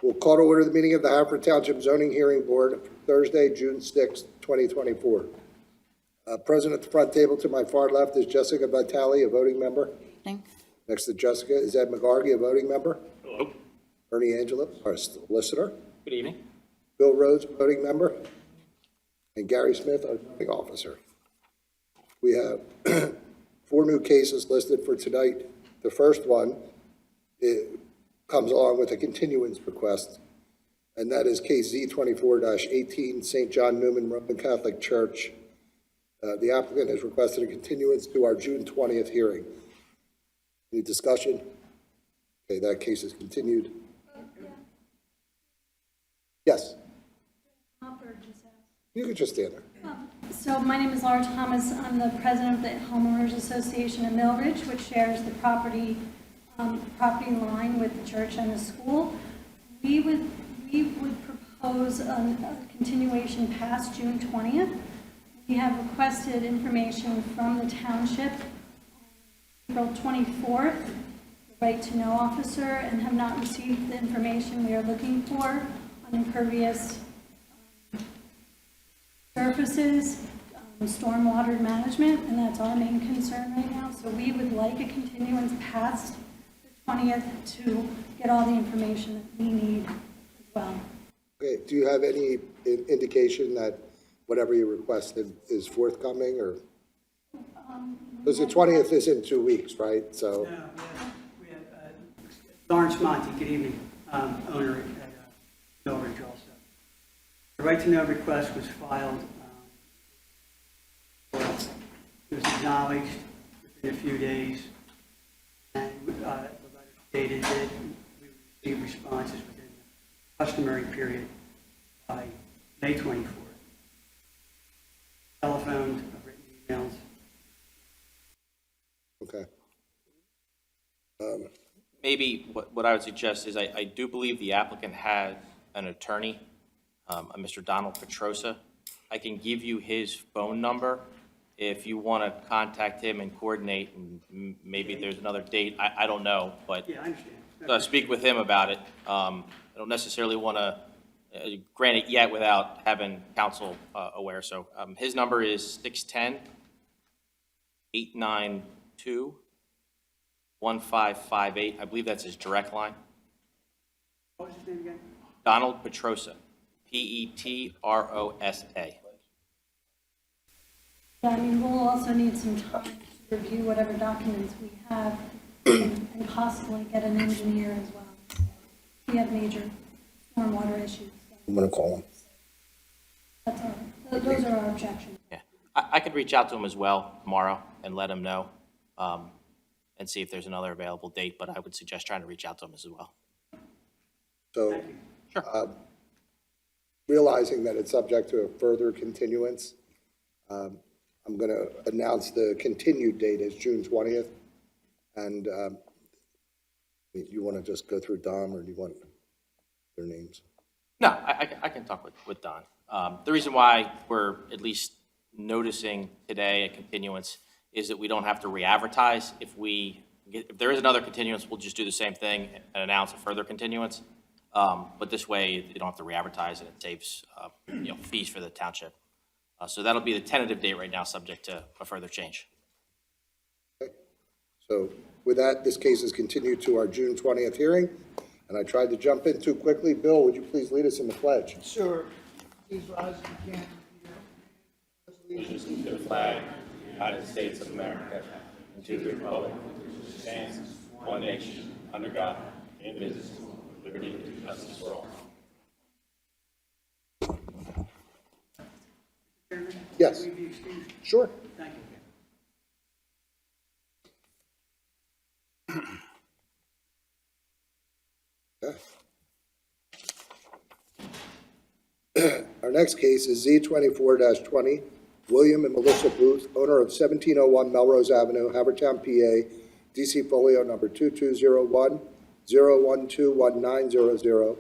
We'll call to order the meeting of the Haverford Township Zoning Hearing Board for Thursday, June 6, 2024. Present at the front table to my far left is Jessica Vitale, a voting member. Thanks. Next to Jessica is Ed McGargy, a voting member. Hello. Ernie Angelo, our solicitor. Good evening. Bill Rhodes, a voting member. And Gary Smith, our voting officer. We have 4 new cases listed for tonight. The first one comes along with a continuance request, and that is case Z24-18, St. John Newman Roman Catholic Church. The applicant has requested a continuance to our June 20th hearing. Any discussion? Okay, that case is continued. Yes, you can just stand there. So my name is Laura Thomas. I'm the president of the Homeowners Association of Millridge, which shares the property line with the church and the school. We would propose a continuation past June 20th. We have requested information from the township April 24th, the right to know officer, and have not received the information we are looking for on impervious surfaces, stormwater management, and that's our main concern right now. So we would like a continuance past the 20th to get all the information that we need as well. Okay, do you have any indication that whatever you requested is forthcoming, or? Because the 20th is in 2 weeks, right? So. No, we have Lawrence Monty, good evening, owner at Millridge also. The right to know request was filed, it was acknowledged within a few days, and the letter stated that we would receive responses within the customary period by May 24th. Telephoned, written emails. Okay. Maybe what I would suggest is I do believe the applicant had an attorney, a Mr. Donald Petrosa. I can give you his phone number if you want to contact him and coordinate, and maybe there's another date. I don't know, but Yeah, I understand. speak with him about it. I don't necessarily want to grant it yet without having counsel aware. So his number is 610-892-1558. I believe that's his direct line. What was his name again? Donald Petrosa, Petrosa. Yeah, I mean, we'll also need some time to review whatever documents we have and possibly get an engineer as well. We have major stormwater issues. I'm going to call him. That's those are our objections. Yeah, I could reach out to him as well tomorrow and let him know and see if there's another available date, but I would suggest trying to reach out to him as well. So, Sure. Realizing that it's subject to a further continuance, I'm going to announce the continued date as June 20th. And you want to just go through Dom, or do you want their names? No, I can talk with Don. The reason why we're at least noticing today a continuance is that we don't have to re-advertise. If there is another continuance, we'll just do the same thing and announce a further continuance. But this way, you don't have to re-advertise, and it saves fees for the township. So that'll be the tentative date right now, subject to a further change. Okay. So with that, this case is continued to our June 20th hearing. And I tried to jump in too quickly. Bill, would you please lead us in the pledge? Sure. Please rise if you can. Allegiance to the flag of the United States of America and to the republic which stands one nation under God, indivisible, with liberty and justice for all. Yes. Will you be excused? Sure. Thank you. Our next case is Z24-20, William and Melissa Booth, owner of 1701 Melrose Avenue, Havertown, PA, DC folio number 2201-0121900,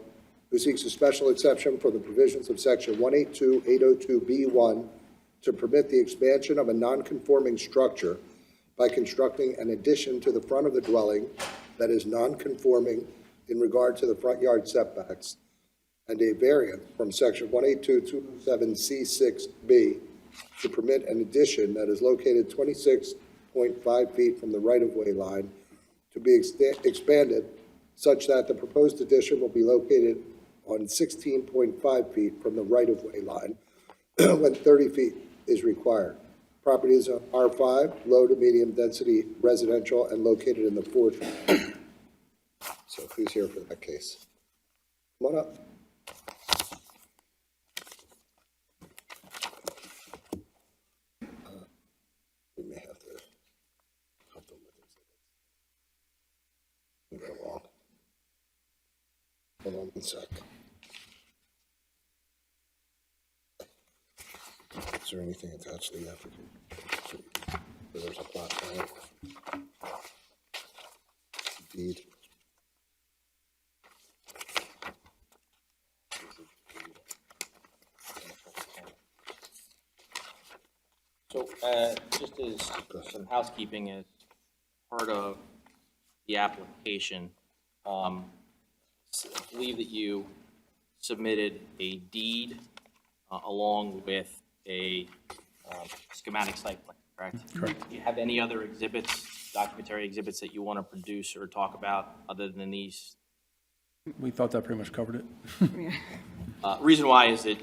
who seeks a special exception from the provisions of section 182-802B1 to permit the expansion of a non-conforming structure by constructing an addition to the front of the dwelling that is non-conforming in regard to the front yard setbacks and a variance from section 182-207C6B to permit an addition that is located 26.5 feet from the right-of-way line to be expanded such that the proposed addition will be located on 16.5 feet from the right-of-way line when 30 feet is required. Property is on R5, low to medium density residential, and located in the 4th. So who's here for that case? Come on up. We may have to help them with this. Go along. Hold on 1 sec. Is there anything attached to the application? There's a plot plan. Deed. So, just as some housekeeping as part of the application, I believe that you submitted a deed along with a schematic site plan, correct? Correct. Do you have any other exhibits, documentary exhibits that you want to produce or talk about other than these? We thought that pretty much covered it. Reason why is that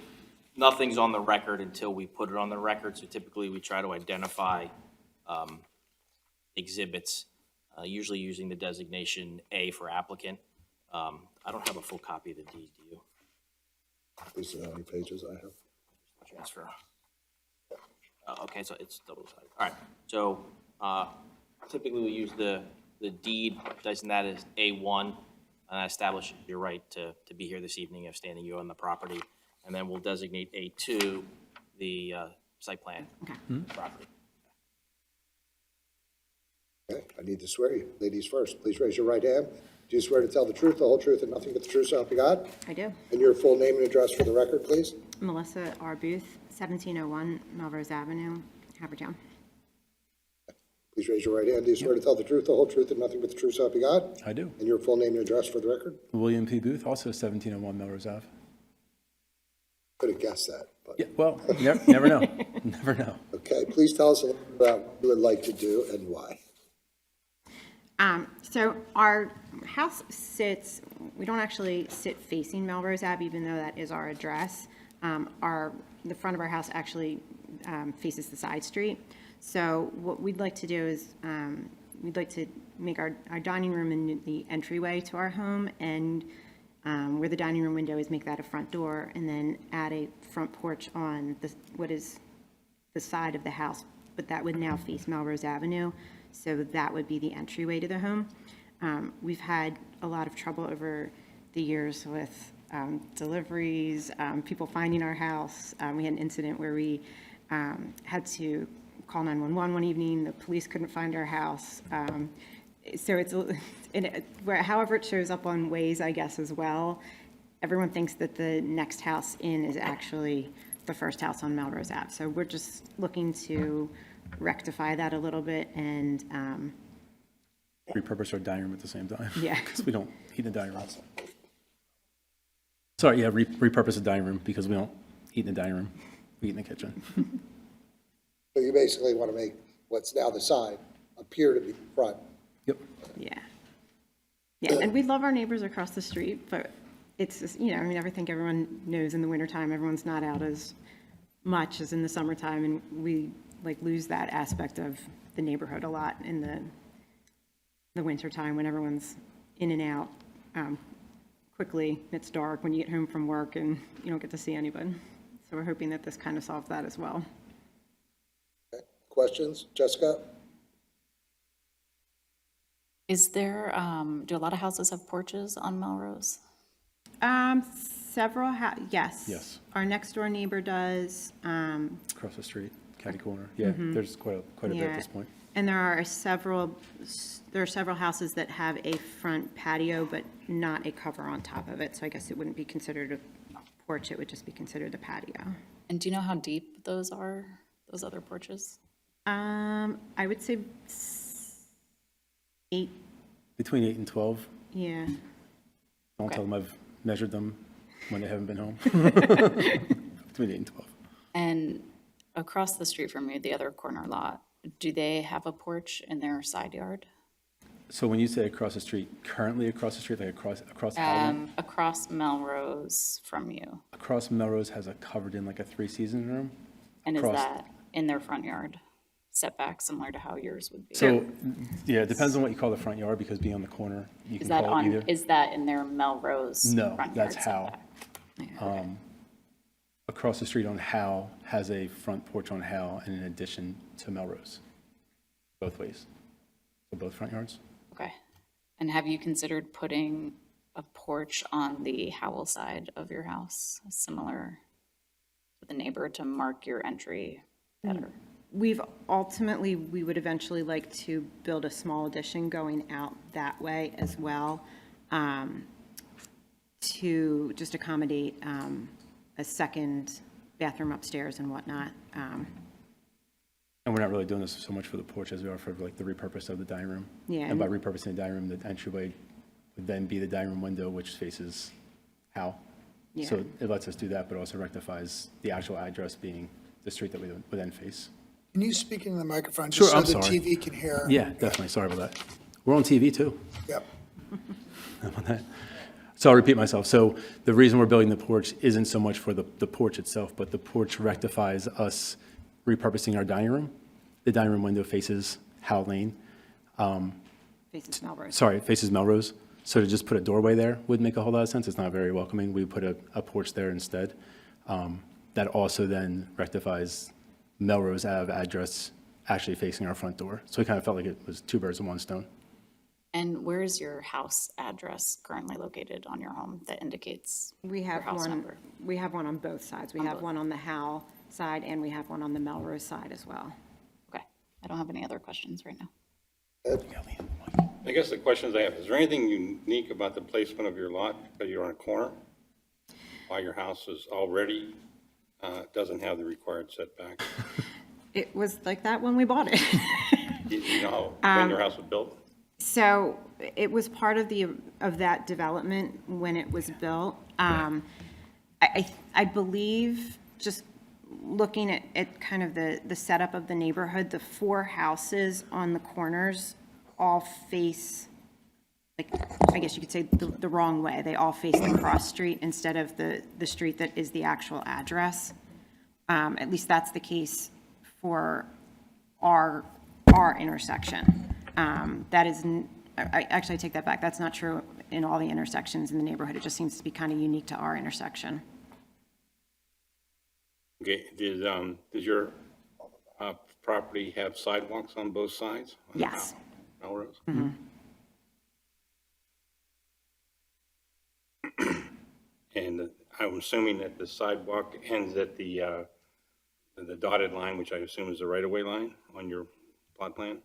nothing's on the record until we put it on the record, so typically we try to identify exhibits, usually using the designation A for applicant. I don't have a full copy of the deed, do you? These are how many pages I have. Transfer. Okay, so it's double-sided. All right, so typically we use the deed, designating that as A1, and that establishes your right to be here this evening if standing you on the property. And then we'll designate A2, the site plan property. Okay, I need to swear you. Ladies first, please raise your right hand. Do you swear to tell the truth, the whole truth, and nothing but the truth, so help you God? I do. And your full name and address for the record, please? Melissa R. Booth, 1701 Melrose Avenue, Haverford Town. Please raise your right hand. Do you swear to tell the truth, the whole truth, and nothing but the truth, so help you God? I do. And your full name and address for the record? William P. Booth, also 1701 Melrose Ave. Could have guessed that, but, Yeah, well, never know. Never know. okay. Please tell us a little bit about what you would like to do and why. So our house sits, we don't actually sit facing Melrose Ave, even though that is our address. The front of our house actually faces the side street. So what we'd like to do is, we'd like to make our dining room and the entryway to our home, and where the dining room window is, make that a front door, and then add a front porch on what is the side of the house, but that would now face Melrose Avenue. So that would be the entryway to the home. We've had a lot of trouble over the years with deliveries, people finding our house. We had an incident where we had to call 911 one evening. The police couldn't find our house. So however it shows up on Waze, I guess, as well. Everyone thinks that the next house in is actually the first house on Melrose Ave. So we're just looking to rectify that a little bit and Repurpose our dining room at the same time. Yeah. Because we don't heat the dining room. Sorry, yeah, repurpose the dining room because we don't eat in the dining room. We eat in the kitchen. So you basically want to make what's now the side appear to be the front. Yep. yeah. Yeah, and we love our neighbors across the street, but it's just, I mean, I think everyone knows in the wintertime, everyone's not out as much as in the summertime, and we lose that aspect of the neighborhood a lot in the wintertime when everyone's in and out quickly. It's dark when you get home from work and you don't get to see anybody. So we're hoping that this kind of solves that as well. Okay. Questions? Jessica? Is there, do a lot of houses have porches on Melrose? Several, yes. Yes. Our next door neighbor does. Across the street, catty corner. Yeah, there's quite a bit at this point. And there are several houses that have a front patio, but not a cover on top of it. So I guess it wouldn't be considered a porch, it would just be considered a patio. And do you know how deep those are, those other porches? I would say 8, Between 8 and 12. yeah. Don't tell Okay. them I've measured them when they haven't been home. Between 8 and 12. And across the street from you, the other corner lot, do they have a porch in their side yard? So when you say across the street, currently across the street, like across Howland, Across Melrose from you? across Melrose has a covered in like a 3-season room. And is Across- that in their front yard setback, similar to how yours would be? So, yeah, it depends on what you call the front yard, because being on the corner, you Is can that call it either. is that in their Melrose No, front yard that's Howe. setback? Across the street on Howe has a front porch on Howe and an addition to Melrose, both ways. So both front yards. Okay. And have you considered putting a porch on the Howell side of your house, similar to the neighbor, to mark your entry better? We would eventually like to build a small addition going out that way as well, to just accommodate a second bathroom upstairs and whatnot. And we're not really doing this so much for the porch as we are for like the repurpose of the dining room. Yeah, And and- by repurposing the dining room, the entryway would then be the dining room window, which faces Howe. Yeah. So it lets us do that, but also rectifies the actual address being the street that we would then face. Can you speak into the microphone Sure, just so I'm the sorry. TV can hear? Yeah, definitely. Sorry about that. We're on TV too. Yep. So I'll repeat myself. So the reason we're building the porch isn't so much for the porch itself, but the porch rectifies us repurposing our dining room. The dining room window faces Howe Lane. Faces Melrose. Sorry, it faces Melrose. So to just put a doorway there would make a whole lot of sense. It's not very welcoming. We put a porch there instead. That also then rectifies Melrose Ave address actually facing our front door. So we kind of felt like it was 2 birds with 1 stone. And where is your house address currently located on your home that indicates We your have house one, number? we have one on both sides. We On have both. one on the Howell side and we have one on the Melrose side as well. Okay, I don't have any other questions right now. I guess the questions I have, is there anything unique about the placement of your lot, because you're on a corner? Why your house is already, doesn't have the required setback? It was like that when we bought it. You know, when your house was built? So it was part of that development when it was built. I believe, just looking at kind of the setup of the neighborhood, the 4 houses on the corners all face, like, I guess you could say the wrong way. They all face the cross street instead of the street that is the actual address. At least that's the case for our intersection. That is, I take that back. That's not true in all the intersections in the neighborhood. It just seems to be kind of unique to our intersection. Okay, does your property have sidewalks on both sides? On the Yes. Melrose? And I'm assuming that the sidewalk ends at the dotted line, which I assume is the right-of-way line on your plot plan?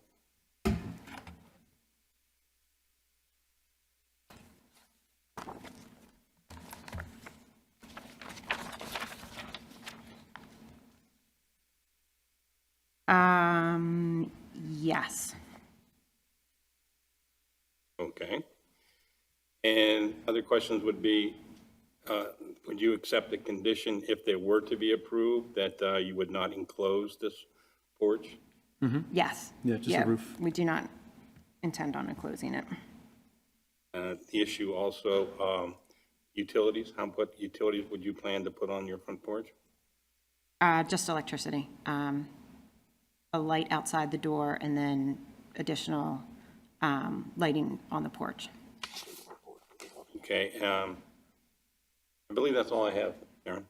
Yes. Okay. And other questions would be, would you accept the condition if they were to be approved, that you would not enclose this porch? Yes. Yeah, just a roof. We do not intend on enclosing it. The issue also, utilities, what utilities would you plan to put on your front porch? Just electricity. A light outside the door and then additional lighting on the porch. Okay, I believe that's all I have, Aaron.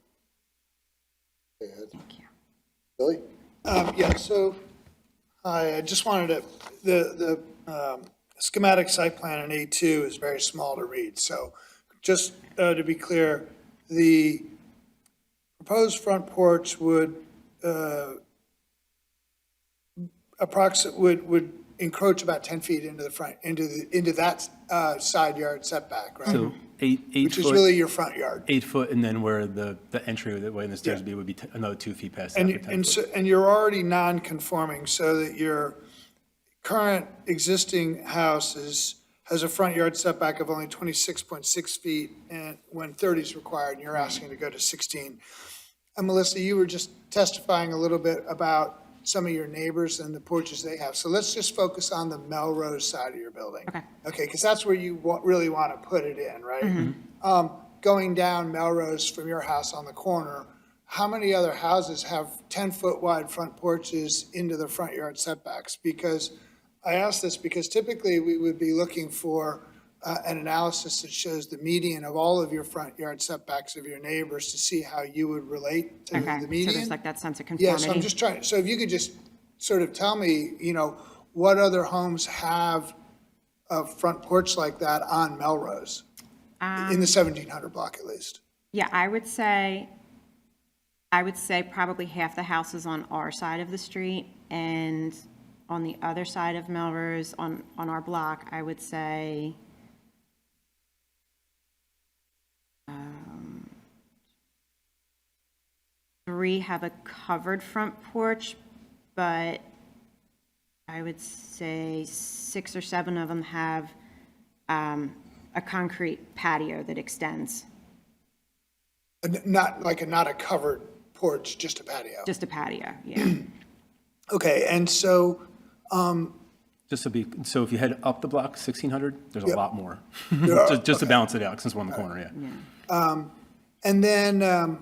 Thank you. Billy? Yeah, so I just wanted to, the schematic site plan in A2 is very small to read. So just to be clear, the proposed front porch would would encroach about 10 feet into the front, into that side yard setback, right? So 8 Which is foot, really your front yard. 8 foot, and then where the entry, the way the stairs would be, would be another 2 feet past that And, for 10 and foot. so, and you're already non-conforming, so that your current existing house is has a front yard setback of only 26.6 feet, and when 30 is required, and you're asking to go to 16. And Melissa, you were just testifying a little bit about some of your neighbors and the porches they have. So let's just focus on the Melrose side of your building. Okay. Okay, because that's where you really want to put it in, right? Going down Melrose from your house on the corner, how many other houses have 10-foot wide front porches into the front yard setbacks? Because I ask this because typically we would be looking for an analysis that shows the median of all of your front yard setbacks of your neighbors to see how you would relate to Okay, the so median. there's like that sense of Yeah, conformity. so I'm just trying, so if you could just sort of tell me, what other homes have a front porch like that on Melrose? In the 1700 block at least. Yeah, I would say probably half the houses on our side of the street, and on the other side of Melrose, on our block, I would say 3 have a covered front porch, but I would say 6 or 7 of them have a concrete patio that extends, Not a covered porch, just a patio. just a patio, yeah. Okay, and so, So if you head up the block, 1600, there's a Yep. lot more. There are, Just to balance it out, since we're on the corner, yeah. and then,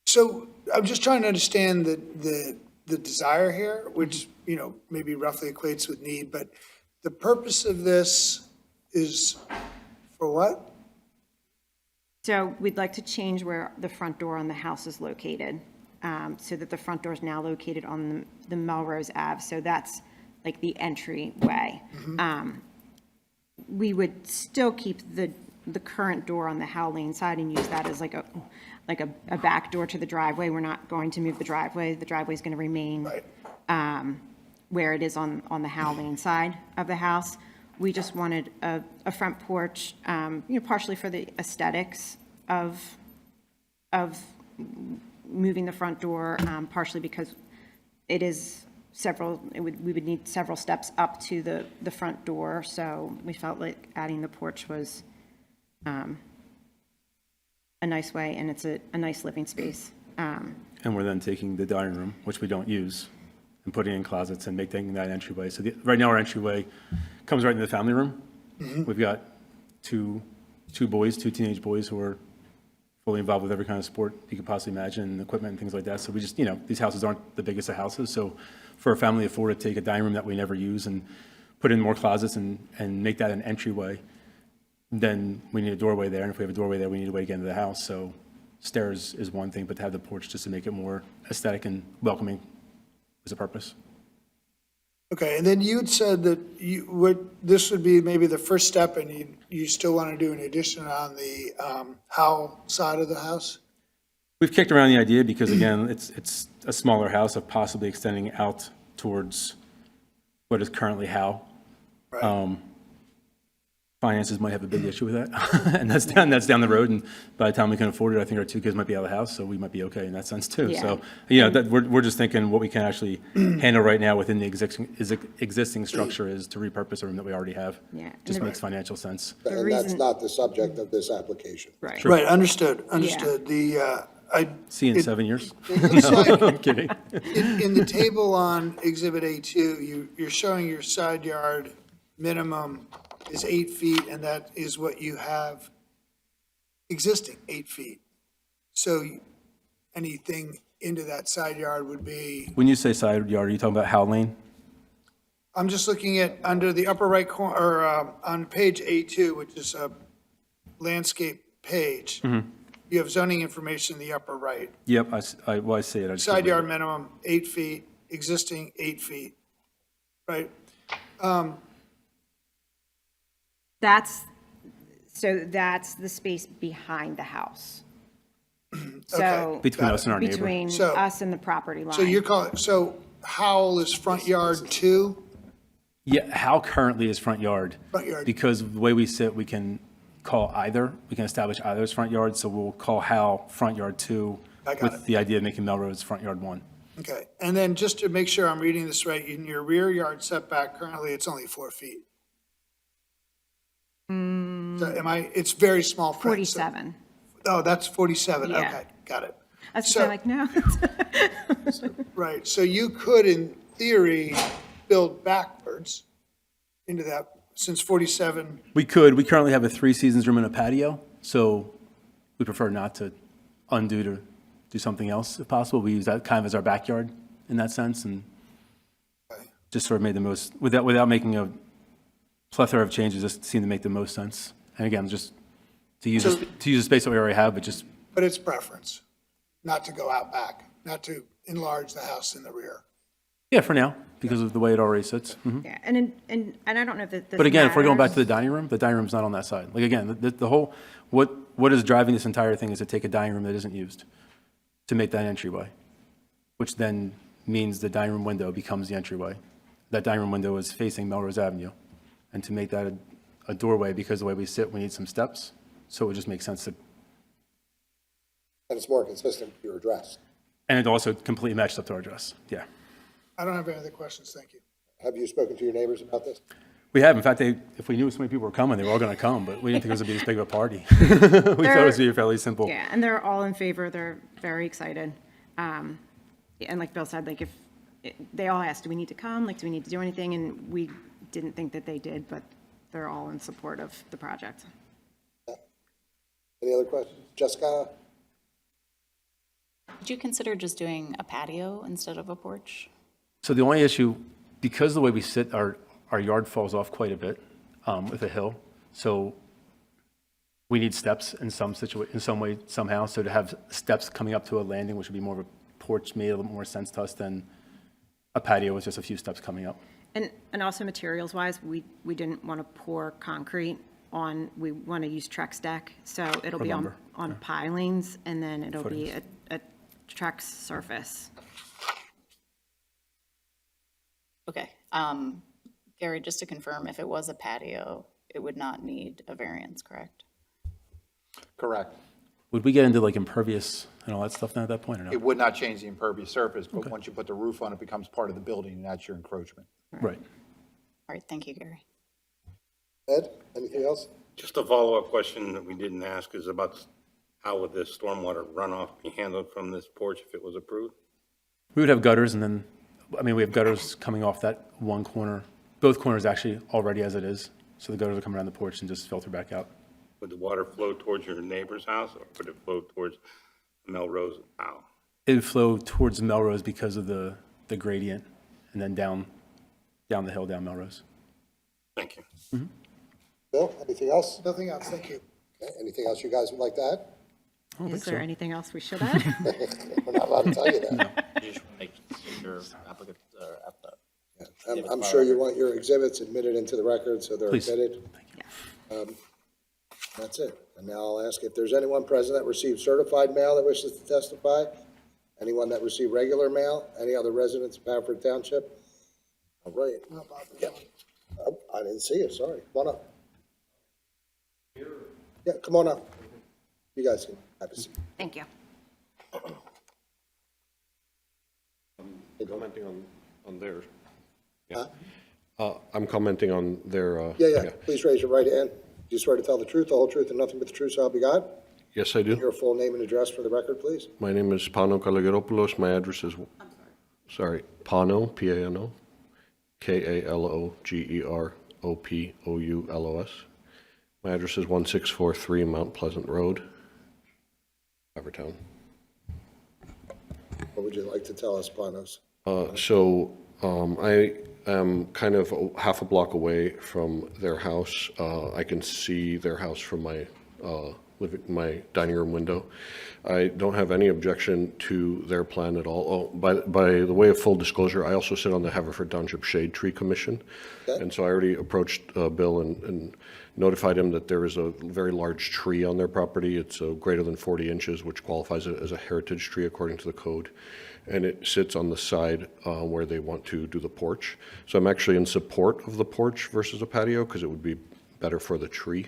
so I'm just trying to understand the desire here, which, maybe roughly equates with need, but the purpose of this is for what? So we'd like to change where the front door on the house is located, so that the front door is now located on the Melrose Ave, so that's like the entryway. We would still keep the current door on the Howe Lane side and use that as like a back door to the driveway. We're not going to move the driveway. The driveway is going to remain Right. where it is on the Howe Lane side of the house. We just wanted a front porch, partially for the aesthetics of moving the front door, partially because we would need several steps up to the front door, so we felt like adding the porch was a nice way, and it's a nice living space. And we're then taking the dining room, which we don't use, and putting in closets and making that entryway. So right now, our entryway comes right into the family room. We've got two teenage boys who are fully involved with every kind of sport you could possibly imagine, and equipment and things like that. So we just, these houses aren't the biggest of houses. So for a family of 4 to take a dining room that we never use and put in more closets and make that an entryway, then we need a doorway there. And if we have a doorway there, we need a way to get into the house. So stairs is one thing, but to have the porch just to make it more aesthetic and welcoming is a purpose. Okay, and then you had said that this would be maybe the first step, and you still want to do an addition on the Howell side of the house? We've kicked around the idea because, again, it's a smaller house of possibly extending out towards what is currently Howe. Right. Finances might have a big issue with that, and that's down the road, and by the time we can afford it, I think our 2 kids might be out of the house, so we might be okay in that sense, too. Yeah. So, we're just thinking what we can actually handle right now within the existing structure is to repurpose a room that we already have. Yeah. Just makes financial sense. And that's reason- not the subject of this application. Right. Right, understood. See you in 7 years. It looks like I'm kidding. in the table on Exhibit A2, you're showing your side yard minimum is 8 feet, and that is what you have existing, 8 feet. So anything into that side yard would be, When you say side yard, are you talking about Howe Lane? I'm just looking at under the upper right corner, or on page A2, which is a landscape page. You have zoning information in the upper right. Yep, I see it. I just- Side yard minimum, 8 feet, existing 8 feet, right? That's the space behind the house. So. Between us and our neighbor. Between So- us and the property line. So Howell is front yard 2? Yeah, Howe currently is front yard. Front yard. Because of the way we sit, we can establish either as front yard, so we'll call Howe front yard 2 I got with it. the idea of making Melrose front yard 1. Okay, and then just to make sure I'm reading this right, in your rear yard setback, currently it's only 4 feet. So it's very small print. so- 47. Oh, that's 47, Yeah. okay, got it. I was So- like, no. Right, so you could, in theory, build backwards into that, since 47, We could. We currently have a 3 seasons room and a patio, so we prefer not to undo to do something else if possible. We use that kind of as our backyard in that sense, and just sort of made the most, without making a plethora of changes, just seemed to make the most sense. And again, just to use, the space that we already have, but just, but it's preference, not to go out back, not to enlarge the house in the rear. yeah, for now, because of the way it already sits. Mhm. Yeah, and I don't know if this But again, if we're going back to matters. the dining room's not on that side. Like, again, the whole, what is driving this entire thing is to take a dining room that isn't used to make that entryway, which then means the dining room window becomes the entryway. That dining room window is facing Melrose Avenue. And to make that a doorway, because the way we sit, we need some steps. So it would just make sense to, And it's more consistent with your address. and it also completely matches up to our address. Yeah. I don't have any other questions, thank you. Have you spoken to your neighbors about this? We have. In fact, if we knew so many people were coming, they were all going to come, but we didn't think it was going to be this big of a party. We thought it was going to be fairly simple. Yeah, and they're all in favor, they're very excited. And like Bill said, like they all asked, do we need to come? Like, do we need to do anything? And we didn't think that they did, but they're all in support of the project. Any other questions? Jessica? Did you consider just doing a patio instead of a porch? So the only issue, because of the way we sit, our yard falls off quite a bit with a hill. So we need steps in some way, somehow. So to have steps coming up to a landing, which would be more of a porch, made a little more sense to us than a patio with just a few steps coming up. And also materials-wise, we didn't want to pour concrete on, we want to use Trex deck, so it'll Or be lumber, on pilings, and then it'll be Footings. a Trex surface. Okay. Gary, just to confirm, if it was a patio, it would not need a variance, correct? Correct. Would we get into like impervious and all that stuff now at that point or It no? would not change the impervious surface, but once you put the roof on, it becomes part of the building, and that's your encroachment. Right. All right, thank you, Gary. Ed, anything else? Just a follow-up question that we didn't ask is about how would this stormwater runoff be handled from this porch if it was approved? We would have gutters and then, we have gutters coming off that one corner, both corners actually already as it is. So the gutters will come around the porch and just filter back out. Would the water flow towards your neighbor's house, or would it flow towards Melrose? How? It would flow towards Melrose because of the gradient and then down the hill, down Melrose. Thank you. Bill, anything else? Nothing else, thank you. Okay, anything else you guys would like to add? Is there anything else we should add? We're not allowed to tell you that. You just want to make your applicant, I'm sure you want your exhibits admitted into the record, so they're Please. admitted. That's it. And now I'll ask if there's anyone present that received certified mail that wishes to testify? Anyone that received regular mail? Any other residents of Haverford Township? All right. Yeah. Oh, I didn't see you, sorry. Come on up. Yeah, come on up. You guys can have a seat. Thank you. Commenting on theirs. Huh? I'm commenting on their. Yeah. Please raise your right hand. Do you swear to tell the truth, the whole truth, and nothing but the truth, so help you God? Yes, I do. Your full name and address for the record, please. My name is Pano Kalageropoulos. My address is, Pano, P-A-N-O, Kalogeropoulos. My address is 1643 Mount Pleasant Road, Havertown. What would you like to tell us, Panos? I am kind of half a block away from their house. I can see their house from my my dining room window. I don't have any objection to their plan at all. Oh, by the way of full disclosure, I also sit on the Haverford Township Shade Tree Commission. Okay. And so I already approached Bill and notified him that there is a very large tree on their property. It's greater than 40 inches, which qualifies it as a heritage tree according to the code. And it sits on the side where they want to do the porch. So I'm actually in support of the porch versus a patio because it would be better for the tree.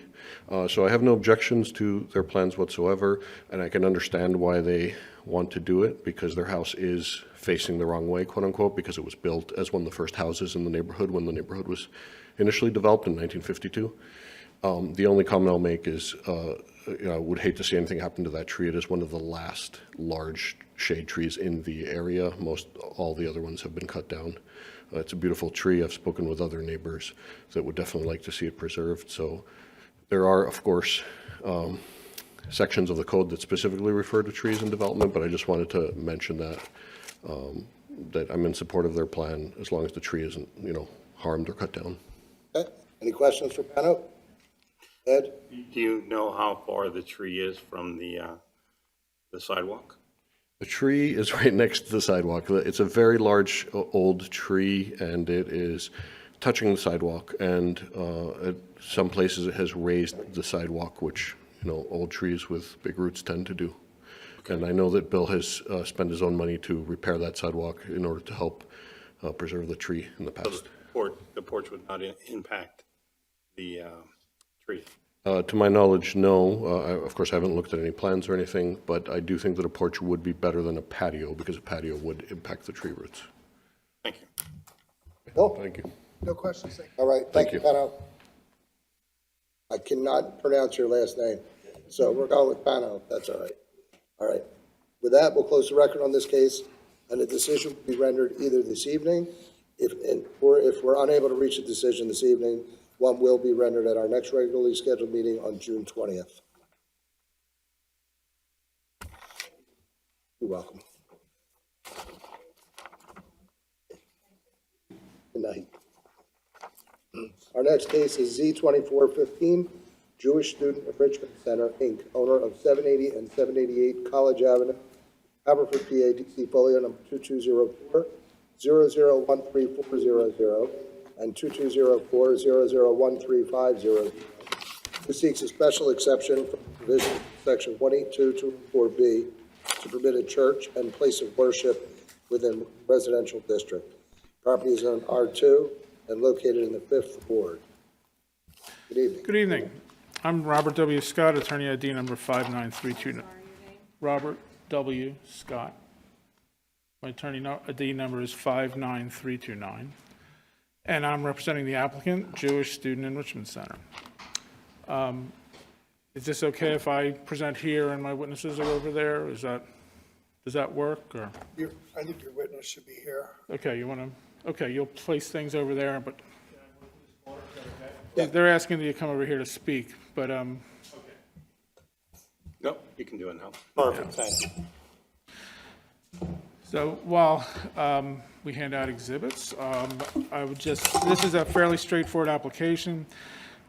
So I have no objections to their plans whatsoever, and I can understand why they want to do it because their house is facing the wrong way, quote unquote, because it was built as one of the first houses in the neighborhood when the neighborhood was initially developed in 1952. The only comment I'll make is, I would hate to see anything happen to that tree. It is one of the last large shade trees in the area. All the other ones have been cut down. It's a beautiful tree. I've spoken with other neighbors that would definitely like to see it preserved. So there are, of course, sections of the code that specifically refer to trees and development, but I just wanted to mention that, that I'm in support of their plan as long as the tree isn't, harmed or cut down. Okay, any questions for Pano? Ed? Do you know how far the tree is from the sidewalk? The tree is right next to the sidewalk. It's a very large old tree, and it is touching the sidewalk, and at some places it has raised the sidewalk, which, old trees with big roots tend to do. And I know that Bill has spent his own money to repair that sidewalk in order to help preserve the tree in the past. The porch would not impact the tree? To my knowledge, no. Of course, I haven't looked at any plans or anything, but I do think that a porch would be better than a patio, because a patio would impact the tree roots. Thank you. Bill? Thank you. No questions, thank you. All right, thank Thank you, you. Pano. I cannot pronounce your last name, so we're going with Pano, that's all right. All right. With that, we'll close the record on this case, and a decision will be rendered either this evening, or if we're unable to reach a decision this evening, one will be rendered at our next regularly scheduled meeting on June 20th. You're welcome. Good night. Our next case is Z2415, Jewish Student Enrichment Center, Inc., owner of 780 and 788 College Avenue, Haverford, PA, DC, folio number 2204, 00134000, and 2204-001350, who seeks a special exception from provision of section 182-204B to permit a church and place of worship within residential district. Property is on R2 and located in the 5th Ward. Good evening. Good evening. I'm Robert W. Scott, attorney ID number 59329. Robert W. Scott. My attorney ID number is 59329. And I'm representing the applicant, Jewish Student Enrichment Center. Is this okay if I present here and my witnesses are over there? Does that work, or? I think your witness should be here. Okay, you'll place things over there, but they're asking you to come over here to speak, but, No, you can do it now. Perfect, thank you. So while we hand out exhibits, this is a fairly straightforward application.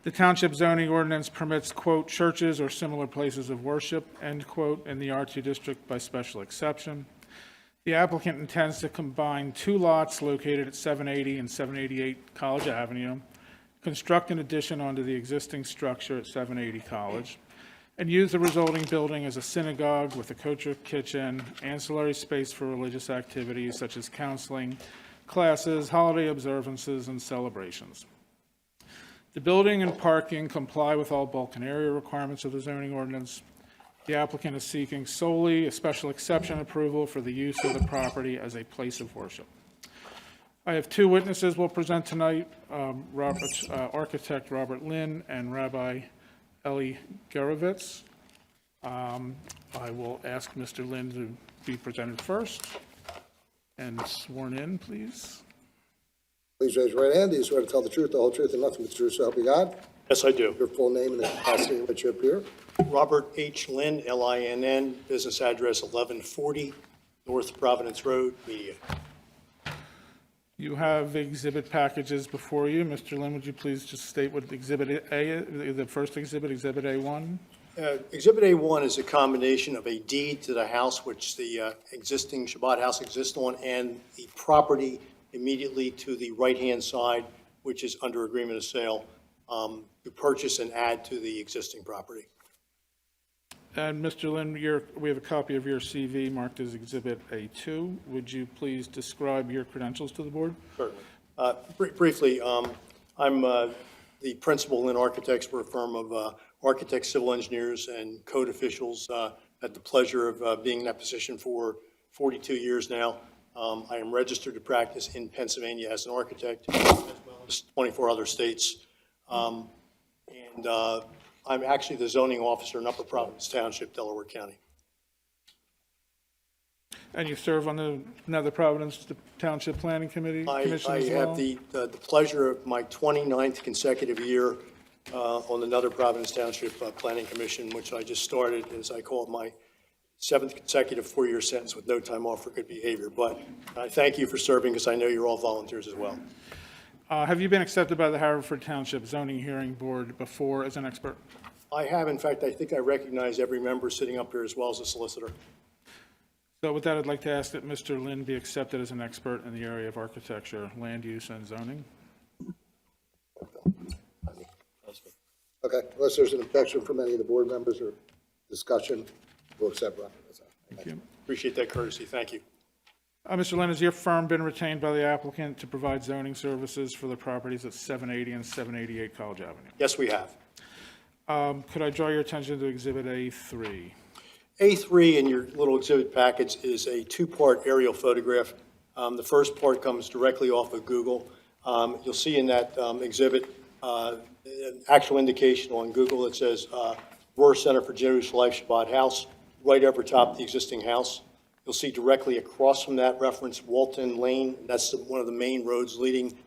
The township zoning ordinance permits, quote, churches or similar places of worship, end quote, in the R2 district by special exception. The applicant intends to combine two lots located at 780 and 788 College Avenue, construct an addition onto the existing structure at 780 College, and use the resulting building as a synagogue with a kosher kitchen, ancillary space for religious activities such as counseling, classes, holiday observances, and celebrations. The building and parking comply with all bulk and area requirements of the zoning ordinance. The applicant is seeking solely a special exception approval for the use of the property as a place of worship. I have two witnesses will present tonight, architect Robert Lynn and Rabbi Eli Gerovitz. I will ask Mr. Lynn to be presented first and sworn in, please. Please raise your right hand. Do you swear to tell the truth, the whole truth, and nothing but the truth, so help you God? Yes, I do. Your full name and the capacity in which you appear. Robert H. Lynn, Linn, business address 1140 North Providence Road, Media. You have exhibit packages before you. Mr. Lynn, would you please just state what Exhibit A, the first exhibit, Exhibit A1? Exhibit A1 is a combination of a deed to the house which the existing Shabbat house exists on, and the property immediately to the right-hand side, which is under agreement of sale, to purchase and add to the existing property. And Mr. Lynn, we have a copy of your CV marked as Exhibit A2. Would you please describe your credentials to the board? Certainly. Briefly, I'm the principal in architects. We're a firm of architects, civil engineers, and code officials. Had the pleasure of being in that position for 42 years now. I am registered to practice in Pennsylvania as an architect, as well as 24 other states. And and I'm actually the zoning officer in Upper Providence Township, Delaware County. And you serve on the Nether Providence Township Planning Commission as well? I have the pleasure of my 29th consecutive year on the Nether Providence Township Planning Commission, which I just started, as I call it, my 7th consecutive 4-year sentence with no time off for good behavior. But I thank you for serving, because I know you're all volunteers as well. Have you been accepted by the Haverford Township Zoning Hearing Board before as an expert? I have. In fact, I think I recognize every member sitting up here as well as a solicitor. So with that, I'd like to ask that Mr. Lynn be accepted as an expert in the area of architecture, land use, and zoning. Okay, unless there's an objection from any of the board members or discussion, we'll accept Robert. Thank you. Appreciate that courtesy. Thank you. Mr. Lynn, has your firm been retained by the applicant to provide zoning services for the properties at 780 and 788 College Avenue? Yes, we have. Could I draw your attention to Exhibit A3? A3 in your little exhibit package is a 2-part aerial photograph. The first part comes directly off of Google. You'll see in that exhibit an actual indication on Google that says Rohr Center for Jewish Life Shabbat House, right over top of the existing house. You'll see directly across from that reference Walton Lane. That's one of the main roads leading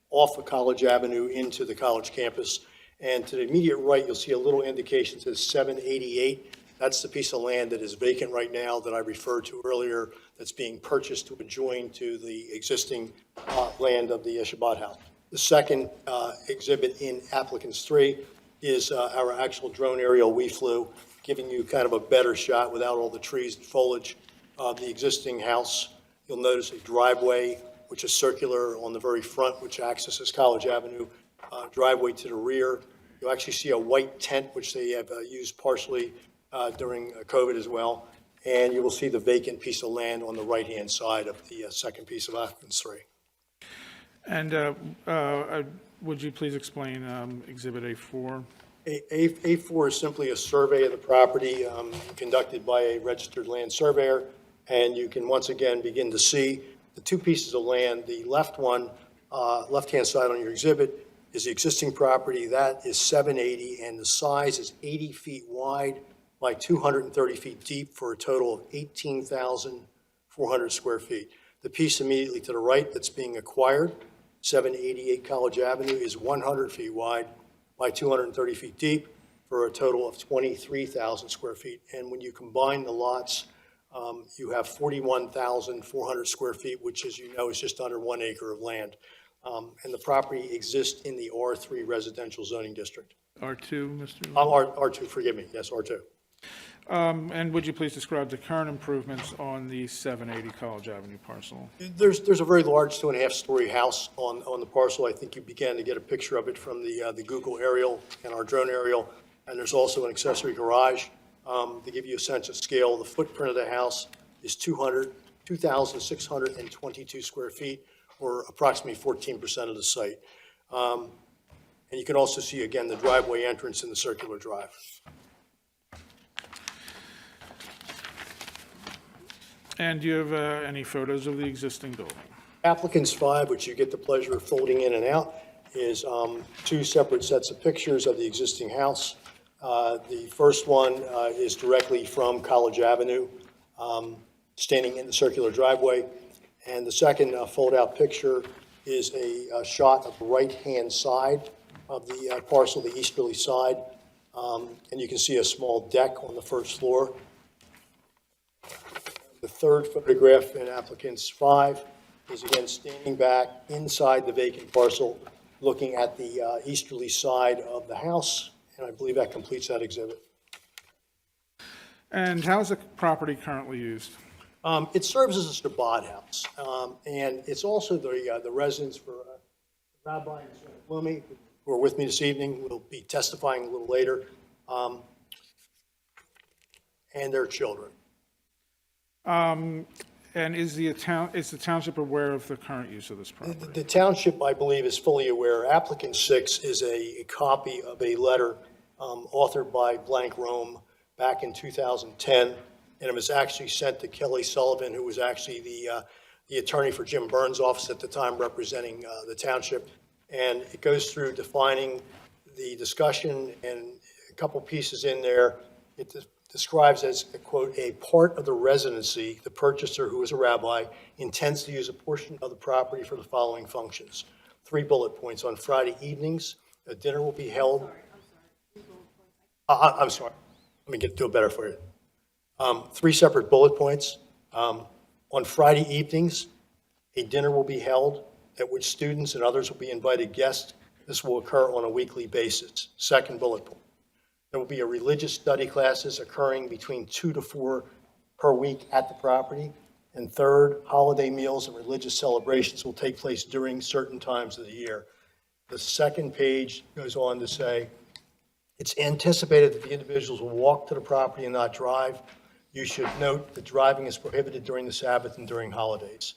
off of College Avenue into the college campus. And to the immediate right, you'll see a little indication that says 788. That's the piece of land that is vacant right now that I referred to earlier, that's being purchased to adjoin to the existing land of the Shabbat house. The second exhibit in applicants 3 is our actual drone aerial we flew, giving you kind of a better shot without all the trees and foliage of the existing house. You'll notice a driveway, which is circular on the very front, which accesses College Avenue, driveway to the rear. You'll actually see a white tent, which they have used partially during COVID as well. And you will see the vacant piece of land on the right-hand side of the second piece of applicants 3. And would you please explain Exhibit A4? A4 is simply a survey of the property conducted by a registered land surveyor, and you can once again begin to see the 2 pieces of land. The left one, left-hand side on your exhibit, is the existing property. That is 780, and the size is 80 feet wide by 230 feet deep for a total of 18,400 square feet. The piece immediately to the right that's being acquired, 788 College Avenue, is 100 feet wide by 230 feet deep for a total of 23,000 square feet. And when you combine the lots, you have 41,400 square feet, which, as you know, is just under 1 acre of land. And the property exists in the R3 residential zoning district. R2, Mr. Lynn? R2, forgive me, yes, R2. And would you please describe the current improvements on the 780 College Avenue parcel? There's a very large 2.5-story house on the parcel. I think you began to get a picture of it from the Google aerial and our drone aerial. And there's also an accessory garage. To give you a sense of scale, the footprint of the house is 2,622 square feet, or approximately 14% of the site. And you can also see, again, the driveway entrance in the circular drive. And do you have any photos of the existing building? Applicants 5, which you get the pleasure of folding in and out, is 2 separate sets of pictures of the existing house. The first one is directly from College Avenue, standing in the circular driveway. And the second fold-out picture is a shot of the right-hand side of the parcel, the easterly side. And you can see a small deck on the first floor. The third photograph in applicants 5 is again standing back inside the vacant parcel, looking at the easterly side of the house, and I believe that completes that exhibit. And how is the property currently used? It serves as a Shabbat house, and it's also the residence for Rabbi and Sarah Blumey, who are with me this evening, will be testifying a little later, and their children. And is the township aware of the current use of this property? The township, I believe, is fully aware. Applicant 6 is a copy of a letter authored by Blank Rome back in 2010, and it was actually sent to Kelly Sullivan, who was actually the attorney for Jim Burns' office at the time, representing the township. And it goes through defining the discussion and a couple pieces in there, it describes as, quote, a part of the residency, the purchaser, who is a rabbi, intends to use a portion of the property for the following functions. 3 bullet points. On Friday evenings, a dinner will be held. I'm sorry. Let me do it better for you. 3 separate bullet points. On Friday evenings, a dinner will be held at which students and others will be invited guests. This will occur on a weekly basis. Second bullet point. There will be a religious study classes occurring between 2 to 4 per week at the property. And third, holiday meals and religious celebrations will take place during certain times of the year. The second page goes on to say, it's anticipated that the individuals will walk to the property and not drive. You should note that driving is prohibited during the Sabbath and during holidays.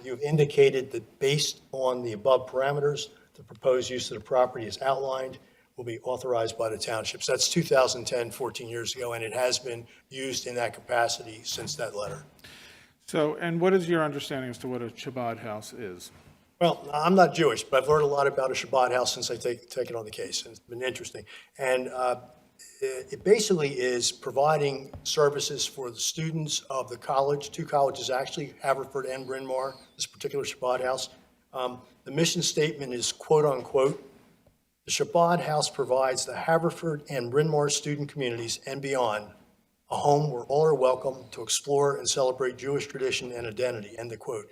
You've indicated that based on the above parameters, the proposed use of the property is outlined, will be authorized by the township. So that's 2010, 14 years ago, and it has been used in that capacity since that letter. So, and what is your understanding as to what a Shabbat house is? Well, I'm not Jewish, but I've learned a lot about a Shabbat house since I've taken on the case, and it's been interesting. And it basically is providing services for the students of the college, 2 colleges actually, Haverford and Bryn Mawr, this particular Shabbat house. The mission statement is quote unquote, the Shabbat house provides the Haverford and Bryn Mawr student communities and beyond a home where all are welcome to explore and celebrate Jewish tradition and identity, end of quote.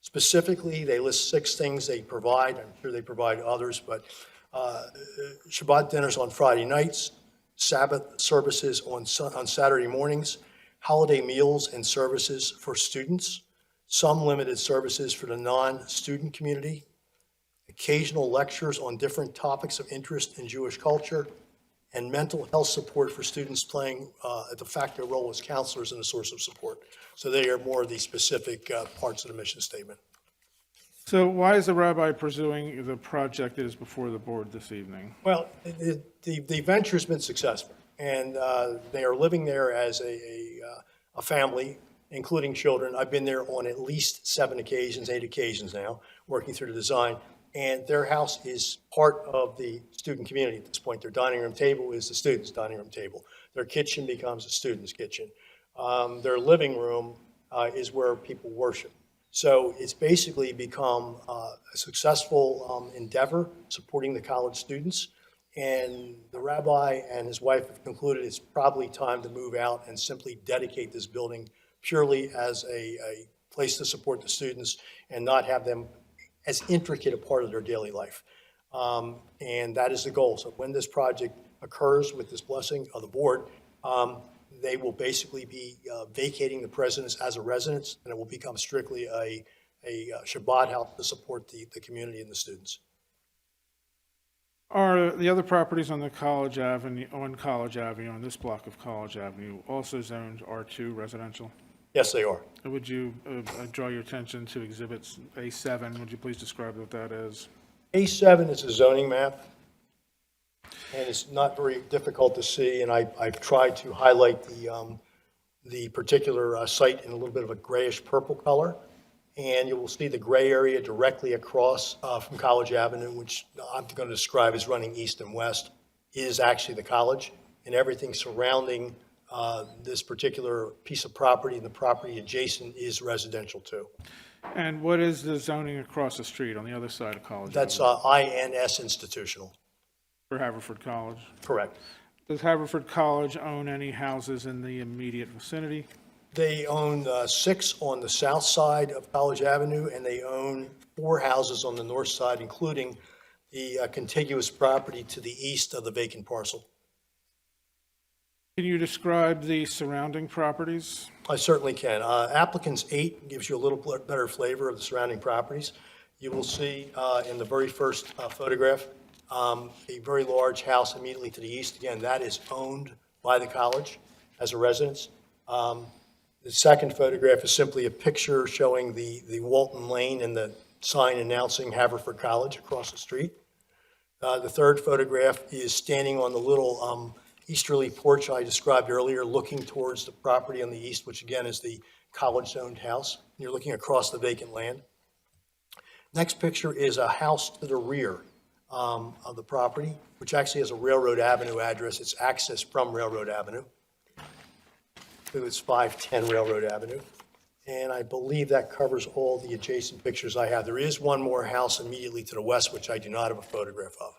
Specifically, they list 6 things they provide. I'm sure they provide others, but Shabbat dinners on Friday nights, Sabbath services on Saturday mornings, holiday meals and services for students, some limited services for the non-student community, occasional lectures on different topics of interest in Jewish culture, and mental health support for students playing a de facto role as counselors and a source of support. So they are more of the specific parts of the mission statement. So why is the rabbi pursuing the project that is before the board this evening? Well, the venture has been successful, and they are living there as a family, including children. I've been there on at least 7 occasions, 8 occasions now, working through the design. And their house is part of the student community at this point. Their dining room table is the students' dining room table. Their kitchen becomes the students' kitchen. Their living room is where people worship. So it's basically become a successful endeavor supporting the college students. And the rabbi and his wife have concluded it's probably time to move out and simply dedicate this building purely as a place to support the students and not have them as intricate a part of their daily life. And that is the goal. So when this project occurs with this blessing of the board, they will basically be vacating the residence as a residence, and it will become strictly a Shabbat house to support the community and the students. Are the other properties on the College Avenue, on this block of College Avenue, also zoned R2 residential? Yes, they are. Would you draw your attention to Exhibits A7? Would you please describe what that is? A7 is a zoning map, and it's not very difficult to see, and I've tried to highlight the particular site in a little bit of a grayish purple color, and you will see the gray area directly across from College Avenue, which I'm going to describe as running east and west, is actually the college, and everything surrounding this particular piece of property and the property adjacent is residential too. And what is the zoning across the street on the other side of College That's Avenue? INS institutional. For Haverford College? Correct. Does Haverford College own any houses in the immediate vicinity? They own 6 on the south side of College Avenue, and they own 4 houses on the north side, including the contiguous property to the east of the vacant parcel. Can you describe the surrounding properties? I certainly can. Applicants 8 gives you a little better flavor of the surrounding properties. You will see in the very first photograph a very large house immediately to the east. Again, that is owned by the college as a residence. The second photograph is simply a picture showing the Walton Lane and the sign announcing Haverford College across the street. The third photograph is standing on the little easterly porch I described earlier, looking towards the property on the east, which again is the college-owned house. You're looking across the vacant land. Next picture is a house to the rear. of the property, which actually has a Railroad Avenue address. It's accessed from Railroad Avenue. It's 510 Railroad Avenue. And I believe that covers all the adjacent pictures I have. There is one more house immediately to the west, which I do not have a photograph of.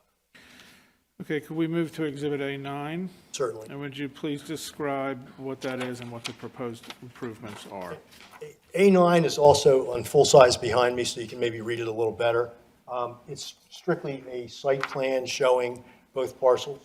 Okay, could we move to Exhibit A9? Certainly. And would you please describe what that is and what the proposed improvements are? A9 is also on full size behind me, so you can maybe read it a little better. It's strictly a site plan showing both parcels.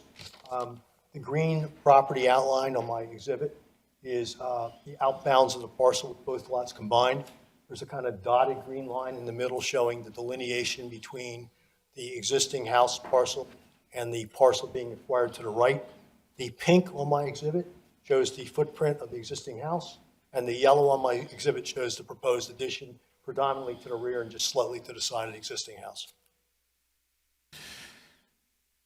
The green property outline on my exhibit is the outbounds of the parcel with both lots combined. There's a kind of dotted green line in the middle showing the delineation between the existing house parcel and the parcel being acquired to the right. The pink on my exhibit shows the footprint of the existing house, and the yellow on my exhibit shows the proposed addition predominantly to the rear and just slightly to the side of the existing house.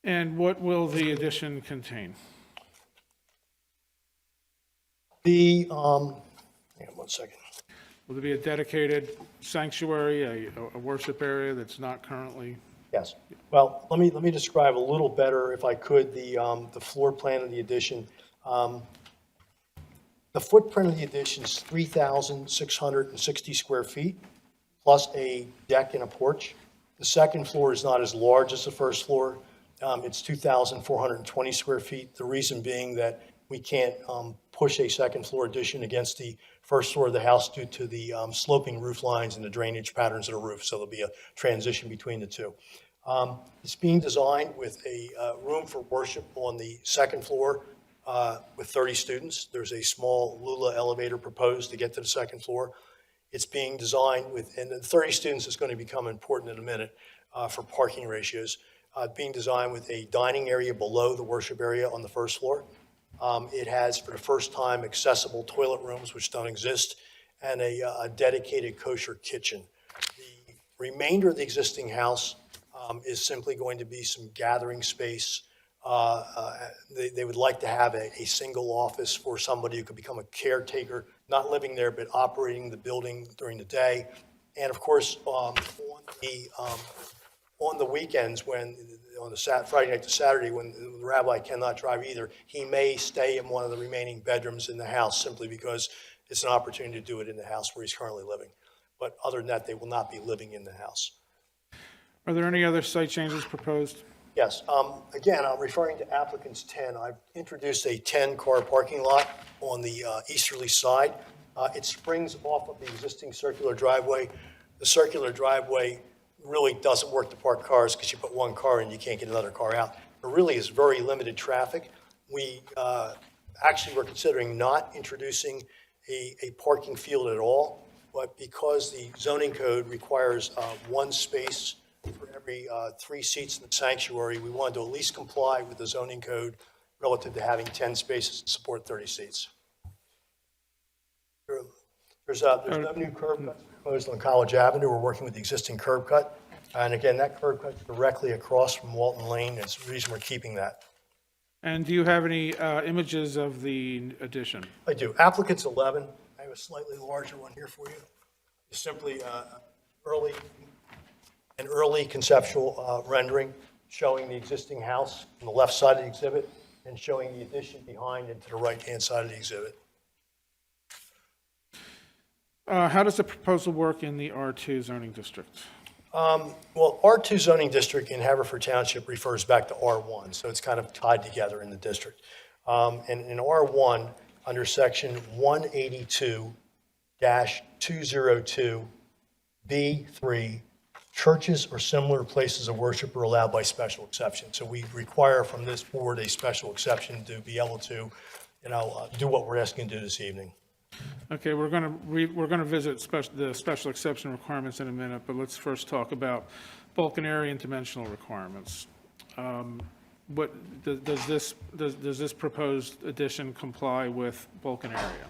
And what will the addition contain? Hang on 1 second. Will there be a dedicated sanctuary, a worship area that's not currently? Yes. Well, let me describe a little better, if I could, the floor plan of the addition. The footprint of the addition is 3,660 square feet, plus a deck and a porch. The second floor is not as large as the first floor. It's 2,420 square feet. The reason being that we can't push a second floor addition against the first floor of the house due to the sloping roof lines and the drainage patterns of the roof, so there'll be a transition between the two. It's being designed with a room for worship on the second floor with 30 students. There's a small Lula elevator proposed to get to the second floor. It's being designed with, and the 30 students is going to become important in a minute for parking ratios, being designed with a dining area below the worship area on the first floor. It has, for the first time, accessible toilet rooms, which don't exist, and a dedicated kosher kitchen. The remainder of the existing house is simply going to be some gathering space. They would like to have a single office for somebody who could become a caretaker, not living there, but operating the building during the day. And of course, on the weekends, when on the Friday night to Saturday, when the rabbi cannot drive either, he may stay in one of the remaining bedrooms in the house simply because it's an opportunity to do it in the house where he's currently living. But other than that, they will not be living in the house. Are there any other site changes proposed? Yes. Again, I'm referring to applicant's 10. I've introduced a 10-car parking lot on the easterly side. It springs off of the existing circular driveway. The circular driveway really doesn't work to park cars because you put one car in, you can't get another car out. There really is very limited traffic. We actually were considering not introducing a parking field at all, but because the zoning code requires one space for every 3 seats in the sanctuary, we wanted to at least comply with the zoning code relative to having 10 spaces to support 30 seats. There's no new curb cuts proposed on College Avenue. We're working with the existing curb cut. And again, that curb cut is directly across from Walton Lane. It's the reason we're keeping that. And do you have any images of the addition? I do. Applicant's 11. I have a slightly larger one here for you. It's simply an early conceptual rendering showing the existing house on the left side of the exhibit and showing the addition behind and to the right-hand side of the exhibit. How does the proposal work in the R2 zoning district? Well, R2 zoning district in Haverford Township refers back to R1, so it's kind of tied together in the district. And in R1, under section 182-202B3, churches or similar places of worship are allowed by special exception. So we require from this board a special exception to be able to, do what we're asking to do this evening. Okay, we're going to visit the special exception requirements in a minute, but let's first talk about bulk and area and dimensional requirements. What does this proposed addition comply with bulk and area?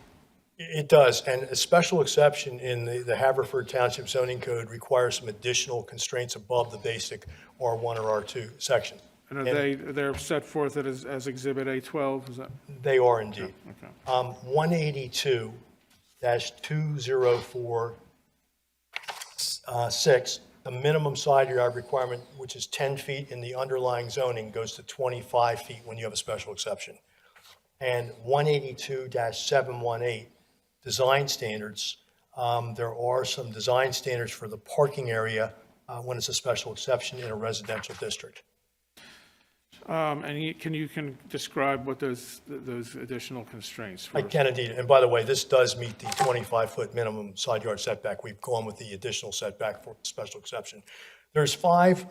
It does, and a special exception in the Haverford Township zoning code requires some additional constraints above the basic R1 or R2 section. And they're set forth as Exhibit A12, is that? They are indeed. Okay. 182-204-6 the minimum side yard requirement, which is 10 feet in the underlying zoning, goes to 25 feet when you have a special exception. And 182-718, design standards, there are some design standards for the parking area when it's a special exception in a residential district. And can you describe what those additional constraints I were? can indeed, and by the way, this does meet the 25-foot minimum side yard setback. We've gone with the additional setback for the special exception. There's five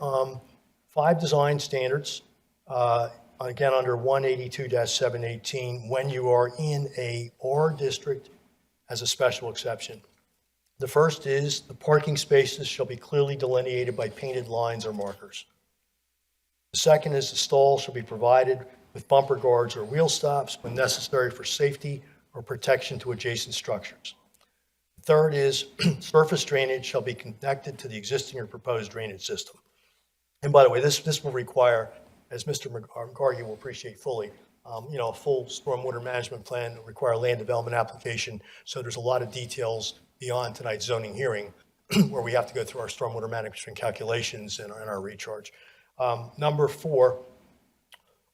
design standards, again, under 182-718, when you are in a R district as a special exception. The first is the parking spaces shall be clearly delineated by painted lines or markers. The second is the stalls shall be provided with bumper guards or wheel stops when necessary for safety or protection to adjacent structures. The third is surface drainage shall be connected to the existing or proposed drainage system. And by the way, this will require, as Mr. McGargy will appreciate fully, a full stormwater management plan will require a land development application. So there's a lot of details beyond tonight's zoning hearing where we have to go through our stormwater management calculations and our recharge. Number 4,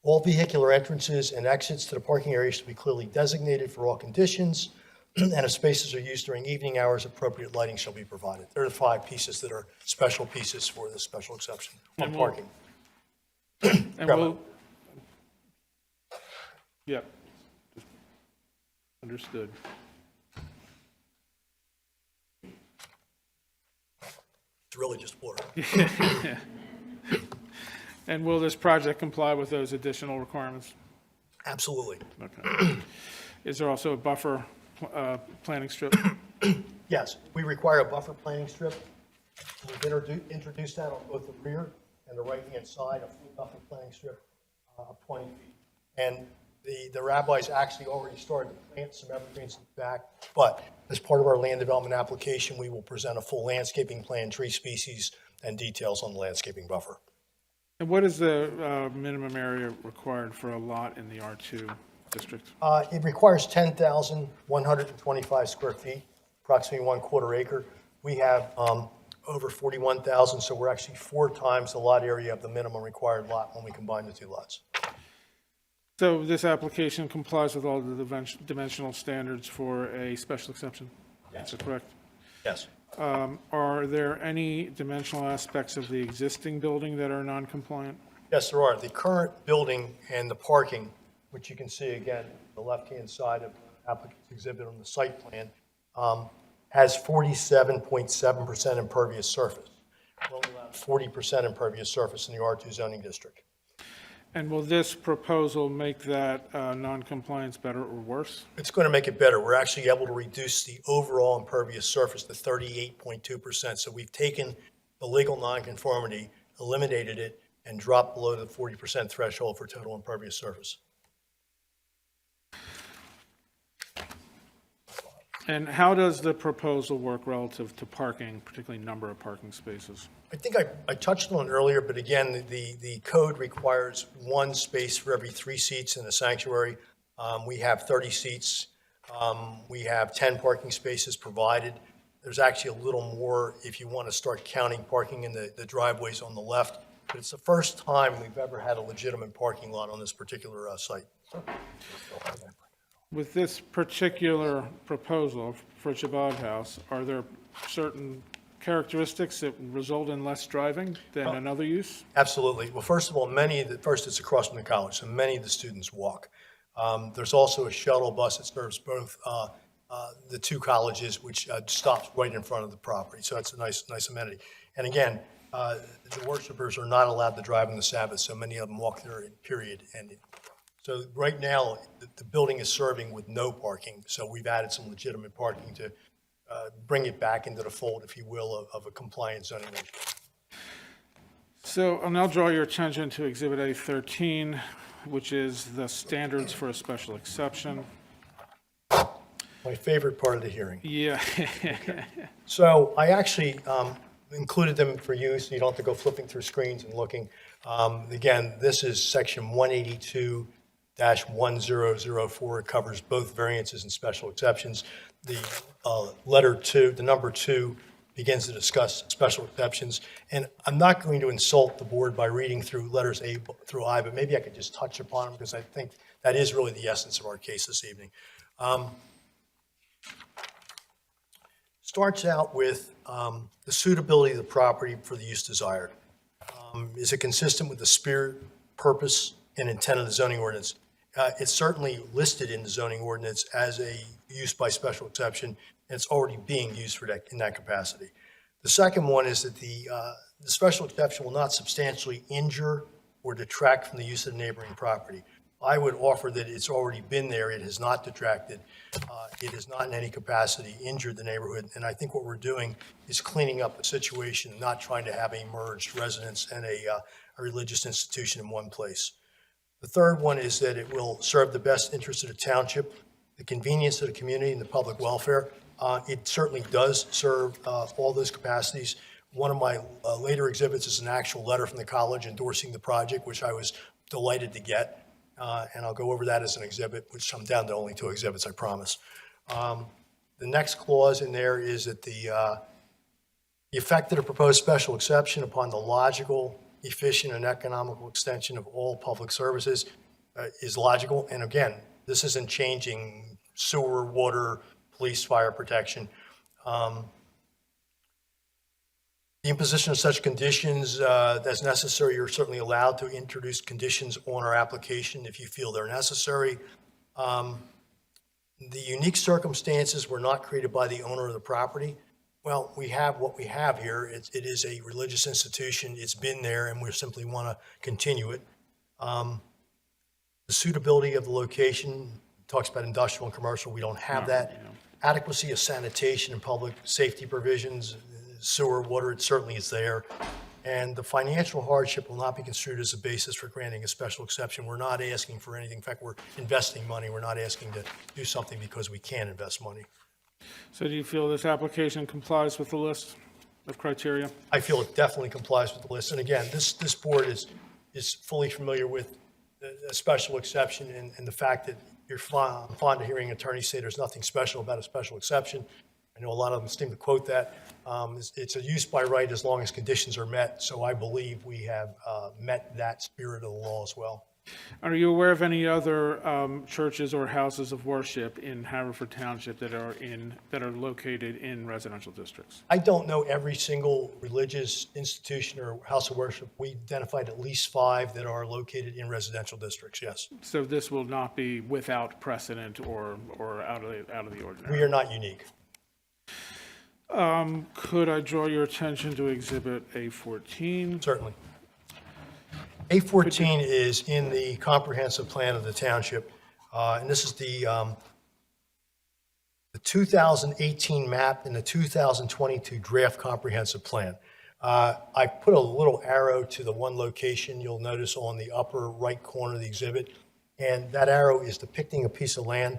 all vehicular entrances and exits to the parking area should be clearly designated for all conditions, and if spaces are used during evening hours, appropriate lighting shall be provided. There are the 5 pieces that are special pieces for the special exception on parking. Yep. Understood. It's really just water. And will this project comply with those additional requirements? Absolutely. Okay. Is there also a buffer planting strip? Yes, we require a buffer planting strip. We've introduced that on both the rear and the right-hand side, a full buffer planting strip of 20 feet. And the rabbis actually already started to plant some evergreens in the back, but as part of our land development application, we will present a full landscaping plan, tree species, and details on the landscaping buffer. And what is the minimum area required for a lot in the R2 district? It requires 10,125 square feet, approximately 1/4 acre. We have over 41,000, so we're actually 4 times the lot area of the minimum required lot when we combine the 2 lots. So this application complies with all the dimensional standards for a special exception? Yes. Is that correct? Yes. Are there any dimensional aspects of the existing building that are non-compliant? Yes, there are. The current building and the parking, which you can see again, the left-hand side of the applicant's exhibit on the site plan, has 47.7% impervious surface. We're only allowed 40% impervious surface in the R2 zoning district. And will this proposal make that non-compliance better or worse? It's going to make it better. We're actually able to reduce the overall impervious surface to 38.2%. So we've taken the legal nonconformity, eliminated it, and dropped below the 40% threshold for total impervious surface. And how does the proposal work relative to parking, particularly number of parking spaces? I think I touched on it earlier, but again, the code requires 1 space for every 3 seats in the sanctuary. We have 30 seats. We have 10 parking spaces provided. There's actually a little more if you want to start counting parking in the driveways on the left. But it's the first time we've ever had a legitimate parking lot on this particular site. With this particular proposal for Chabad House, are there certain characteristics that result in less driving than another use? Absolutely. Well, first of all, first it's across from the college, so many of the students walk. There's also a shuttle bus that serves both the 2 colleges, which stops right in front of the property. So that's a nice amenity. And again, the worshipers are not allowed to drive on the Sabbath, so many of them walk there in period. And so right now, the building is serving with no parking. So we've added some legitimate parking to bring it back into the fold, if you will, of a compliant zoning regime. So I'll now draw your attention to Exhibit A13, which is the standards for a special exception. My favorite part of the hearing. Yeah. So I actually included them for you, so you don't have to go flipping through screens and looking. Again, this is section 182-1004. It covers both variances and special exceptions. The letter 2, the number 2 begins to discuss special exceptions. And I'm not going to insult the board by reading through letters A through I, but maybe I could just touch upon them because I think that is really the essence of our case this evening. Starts out with the suitability of the property for the use desired. Is it consistent with the spirit, purpose, and intent of the zoning ordinance? It's certainly listed in the zoning ordinance as a use by special exception, and it's already being used for that, in that capacity. The second one is that the special exception will not substantially injure or detract from the use of the neighboring property. I would offer that it's already been there. It has not detracted. It has not in any capacity injured the neighborhood. And I think what we're doing is cleaning up the situation, not trying to have a merged residence and a religious institution in one place. The third one is that it will serve the best interest of the township, the convenience of the community, and the public welfare. It certainly does serve all those capacities. One of my later exhibits is an actual letter from the college endorsing the project, which I was delighted to get. And I'll go over that as an exhibit, which I'm down to only 2 exhibits, I promise. The next clause in there is that the effect of the proposed special exception upon the logical, efficient, and economical extension of all public services is logical. And again, this isn't changing sewer, water, police, fire protection. The imposition of such conditions as necessary, you're certainly allowed to introduce conditions on our application if you feel they're necessary. The unique circumstances were not created by the owner of the property. Well, we have what we have here. It is a religious institution. It's been there, and we simply want to continue it. The suitability of the location talks about industrial and commercial. We don't have that. Adequacy of sanitation and public safety provisions, sewer, water, it certainly is there. And the financial hardship will not be construed as a basis for granting a special exception. We're not asking for anything. In fact, we're investing money. We're not asking to do something because we can invest money. So do you feel this application complies with the list of criteria? I feel it definitely complies with the list. And again, this board is fully familiar with a special exception and the fact that you're fond of hearing attorneys say there's nothing special about a special exception. I know a lot of them seem to quote that. It's a use by right as long as conditions are met. So I believe we have met that spirit of the law as well. Are you aware of any other churches or houses of worship in Haverford Township that are located in residential districts? I don't know every single religious institution or house of worship. We identified at least 5 that are located in residential districts, yes. So this will not be without precedent or out of the ordinary? We are not unique. Could I draw your attention to Exhibit A14? Certainly. A14 is in the comprehensive plan of the township, and this is the 2018 map and the 2022 draft comprehensive plan. I put a little arrow to the one location you'll notice on the upper right corner of the exhibit, and that arrow is depicting a piece of land,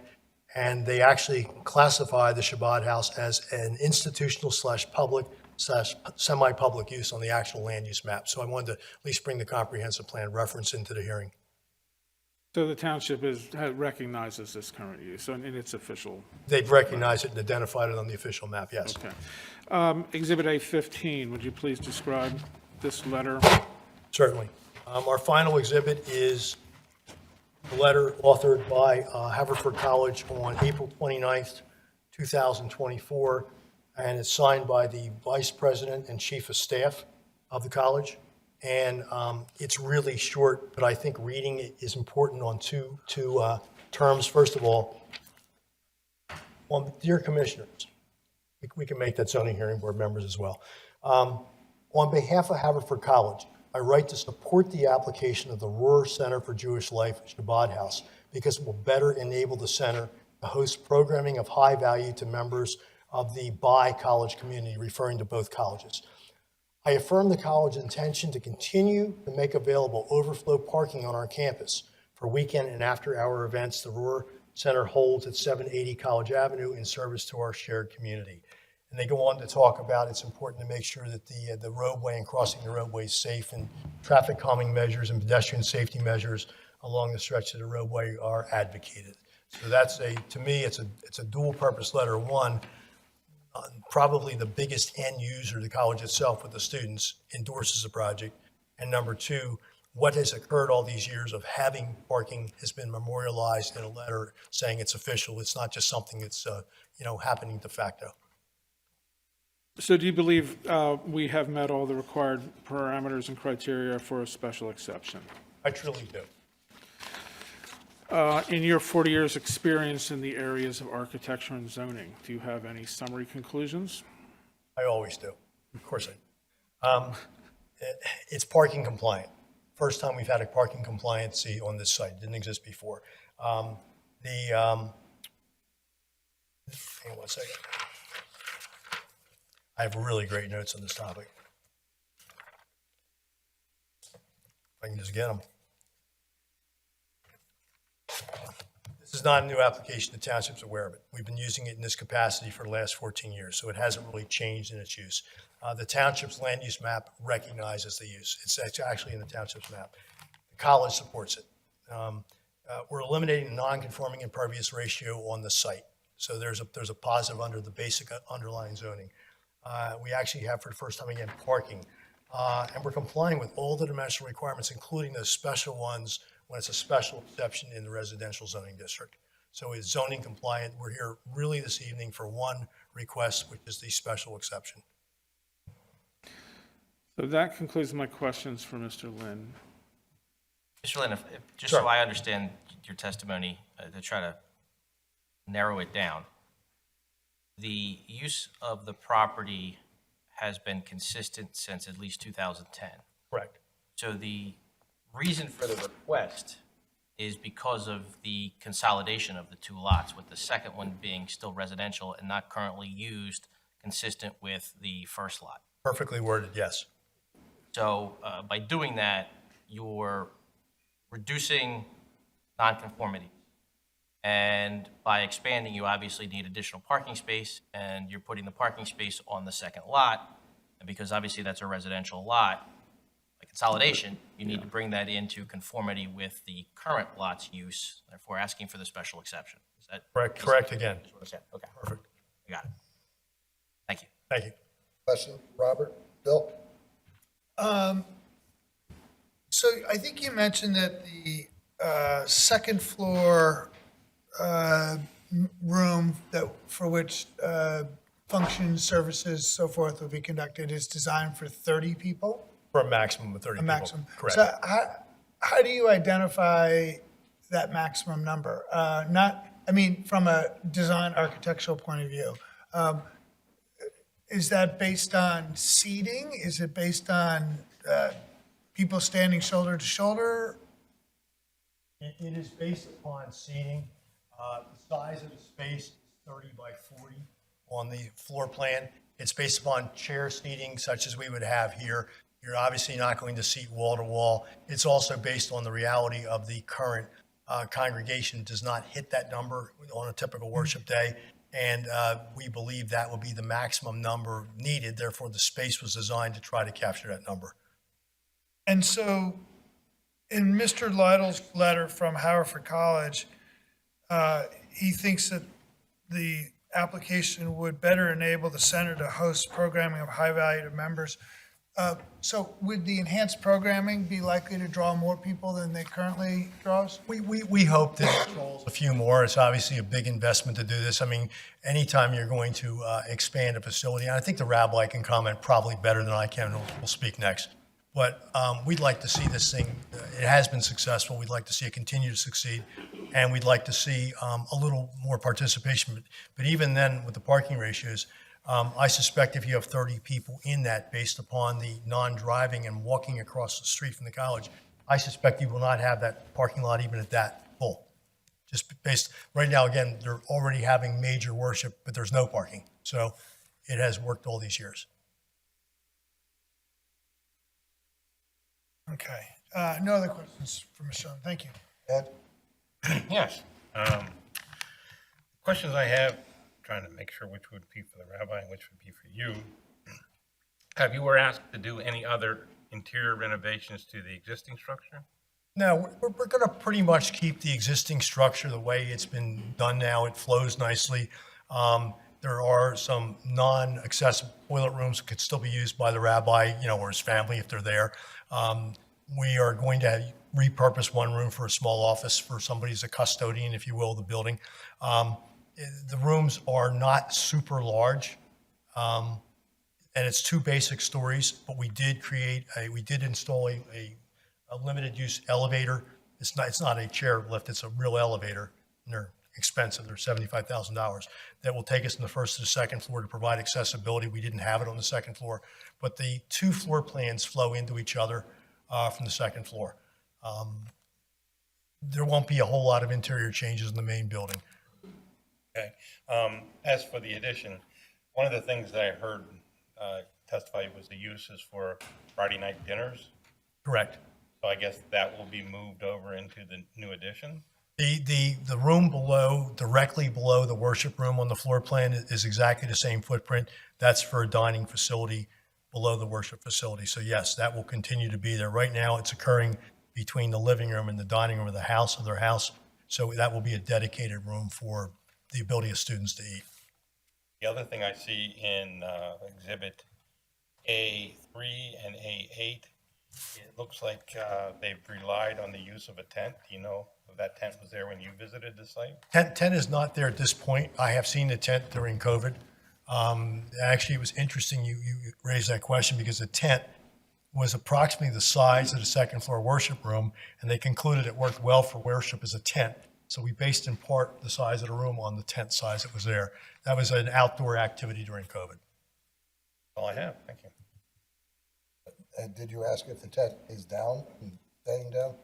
and they actually classify the Shabbat House as an institutional / public / semi-public use on the actual land use map. So I wanted to at least bring the comprehensive plan reference into the hearing. So the township recognizes this current use in its official? They've recognized it and identified it on the official map, yes. Okay. Exhibit A15, would you please describe this letter? Certainly. Our final exhibit is a letter authored by Haverford College on April 29th, 2024, and it's signed by the vice president and chief of staff of the college. And it's really short, but I think reading it is important on two terms. First of all, dear commissioners, we can make that zoning hearing board members as well. On behalf of Haverford College, I write to support the application of the Rohr Center for Jewish Life Shabbat House because it will better enable the center to host programming of high value to members of the bi-college community, referring to both colleges. I affirm the college's intention to continue to make available overflow parking on our campus for weekend and after-hour events the Rohr Center holds at 780 College Avenue in service to our shared community. And they go on to talk about it's important to make sure that the roadway and crossing the roadway is safe, and traffic calming measures and pedestrian safety measures along the stretch of the roadway are advocated. So that's to me, it's a dual purpose letter. One, probably the biggest end user, the college itself with the students, endorses the project. And number two, what has occurred all these years of having parking has been memorialized in a letter saying it's official. It's not just something that's, happening de facto. So do you believe we have met all the required parameters and criteria for a special exception? I truly do. In your 40 years' experience in the areas of architecture and zoning, do you have any summary conclusions? I always do. Of course I do. It's parking compliant. First time we've had a parking compliancy on this site. Didn't exist before. Hang on one second. I have really great notes on this topic. If I can just get them. This is not a new application. The township's aware of it. We've been using it in this capacity for the last 14 years, so it hasn't really changed in its use. The township's land use map recognizes the use. It's actually in the township's map. The college supports it. We're eliminating the non-conforming impervious ratio on the site. So there's a positive under the basic underlying zoning. We actually have, for the first time again, parking. And we're complying with all the dimensional requirements, including those special ones when it's a special exception in the residential zoning district. So it's zoning compliant. We're here really this evening for one request, which is the special exception. So that concludes my questions for Mr. Lynn. Mr. Lynn, just Sure. so I understand your testimony, to try to narrow it down, the use of the property has been consistent since at least 2010. Correct. So the reason for the request is because of the consolidation of the two lots, with the second one being still residential and not currently used, consistent with the first lot. Perfectly worded, yes. So by doing that, you're reducing nonconformity. And by expanding, you obviously need additional parking space, and you're putting the parking space on the second lot. And because obviously that's a residential lot, by consolidation, you need to bring that into conformity with the current lot's use, therefore asking for the special exception. Is that Correct. Correct again. Okay, Perfect. I got it. Thank you. Thank you. Question, Robert? Bill? So I think you mentioned that the second floor room for which functions, services, so forth will be conducted is designed for 30 people? For a maximum of 30 A people. maximum. Correct. So how do you identify that maximum number? From a design architectural point of view. Is that based on seating? Is it based on people standing shoulder to shoulder? It is based upon seating. The size of the space is 30 by 40 on the floor plan. It's based upon chair seating such as we would have here. You're obviously not going to seat wall to wall. It's also based on the reality of the current congregation does not hit that number on a typical worship day. And we believe that will be the maximum number needed. Therefore, the space was designed to try to capture that number. And so in Mr. Lytle's letter from Haverford College, he thinks that the application would better enable the center to host programming of high-value to members. So would the enhanced programming be likely to draw more people than they currently draws? We hope that it draws a few more. It's obviously a big investment to do this. I mean, anytime you're going to expand a facility, and I think the rabbi can comment probably better than I can, will speak next. But we'd like to see this thing, it has been successful. We'd like to see it continue to succeed. And we'd like to see a little more participation. But even then, with the parking ratios, I suspect if you have 30 people in that based upon the non-driving and walking across the street from the college, I suspect you will not have that parking lot even at that full. Just based, right now, again, they're already having major worship, but there's no parking. So it has worked all these years. Okay. No other questions for Mr. Lynn. Thank you. Ed? Yes. Questions I have, trying to make sure which would be for the rabbi and which would be for you. Have you were asked to do any other interior renovations to the existing structure? No, we're going to pretty much keep the existing structure the way it's been done now. It flows nicely. There are some non-accessible toilet rooms that could still be used by the rabbi, or his family if they're there. We are going to repurpose one room for a small office for somebody who's a custodian, if you will, of the building. The rooms are not super large, and it's 2 basic stories, but we did install a limited use elevator. It's not a chair lift, it's a real elevator, and they're expensive, they're $75,000, that will take us from the first to the second floor to provide accessibility. We didn't have it on the second floor, but the 2 floor plans flow into each other from the second floor. There won't be a whole lot of interior changes in the main building. Okay. As for the addition, one of the things that I heard testified was the uses for Friday night dinners. Correct. So I guess that will be moved over into the new addition. The room below, directly below the worship room on the floor plan is exactly the same footprint. That's for a dining facility below the worship facility. So yes, that will continue to be there. Right now, it's occurring between the living room and the dining room of their house. So that will be a dedicated room for the ability of students to eat. The other thing I see in Exhibit A3 and A8, it looks like they've relied on the use of a tent. Do you know if that tent was there when you visited the site? Tent is not there at this point. I have seen the tent during COVID. Actually, it was interesting you raised that question because the tent was approximately the size of the second floor worship room, and they concluded it worked well for worship as a tent. So we based in part the size of the room on the tent size that was there. That was an outdoor activity during COVID. That's all I have. Thank you. And did you ask if the tent is down and staying down?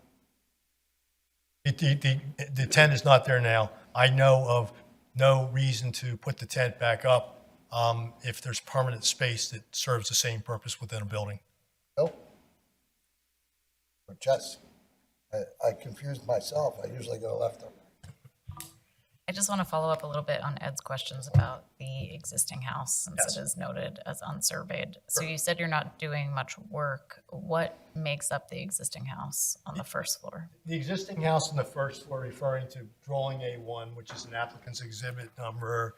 The tent is not there now. I know of no reason to put the tent back up if there's permanent space that serves the same purpose within a building. No? Or Jess? I confused myself. I usually go left or right. I just want to follow up a little bit on Ed's questions about the existing house, since Yes. it is noted as unsurveyed. So you said you're not doing much work. What makes up the existing house on the first floor? The existing house on the first floor, referring to drawing A1, which is an applicant's exhibit number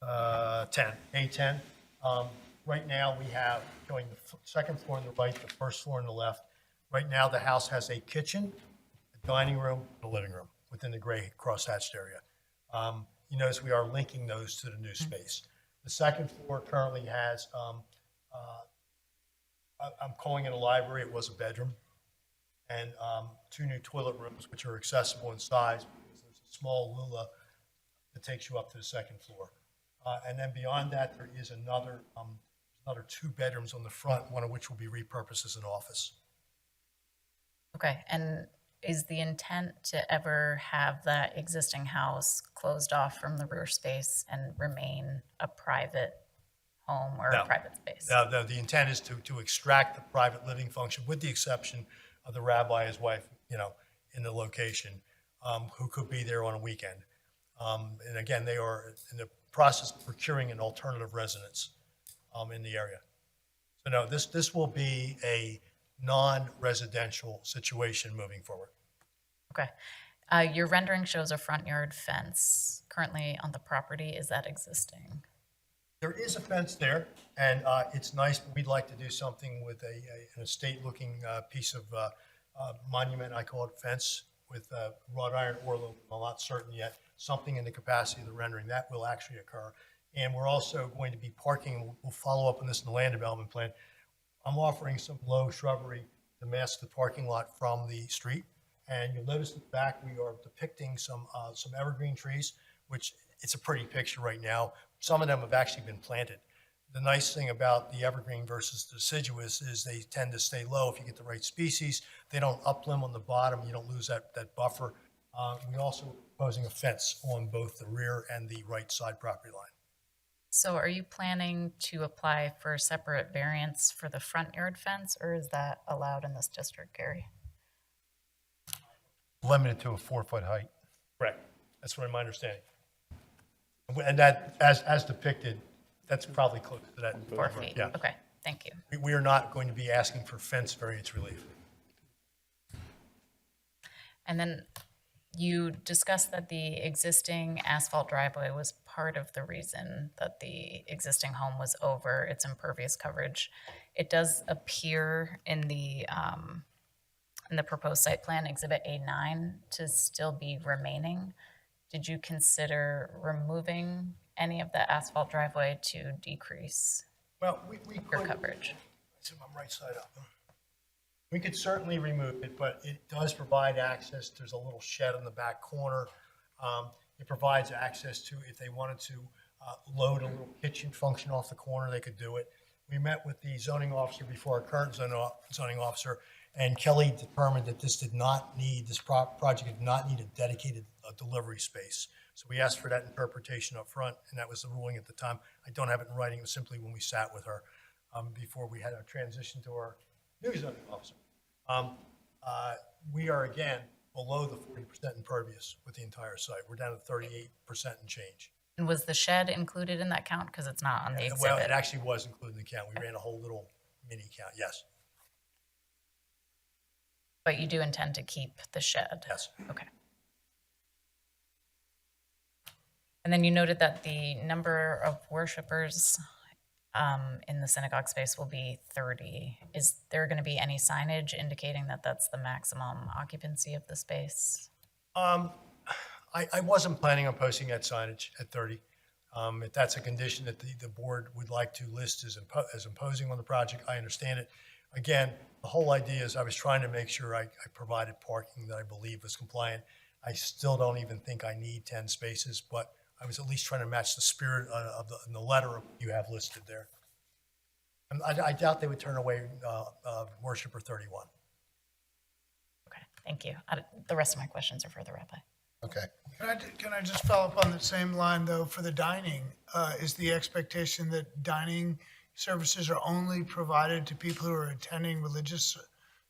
10, A10. Right now, we have going the second floor on the right, the first floor on the left. Right now, the house has a kitchen, a dining room, and a living room within the gray crosshatched area. You notice we are linking those to the new space. The second floor currently has, I'm calling it a library, it was a bedroom, and 2 new toilet rooms, which are accessible in size because there's a small lula that takes you up to the second floor. And then beyond that, there is another 2 bedrooms on the front, one of which will be repurposed as an office. Okay, and is the intent to ever have that existing house closed off from the rear space and remain a private home or No. a private space? Now, the intent is to extract the private living function, with the exception of the rabbi, his wife, in the location, who could be there on a weekend. And again, they are in the process of procuring an alternative residence in the area. So no, this will be a non-residential situation moving forward. Okay. Your rendering shows a front yard fence currently on the property. Is that existing? There is a fence there, and it's nice, but we'd like to do something with an estate-looking piece of monument, I call it fence, with wrought iron or aluminum. I'm not certain yet, something in the capacity of the rendering. That will actually occur. And we're also going to be parking, we'll follow up on this in the land development plan. I'm offering some low shrubbery to mask the parking lot from the street. And you'll notice in the back, we are depicting some evergreen trees, which it's a pretty picture right now. Some of them have actually been planted. The nice thing about the evergreen versus deciduous is they tend to stay low if you get the right species. They don't uplimb on the bottom. You don't lose that buffer. We also are proposing a fence on both the rear and the right side property line. So are you planning to apply for a separate variance for the front yard fence, or is that allowed in this district, Gary? Limited to a 4-foot height. Correct. That's my understanding. And that, as depicted, that's probably close to that. 4 feet? Yeah. Okay, thank you. We are not going to be asking for fence variance relief. And then You discussed that the existing asphalt driveway was part of the reason that the existing home was over its impervious coverage. It does appear in the proposed site plan, Exhibit A9, to still be remaining. Did you consider removing any of the asphalt driveway to decrease Well, we your could, coverage? I'm right side up. We could certainly remove it, but it does provide access. There's a little shed in the back corner. It provides access to, if they wanted to load a little kitchen function off the corner, they could do it. We met with the zoning officer before, our current zoning officer, and Kelly determined that this project did not need a dedicated delivery space. So we asked for that interpretation up front, and that was the ruling at the time. I don't have it in writing, it was simply when we sat with her before we had a transition to our new zoning officer. We are, again, below the 40% impervious with the entire site. We're down to 38% and change. And was the shed included in that count? Because it's not on the exhibit. Well, it actually was included in the count. We ran a whole little mini count, yes. But you do intend to keep the shed? Yes. Okay. And then you noted that the number of worshipers in the synagogue space will be 30. Is there going to be any signage indicating that that's the maximum occupancy of the space? I wasn't planning on posting that signage at 30. If that's a condition that the board would like to list as imposing on the project, I understand it. Again, the whole idea is I was trying to make sure I provided parking that I believe was compliant. I still don't even think I need 10 spaces, but I was at least trying to match the spirit of the letter you have listed there. And I doubt they would turn away worshiper 31. Okay, thank you. The rest of my questions are for the rabbi. Okay. Can I just follow up on the same line, though, for the dining? Is the expectation that dining services are only provided to people who are attending religious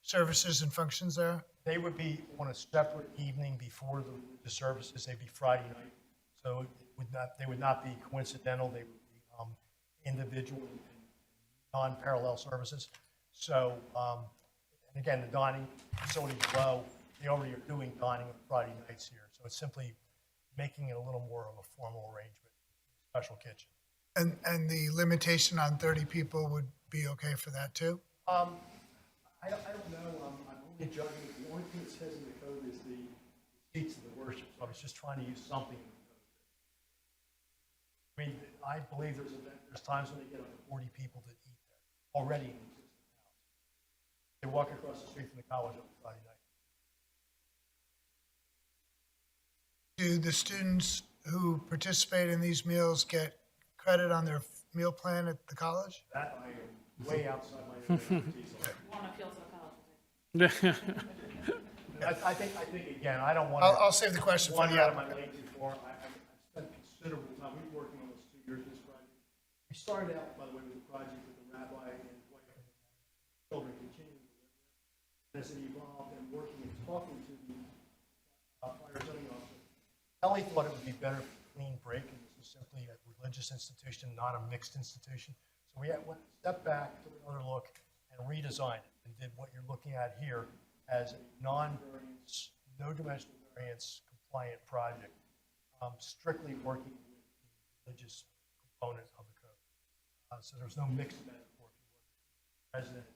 services and functions there? They would be on a separate evening before the services. They'd be Friday night. So they would not be coincidental. They would be individual and non-parallel services. So, and again, the dining facility below, they already are doing dining on Friday nights here. So it's simply making it a little more of a formal arrangement, special kitchen. And the limitation on 30 people would be okay for that, too? I don't know. I'm only judging. The only thing it says in the code is the seats of the worship. So I was just trying to use something. I mean, I believe there's times when they get up to 40 people that eat there already in the existing house. They walk across the street from the college on Friday night. Do the students who participate in these meals get credit on their meal plan at the college? That I am way outside my expertise. I think again, I don't want to. I'll save the question for One the out of other. my lengthy form. I spent considerable time. We've been working on this 2 years. This project. We started out, by the way, with the project with the rabbi and his wife and children continuing to live there. As it evolved and working and talking to the prior zoning officer, Ellie thought it would be better for clean break, and this is simply a religious institution, not a mixed institution. So we went a step back, took another look, and redesigned it, and did what you're looking at here as a non-variance, no dimensional variance compliant project, strictly working with the religious component of the code. So there's no mixed metaphor, if you will, residents.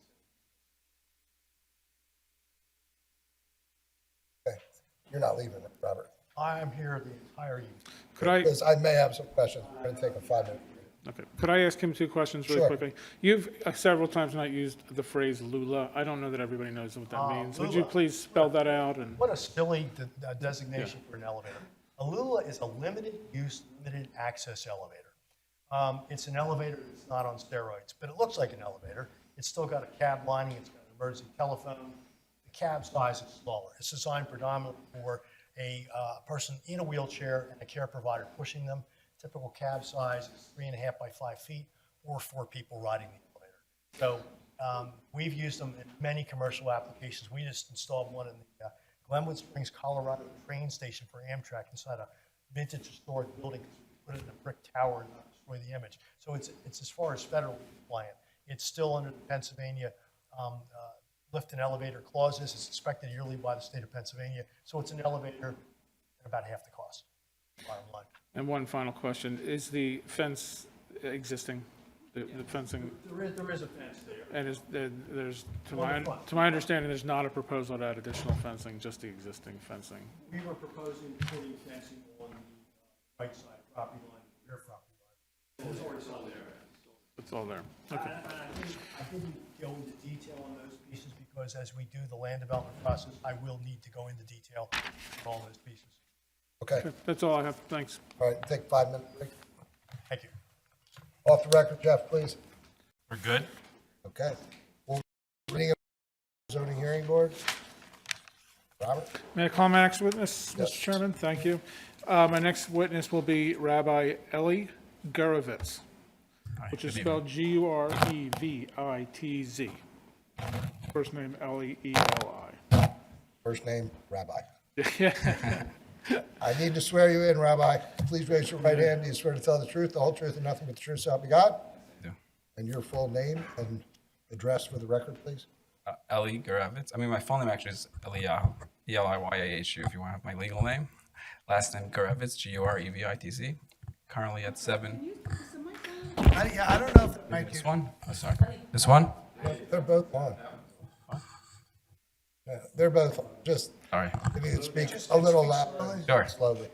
Okay. You're not leaving, Robert. I'm here the entire evening. Could I, Because I may have some questions. We're going to take a 5-minute break. okay, could I ask him 2 questions really Sure. quickly? You've several times tonight used the phrase Lula. I don't know that everybody knows what that means. Would you Lula. please spell that out? And What a silly designation for an elevator. A Lula is a limited use, limited access elevator. It's an elevator that's not on steroids, but it looks like an elevator. It's still got a cab lining, it's got an emergency telephone. The cab size is smaller. It's designed predominantly for a person in a wheelchair and a care provider pushing them. Typical cab size is 3.5 by 5 feet, or 4 people riding the elevator. So we've used them in many commercial applications. We just installed one in the Glenwood Springs, Colorado train station for Amtrak inside a vintage historic building. We put it in a brick tower and not destroy the image. So it's as far as federal compliant. It's still under the Pennsylvania lift and elevator clauses. It's inspected yearly by the state of Pennsylvania. So it's an elevator about half the cost, bottom line. And one final question, is the fence existing, the fencing? There is a fence there. And there's, to On the front. my understanding, there's not a proposal to add additional fencing, just the existing fencing. We were proposing putting fencing on the right side property line, rear property line. It's all there. It's all there. Okay. And I didn't go into detail on those pieces because as we do the land development process, I will need to go into detail on all those pieces. Okay, That's all I have. Thanks. all right, take 5 minutes break. Thank you. Off the record, Jeff, please. We're good? Okay. Meeting of zoning hearing board. Robert? May I call my next witness, Yes. Mr. Chairman? Thank you. My next witness will be Rabbi Eli Gurevitz, which is spelled Gurevitz. First name Leeli. First name, Rabbi. Yeah. I need to swear you in, Rabbi. Please raise your right hand. Do you swear to tell the truth, the whole truth, and nothing but the truth, so help you God? Yeah. And your full name and address for the record, please? Eli Gurevitz. I mean, my full name actually is Eliyahu, Eliyahu, if you want to have my legal name. Last name Gurevitz, Gurevitz. Currently at 7. I don't know if Maybe this one? Oh, sorry. This one? they're both on. Yeah, they're both on. Just, Sorry. if you could speak a little louder. Sure. Slowly.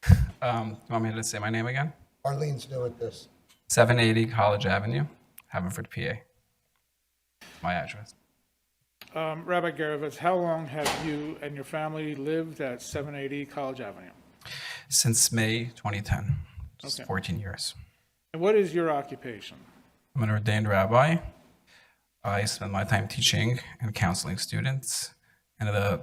You want me to say my name again? Arlene's new at this. 780 College Avenue, Haverford, PA. My address. Rabbi Gurevitz, how long have you and your family lived at 780 College Avenue? Since May 2010, just Okay. 14 years. And what is your occupation? I'm an ordained rabbi. I spend my time teaching and counseling students, and the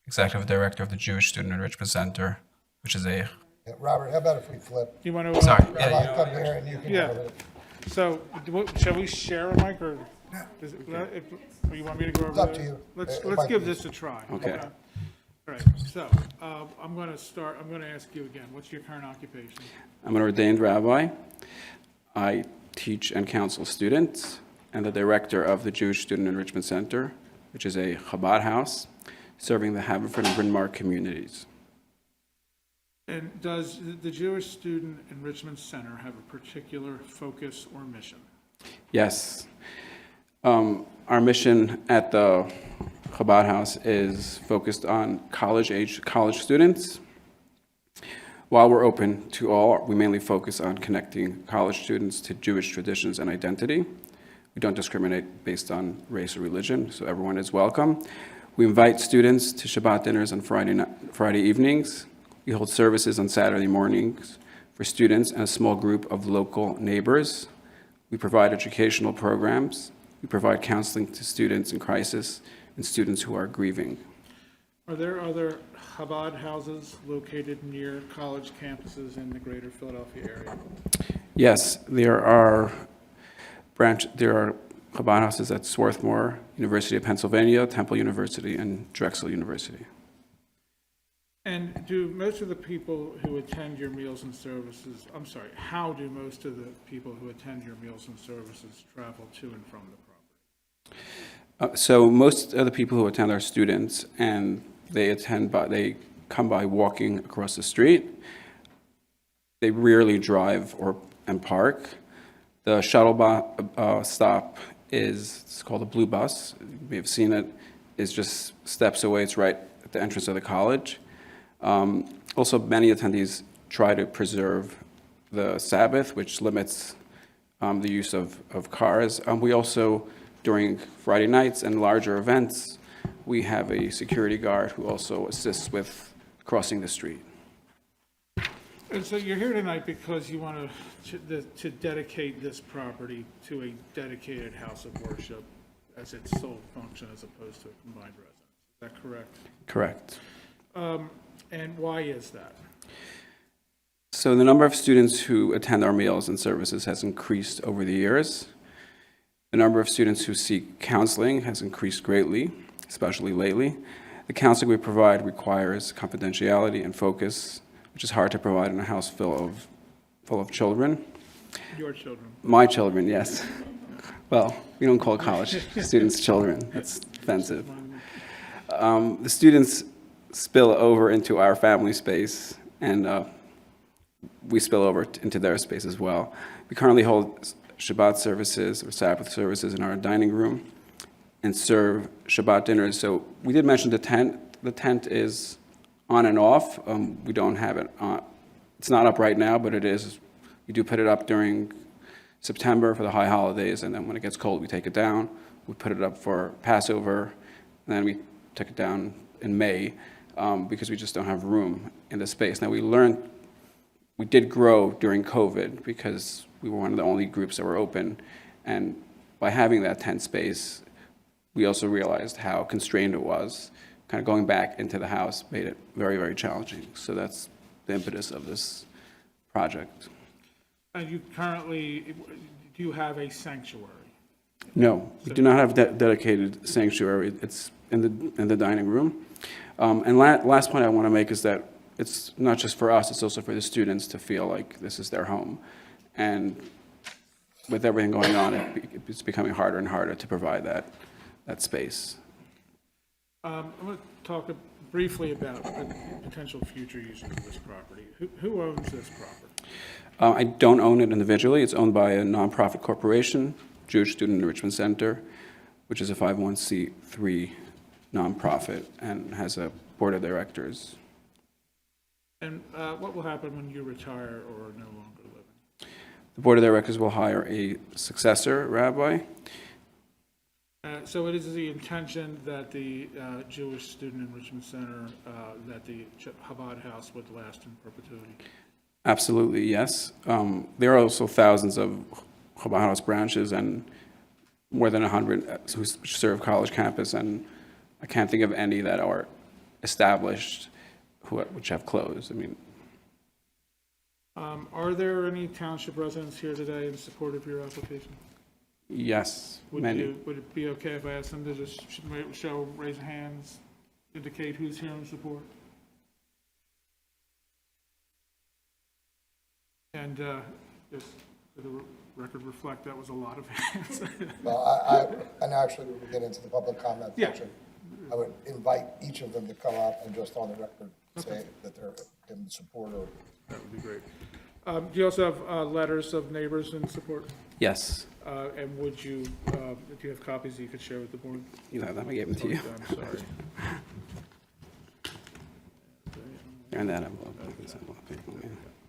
executive director of the Jewish Student Enrichment Center, which is a... Yeah, Robert, how about if we flip? You want to? Sorry. Rabbi, come here and you can Yeah. go over it. So, shall we share a mic, or or you want me to go over? It's up there? to you. Let's It might give be- this a try. Okay. All right, so, I'm going to ask you again, what's your current occupation? I'm an ordained rabbi. I teach and counsel students, and the director of the Jewish Student Enrichment Center, which is a Chabad house serving the Haverford and Bryn Mawr communities. And does the Jewish Student Enrichment Center have a particular focus or mission? Yes. Our mission at the Chabad house is focused on college students. While we're open to all, we mainly focus on connecting college students to Jewish traditions and identity. We don't discriminate based on race or religion, so everyone is welcome. We invite students to Shabbat dinners on Friday evenings. We hold services on Saturday mornings for students and a small group of local neighbors. We provide educational programs. We provide counseling to students in crisis and students who are grieving. Are there other Chabad houses located near college campuses in the greater Philadelphia area? Yes, there are Chabad houses at Swarthmore, University of Pennsylvania, Temple University, and Drexel University. And do most of the people who attend your meals and services, how do most of the people who attend your meals and services travel to and from the property? So most of the people who attend are students, and they come by walking across the street. They rarely drive and park. The shuttle stop it's called a blue bus. You may have seen it. It's just steps away. It's right at the entrance of the college. Also, many attendees try to preserve the Sabbath, which limits the use of cars. We also, during Friday nights and larger events, we have a security guard who also assists with crossing the street. And so you're here tonight because you want to dedicate this property to a dedicated house of worship as its sole function as opposed to a combined residence. Is that correct? Correct. And why is that? So the number of students who attend our meals and services has increased over the years. The number of students who seek counseling has increased greatly, especially lately. The counseling we provide requires confidentiality and focus, which is hard to provide in a house full of children. Your children. My children, yes. Well, we don't call college students children. That's offensive. The students spill over into our family space, and we spill over into their space as well. We currently hold Shabbat services or Sabbath services in our dining room and serve Shabbat dinners. So we did mention the tent. The tent is on and off. We don't have it on. It's not up right now, but it is. We do put it up during September for the high holidays, and then when it gets cold, we take it down. We put it up for Passover, and then we took it down in May because we just don't have room in the space. Now, we did grow during COVID because we were one of the only groups that were open, and by having that tent space, we also realized how constrained it was. Kind of going back into the house made it very, very challenging. So that's the impetus of this project. And you currently, do you have a sanctuary? No, we do not have a dedicated sanctuary. It's in the dining room. And last point I want to make is that it's not just for us, it's also for the students to feel like this is their home. And with everything going on, it's becoming harder and harder to provide that space. I'm going to talk briefly about the potential future users of this property. Who owns this property? I don't own it individually. It's owned by a nonprofit corporation, Jewish Student Enrichment Center, which is a 501c3 nonprofit and has a board of directors. And what will happen when you retire or are no longer living? The board of directors will hire a successor rabbi. So it is the intention that the Jewish Student Enrichment Center, that the Chabad House would last in perpetuity? Absolutely, yes. There are also thousands of Chabad House branches and more than 100 who serve college campus, and I can't think of any that are established which have closed. I mean, are there any township residents here today in support of your application? yes, Would many. it be okay if I asked them to just raise hands, indicate who's here in support? And just for the record reflect, that was a lot of hands. Well, and actually, when we get into the public comment Yeah. section, I would invite each of them to come up and just on the record say that they're in support or. That would be great. Do you also have letters of neighbors in support? Yes. And would you, do you have copies that you could share with the board? You know, let me give them to you. I'm sorry. They're in that envelope.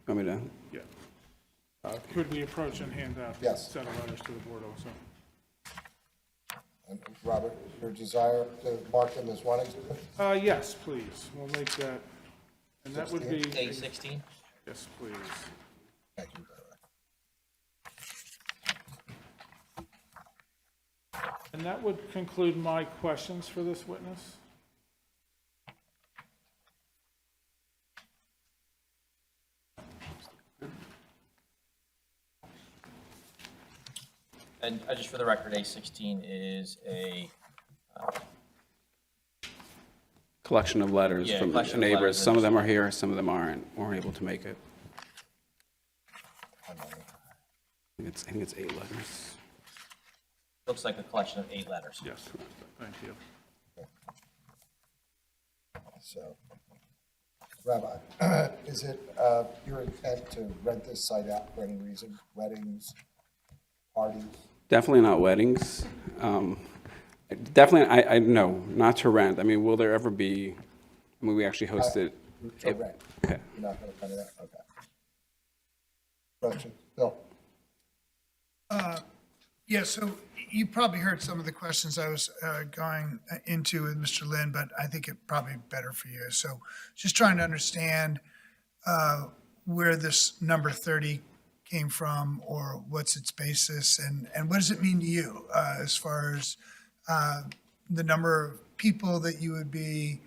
Want me to? Yeah. Could we approach and hand out a Yes. set of letters to the board also? And Robert, your desire to mark them as one exhibit? Yes, please. We'll make that, and that would be. A16? Yes, please. Thank you. And that would conclude my questions for this witness. And just for the record, A16 is a, Collection of letters Yeah, from collection of neighbors. letters. Some of them are here, some of them weren't able to make it. I think it's 8 letters. looks like a collection of 8 letters. Yes, thank you. So, Rabbi, is it your intent to rent this site out for any reason? Weddings, parties? Definitely not weddings. Definitely, I no, not to rent. I mean, will there ever be, I mean, we actually hosted. To rent? Okay. You're not going to rent it out? Okay. Question, Bill? Yeah, so you probably heard some of the questions I was going into with Mr. Lin, but I think it probably better for you. So just trying to understand where this number 30 came from, or what's its basis, and what does it mean to you as far as the number of people that you would be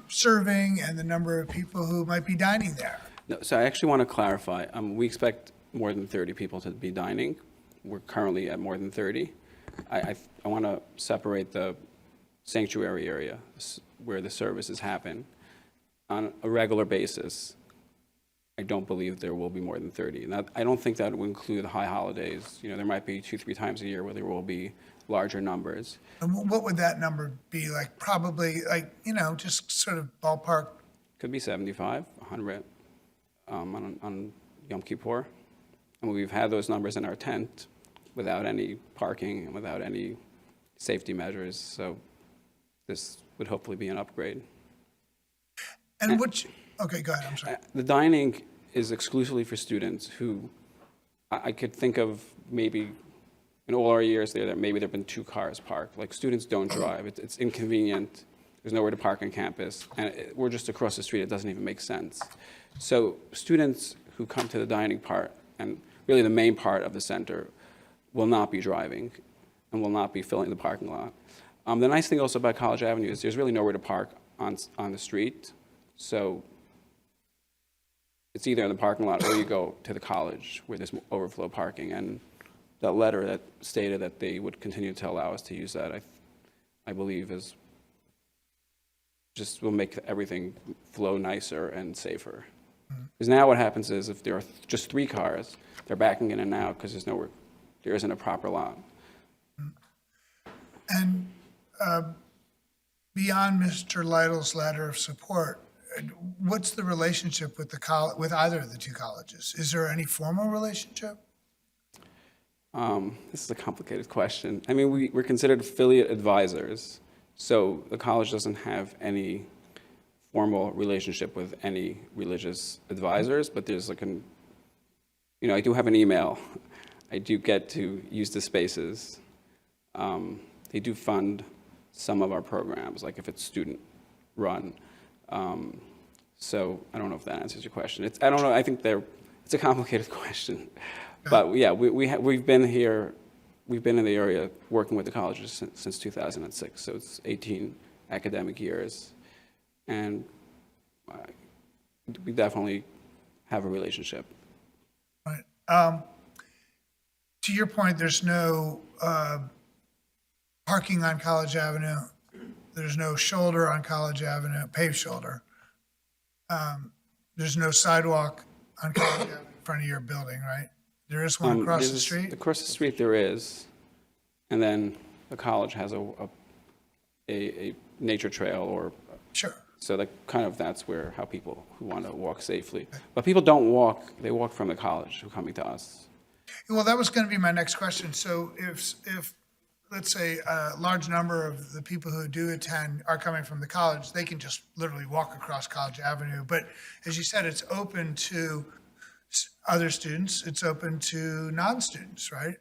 serving and the number of people who might be dining there? No, so I actually want to clarify. We expect more than 30 people to be dining. We're currently at more than 30. I want to separate the sanctuary area where the services happen on a regular basis. I don't believe there will be more than 30. And I don't think that would include high holidays. You know, there might be 2-3 times a year where there will be larger numbers. And what would that number be? Like, probably, like, just sort of ballpark? Could be 75, 100 on Yom Kippur. And we've had those numbers in our tent without any parking and without any safety measures. So this would hopefully be an upgrade. And okay, go ahead, I'm sorry. The dining is exclusively for students who, I could think of maybe in all our years there that maybe there have been 2 cars parked. Like, students don't drive. It's inconvenient. There's nowhere to park on campus. And we're just across the street. It doesn't even make sense. So students who come to the dining part, and really the main part of the center, will not be driving and will not be filling the parking lot. The nice thing also about College Avenue is there's really nowhere to park on the street. So it's either in the parking lot or you go to the college where there's overflow parking. And that letter that stated that they would continue to allow us to use that, I believe is just will make everything flow nicer and safer. Because now what happens is if there are just 3 cars, they're backing in and out because there isn't a proper lot. And beyond Mr. Lytle's letter of support, what's the relationship with with either of the 2 colleges? Is there any formal relationship? This is a complicated question. I mean, we're considered affiliate advisors, so the college doesn't have any formal relationship with any religious advisors, but there's like I do have an email. I do get to use the spaces. They do fund some of our programs, like if it's student-run. So I don't know if that answers your question. I don't know. I think it's a complicated question. But yeah, we've been here, we've been in the area working with the colleges since 2006. So it's 18 academic years. And we definitely have a relationship. Right. To your point, there's no parking on College Avenue. There's no shoulder on College Avenue, paved shoulder. There's no sidewalk on College Avenue in front of your building, right? There is one across the street? Across the street there is. And then the college has a nature trail or. Sure. So that's how people who want to walk safely. But people don't walk, they walk from the college who are coming to us. Well, that was going to be my next question. So if let's say a large number of the people who do attend are coming from the college, they can just literally walk across College Avenue. But as you said, it's open to other students. It's open to non-students, right?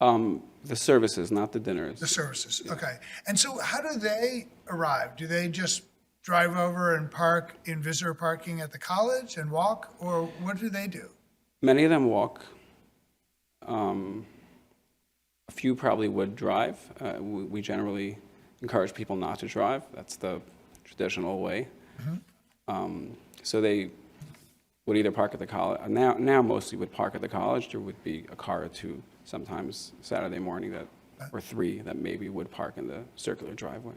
The services, not the dinners. The services, okay. And so how do they arrive? Do they just drive over and park in visitor parking at the college and walk, or what do they do? Many of them walk. A few probably would drive. We generally encourage people not to drive. That's the traditional way. So they would either park at the college. Now mostly would park at the college. There would be a car or 2 sometimes Saturday morning or 3 that maybe would park in the circular driveway.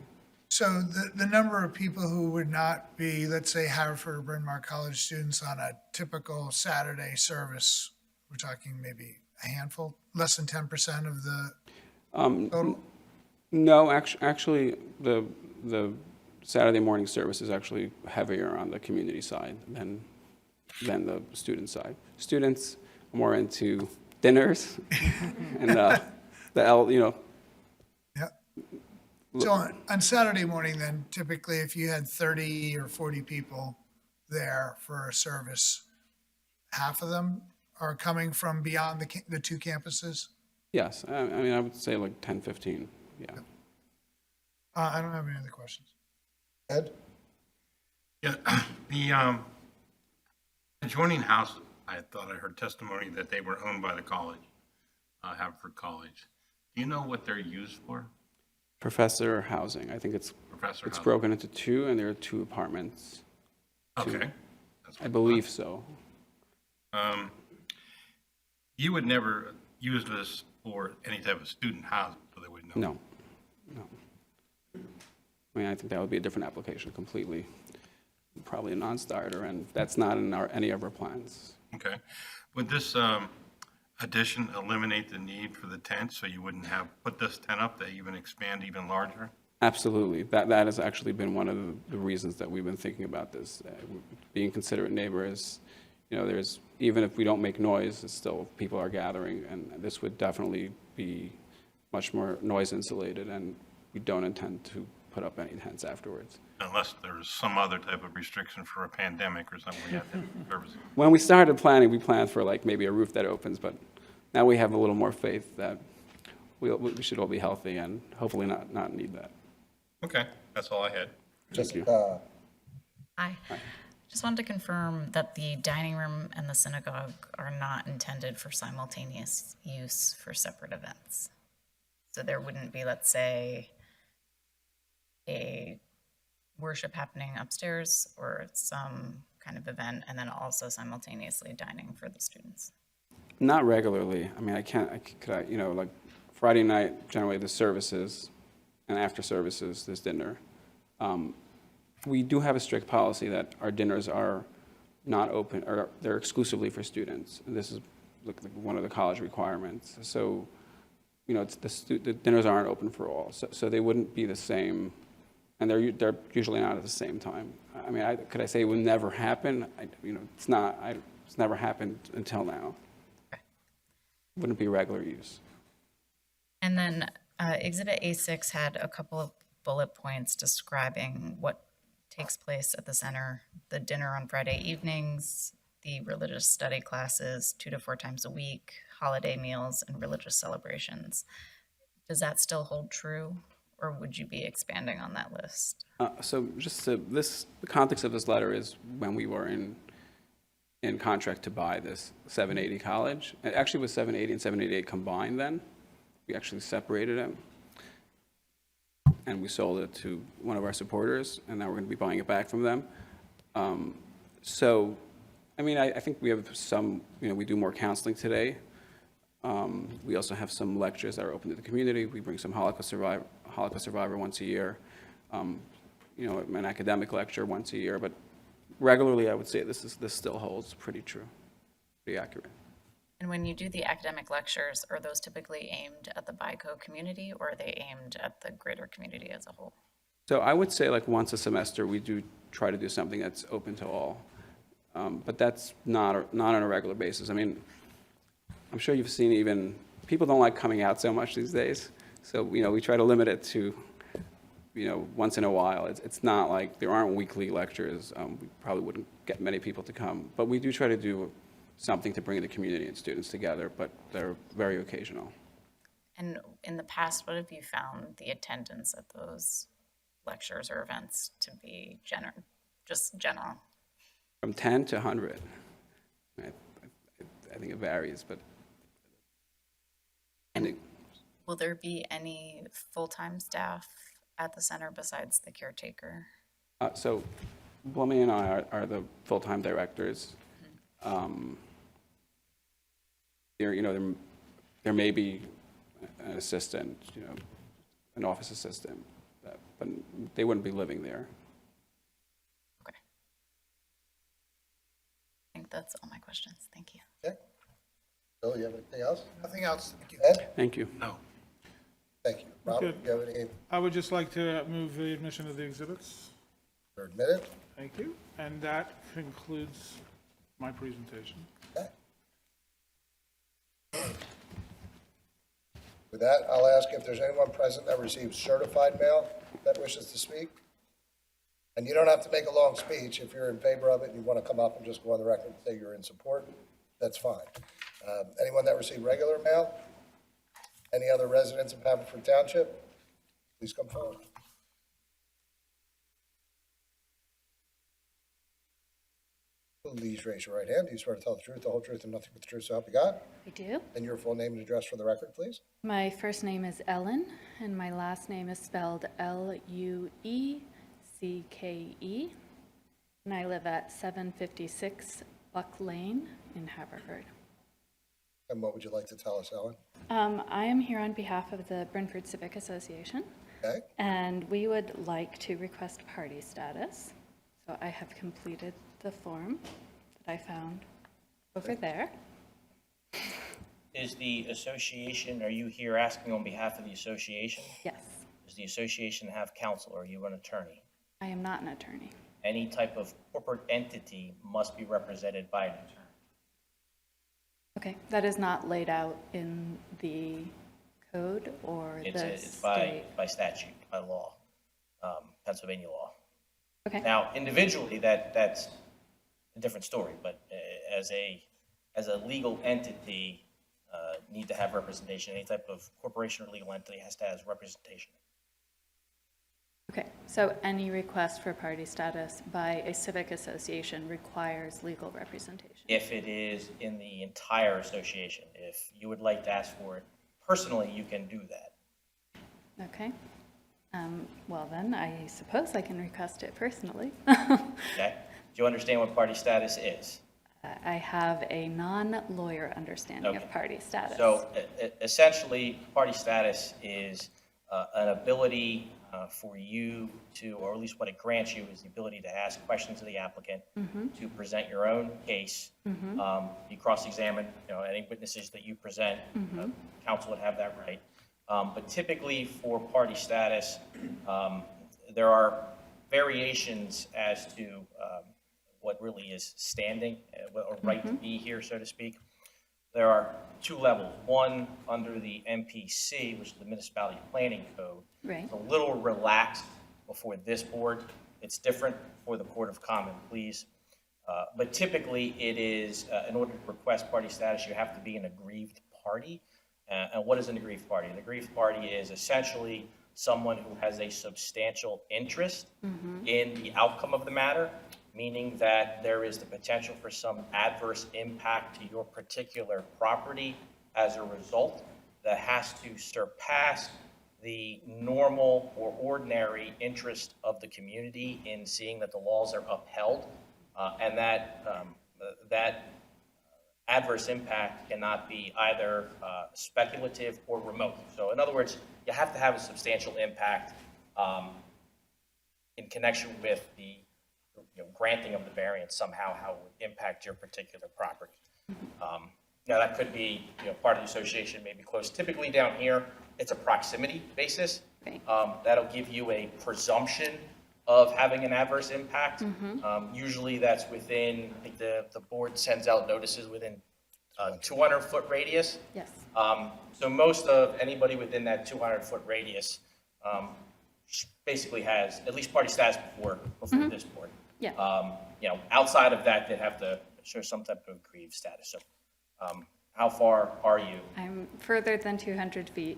So the number of people who would not be, let's say, Haverford or Bryn Mawr College students on a typical Saturday service, we're talking maybe a handful, less than 10% of the total? No, actually, the Saturday morning service is actually heavier on the community side than the student side. Students are more into dinners and Yeah. So on Saturday morning, then, typically, if you had 30 or 40 people there for a service, half of them are coming from beyond the 2 campuses? Yes, I mean, I would say like 10, 15, yeah. I don't have any other questions. Ed? Yeah, the adjoining house, I thought I heard testimony that they were owned by the college, Haverford College. Do you know what they're used for? Professor housing, I think it's Professor broken into 2, and there are 2 apartments. Okay. I believe so. You would never use this for any type of student housing, so they would know. No. I mean, I think that would be a different application completely. probably a non-starter, and that's not in any of our plans. Okay. Would this addition eliminate the need for the tent, so you wouldn't have put this tent up, that even expand even larger? Absolutely. That has actually been one of the reasons that we've been thinking about this. Being considerate neighbors, there's, even if we don't make noise, it's still, people are gathering, and this would definitely be much more noise insulated, and we don't intend to put up any tents afterwards. Unless there's some other type of restriction for a pandemic or something we have to service. When we started planning, we planned for like maybe a roof that opens, but now we have a little more faith that we should all be healthy and hopefully not need that. Okay, that's all I had. Thank you. Hi. Just wanted to confirm that the dining room and the synagogue are not intended for simultaneous use for separate events. So there wouldn't be, let's say, a worship happening upstairs or some kind of event, and then also simultaneously dining for the students. Not regularly. I mean, like Friday night, generally there's services, and after services, there's dinner. We do have a strict policy that our dinners are not open, or they're exclusively for students. This is one of the college requirements. So, it's the dinners aren't open for all. So they wouldn't be the same, and they're usually not at the same time. I mean, could I say it would never happen? It's not. It's never happened until now. Okay. Wouldn't be regular use. And then Exhibit A6 had a couple of bullet points describing what takes place at the center: the dinner on Friday evenings, the religious study classes 2 to 4 times a week, holiday meals, and religious celebrations. Does that still hold true, or would you be expanding on that list? So the context of this letter is when we were in contract to buy this 780 college. It actually was 780 and 788 combined then. We actually separated it, and we sold it to one of our supporters, and now we're going to be buying it back from them. So, I mean, I think we have some, we do more counseling today. We also have some lectures that are open to the community. We bring some Holocaust survivor once a year, an academic lecture once a year, but regularly I would say this still holds pretty true, pretty accurate. And when you do the academic lectures, are those typically aimed at the BICO community, or are they aimed at the greater community as a whole? So I would say like once a semester, we do try to do something that's open to all. But that's not on a regular basis. I mean, I'm sure you've seen even, people don't like coming out so much these days. So, we try to limit it to, once in a while. It's not like there aren't weekly lectures. We probably wouldn't get many people to come. But we do try to do something to bring the community and students together, but they're very occasional. And in the past, what have you found the attendance at those lectures or events to be just general? From 10 to 100. I think it varies, but. And will there be any full-time staff at the center besides the caretaker? So Blummy and I are the full-time directors. There may be an assistant, an office assistant, but they wouldn't be living there. Okay. I think that's all my questions. Thank you. Okay. Bill, you have anything else? Nothing else. Thank you. Ed? Thank you. No. Thank you. Robert, Good. you have any, I would just like to move the admission of the exhibits. or admitted? Thank you. And that concludes my presentation. Okay. With that, I'll ask if there's anyone present that received certified mail that wishes to speak. And you don't have to make a long speech. If you're in favor of it and you want to come up and just go on the record and say you're in support, that's fine. Anyone that received regular mail? Any other residents of Haverford Township? Please come forward. Please raise your right hand. Do you swear to tell the truth, the whole truth, and nothing but the truth, so help you God? I do. And your full name and address for the record, please? My first name is Ellen, and my last name is spelled Luecke, and I live at 756 Buck Lane in Haverford. And what would you like to tell us, Ellen? I am here on behalf of the Brentford Civic Association, Okay? and we would like to request party status. So I have completed the form that I found over there. Is the association, are you here asking on behalf of the association? Yes, Does the association have counsel, or are you an attorney? I am not an attorney. Any type of corporate entity must be represented by an attorney. Okay, that is not laid out in the code or the It's state? by statute, by law, Pennsylvania law. Okay, Now, individually, that's a different story, but as a legal entity, need to have representation. Any type of corporation or legal entity has to have representation. okay. So any request for party status by a civic association requires legal representation? If it is in the entire association, if you would like to ask for it personally, you can do that. Okay. Well then, I suppose I can request it personally. Okay? Do you understand what party status is? I have a non-lawyer understanding Okay. of party status. So essentially, party status is an ability for you to, or at least what it grants you, is the ability to ask questions of the applicant, to present your own case. You cross-examine, any witnesses that you present. Counsel would have that right. But typically for party status, there are variations as to what really is standing, or right to be here, so to speak. There are two levels. One under the MPC, which is the Municipality Planning Code. Right. It's a little relaxed before this board. It's different for the Court of Common Pleas. But typically it is, in order to request party status, you have to be an aggrieved party. And what is an aggrieved party? An aggrieved party is essentially someone who has a substantial interest in the outcome of the matter, meaning that there is the potential for some adverse impact to your particular property as a result that has to surpass the normal or ordinary interest of the community in seeing that the laws are upheld, and that adverse impact cannot be either speculative or remote. So in other words, you have to have a substantial impact in connection with the granting of the variance somehow, how it would impact your particular property. Now that could be, part of the association may be close. Typically down here, it's a proximity basis. Right. That'll give you a presumption of having an adverse impact. Usually that's within, I think the board sends out notices within 200-foot radius. Yes. So most of anybody within that 200-foot radius basically has at least party status before this board. Yeah. Outside of that, they'd have to show some type of aggrieved status. So how far are you? I'm further than 200 feet,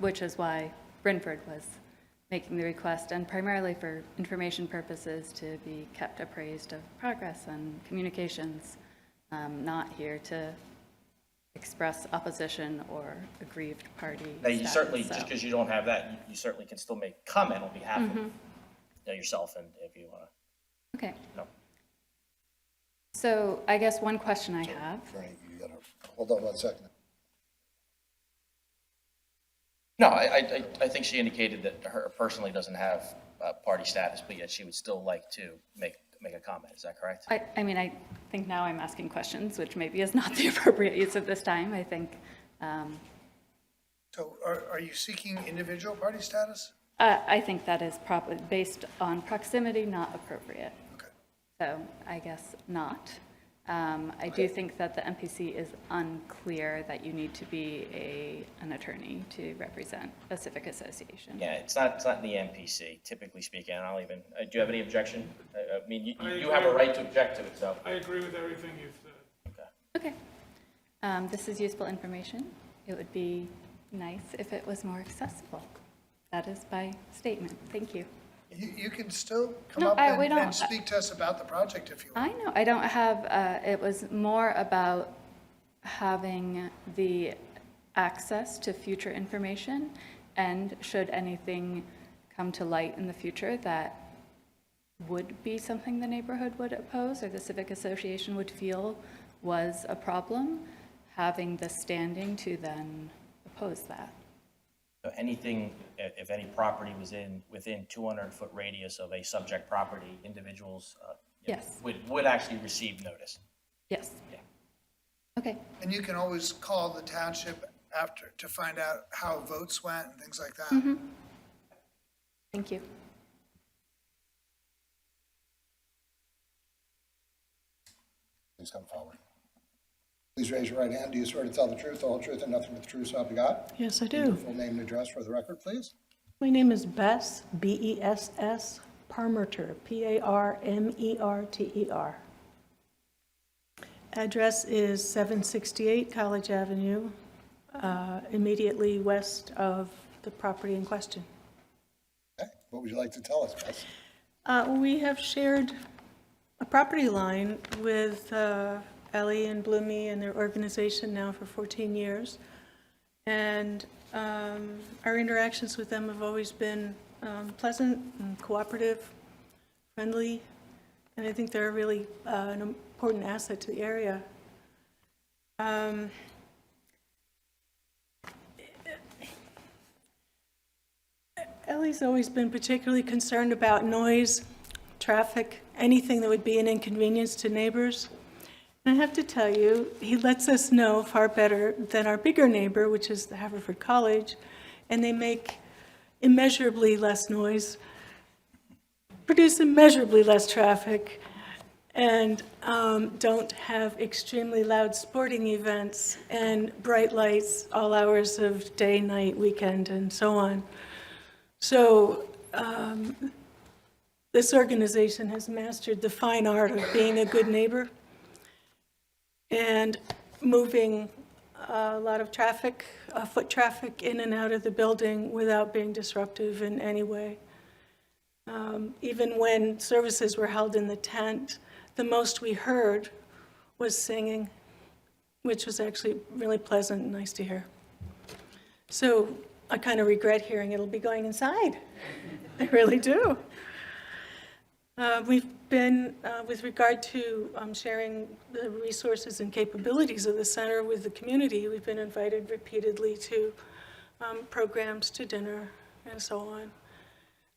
which is why Brynford was making the request, and primarily for information purposes, to be kept appraised of progress and communications, not here to express opposition or aggrieved party Now, you status, certainly, so. just because you don't have that, you certainly can still make comment on behalf of yourself, and if you want to. Okay. No. So I guess one question I have, Frank, you gotta, hold on 1 second. No, I think she indicated that her personally doesn't have party status, but yet she would still like to make a comment. Is that correct? I mean, I think now I'm asking questions, which maybe is not the appropriate use of this time. I think, So are you seeking individual party status? I think that is probably based on proximity, not appropriate. Okay. So I guess not. I do think that the MPC is unclear that you need to be an attorney to represent a civic association. Yeah, it's not in the MPC, typically speaking. I'll even, do you have any objection? I mean, I you have a agree. right to object to it, so. I agree with everything you've said. Okay. Okay. This is useful information. It would be nice if it was more accessible. That is my statement. Thank you. You can still come No, up we don't- and speak to us about the project if you want. I know, I don't have, it was more about having the access to future information, and should anything come to light in the future that would be something the neighborhood would oppose, or the civic association would feel was a problem, having the standing to then oppose that. So anything, if any property was within 200-foot radius of a subject property, individuals Yes. would actually receive notice. Yes. Yeah. Okay. And you can always call the township after to find out how votes went and things like that. Thank you. Please come forward. Please raise your right hand. Do you swear to tell the truth, the whole truth, and nothing but the truth, so help you God? Yes, I Your do. full name and address for the record, please. My name is Bess, B-E-S-S, Parmerter, P-A-R-M-E-R-T-E-R. Address is 768 College Avenue, immediately west of the property in question. Okay. What would you like to tell us, Bess? We have shared a property line with Ellie and Bloomy and their organization now for 14 years. And our interactions with them have always been pleasant and cooperative, friendly, and I think they're really an important asset to the area. Ellie's always been particularly concerned about noise, traffic, anything that would be an inconvenience to neighbors. And I have to tell you, he lets us know far better than our bigger neighbor, which is the Haverford College, and they make immeasurably less noise, produce immeasurably less traffic, and don't have extremely loud sporting events and bright lights all hours of day, night, weekend, and so on. So this organization has mastered the fine art of being a good neighbor and moving a lot of traffic, foot traffic in and out of the building without being disruptive in any way. Even when services were held in the tent, the most we heard was singing, which was actually really pleasant and nice to hear. So I kind of regret hearing it'll be going inside. I really do. We've been, with regard to sharing the resources and capabilities of the center with the community, we've been invited repeatedly to programs, to dinner, and so on.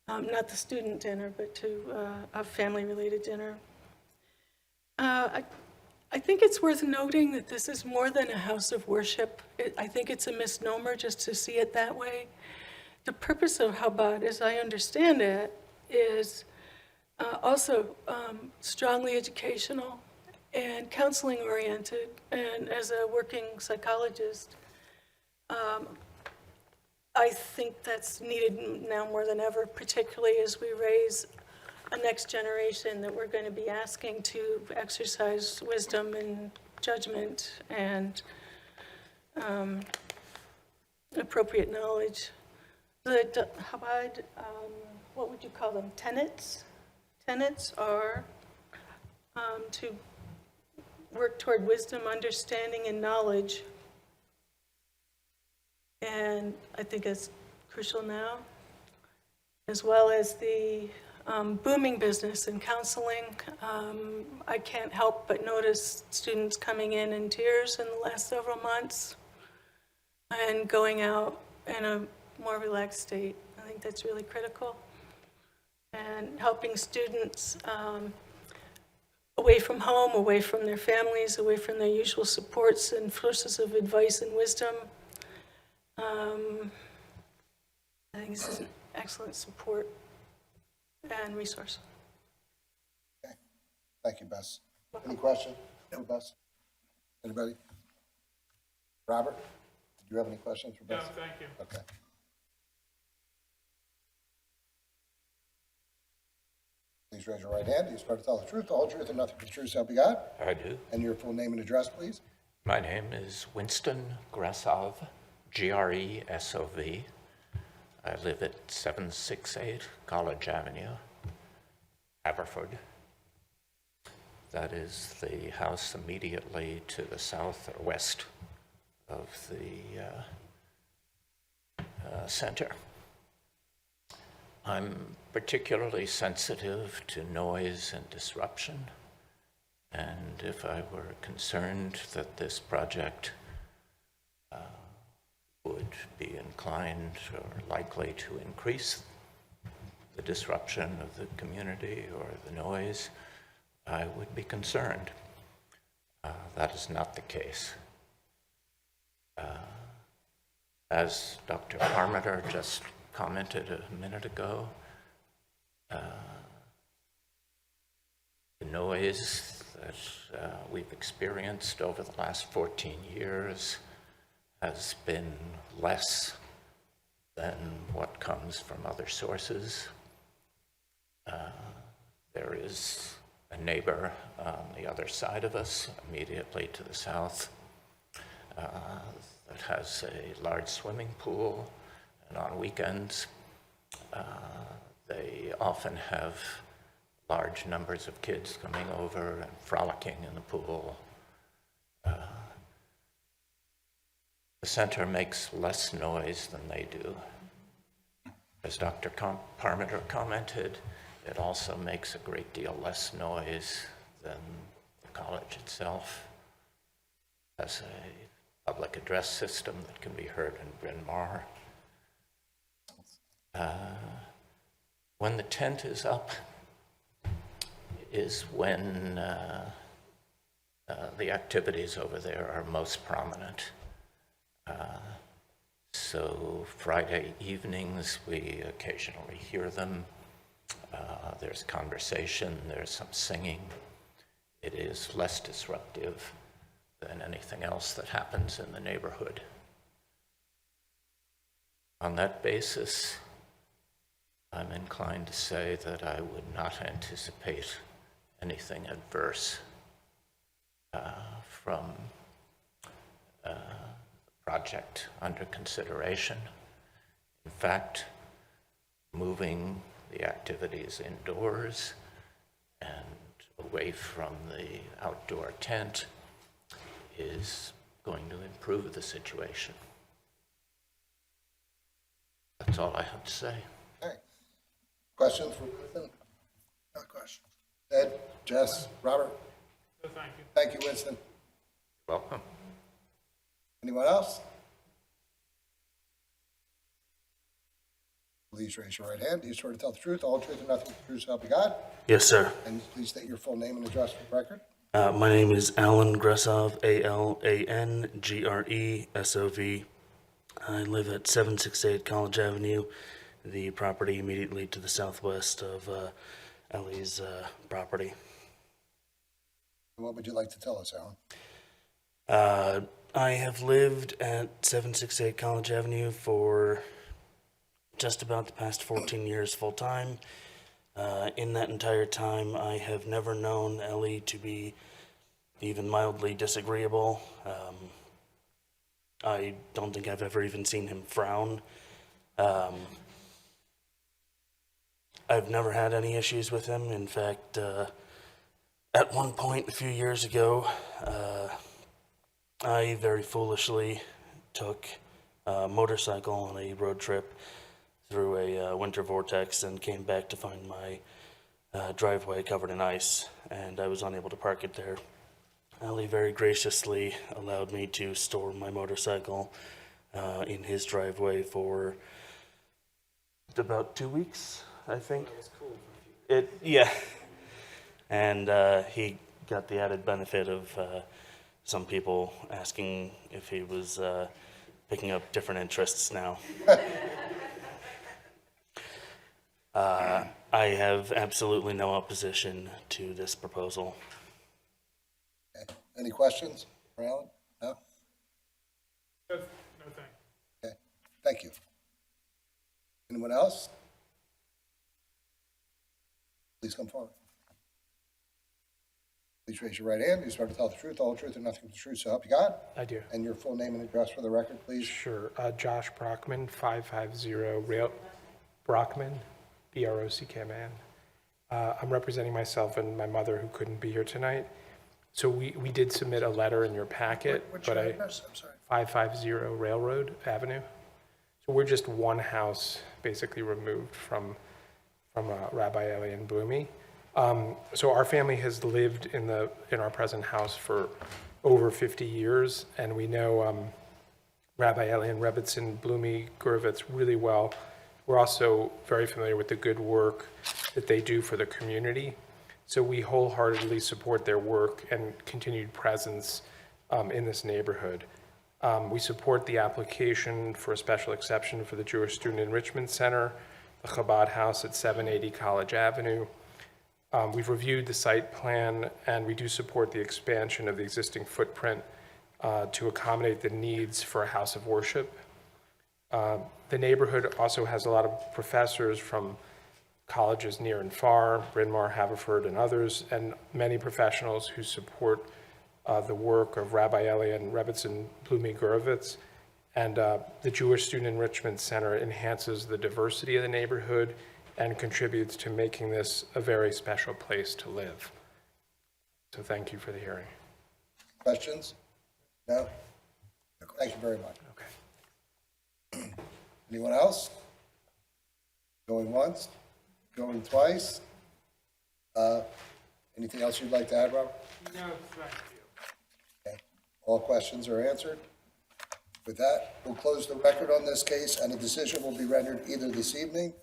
Not the student dinner, but to a family-related dinner. I think it's worth noting that this is more than a house of worship. I think it's a misnomer just to see it that way. The purpose of Chabad, as I understand it, is also strongly educational and counseling oriented. And as a working psychologist, I think that's needed now more than ever, particularly as we raise a next generation that we're going to be asking to exercise wisdom and judgment and appropriate knowledge. The Chabad, what would you call them, tenets? Tenets are to work toward wisdom, understanding, and knowledge. And I think it's crucial now, as well as the booming business and counseling. I can't help but notice students coming in tears in the last several months and going out in a more relaxed state. I think that's really critical. And helping students away from home, away from their families, away from their usual supports and sources of advice and wisdom. I think this is an excellent support and resource. Okay. Thank you, Bess. Any questions for Bess? Anybody? Robert, did you have any questions for Bess? No, thank you. Okay. Please raise your right hand. Do you swear to tell the truth, the whole truth, and nothing but the truth, so help you God? I do. And your full name and address, please. My name is Winston Gresov, Gresov. I live at 768 College Avenue, Haverford. That is the house immediately to the south or west of the center. I'm particularly sensitive to noise and disruption, and if I were concerned that this project would be inclined or likely to increase the disruption of the community or the noise, I would be concerned. That is not the case. As Dr. Parmenter just commented a minute ago, the noise that we've experienced over the last 14 years has been less than what comes from other sources. There is a neighbor on the other side of us, immediately to the south, that has a large swimming pool, and on weekends they often have large numbers of kids coming over and frolicking in the pool. The center makes less noise than they do. As Dr. Parmenter commented, it also makes a great deal less noise than the college itself. It has a public address system that can be heard in Bryn Mawr. When the tent is up is when the activities over there are most prominent. So Friday evenings, we occasionally hear them. There's conversation, there's some singing. It is less disruptive than anything else that happens in the neighborhood. On that basis, I'm inclined to say that I would not anticipate anything adverse from the project under consideration. In fact, moving the activities indoors and away from the outdoor tent is going to improve the situation. That's all I have to say. Okay. Questions for Winston? No question. Ed, Jess, Robert? No, thank you. Thank you, Winston. Welcome. Anyone else? Please raise your right hand. Do you swear to tell the truth, all the truth, and nothing but the truth, so help you God? Yes, sir. And please state your full name and address for the record. My name is Alan Gresov, ALANGRESOV. I live at 768 College Avenue, the property immediately to the southwest of Ellie's property. What would you like to tell us, Alan? I have lived at 768 College Avenue for just about the past 14 years full-time. In that entire time, I have never known Ellie to be even mildly disagreeable. I don't think I've ever even seen him frown. I've never had any issues with him. In fact, at one point a few years ago, I very foolishly took a motorcycle on a road trip through a winter vortex and came back to find my driveway covered in ice, and I was unable to park it there. Ali very graciously allowed me to store my motorcycle in his driveway for about 2 weeks, I think. That was cool. Yeah. And he got the added benefit of some people asking if he was picking up different interests now. I have absolutely no opposition to this proposal. Okay. Any questions for Alan? No? No, thank you. Okay. Thank you. Anyone else? Please come forward. Please raise your right hand. Do you swear to tell the truth, all the truth, and nothing but the truth, so help you God? I do. And your full name and address for the record, please. Sure. Josh Brockman, 550 Rail, Brockman, B-R-O-C-K-M-A-N. I'm representing myself and my mother who couldn't be here tonight. So we did submit a letter in your packet. What's your address? I'm sorry. 550 Railroad Avenue. So we're just one house basically removed from Rabbi Eli and Bloomy. So our family has lived in our present house for over 50 years, and we know Rabbi Elian Rebbitzin, Bloomy, Gurvitz really well. We're also very familiar with the good work that they do for the community. So we wholeheartedly support their work and continued presence in this neighborhood. We support the application for a special exception for the Jewish Student Enrichment Center, the Chabad House at 780 College Avenue. We've reviewed the site plan, and we do support the expansion of the existing footprint to accommodate the needs for a house of worship. The neighborhood also has a lot of professors from colleges near and far, Bryn Mawr, Haverford, and others, and many professionals who support the work of Rabbi Elian Rebbitzin, Bloomy, Gurvitz. And the Jewish Student Enrichment Center enhances the diversity of the neighborhood and contributes to making this a very special place to live. So thank you for the hearing. Questions? No? Thank you very much. Okay. Anyone else? Going once? Going twice? Anything else you'd like to add, Robert? No, thank you. Okay. All questions are answered. With that, we'll close the record on this case, and a decision will be rendered either this evening.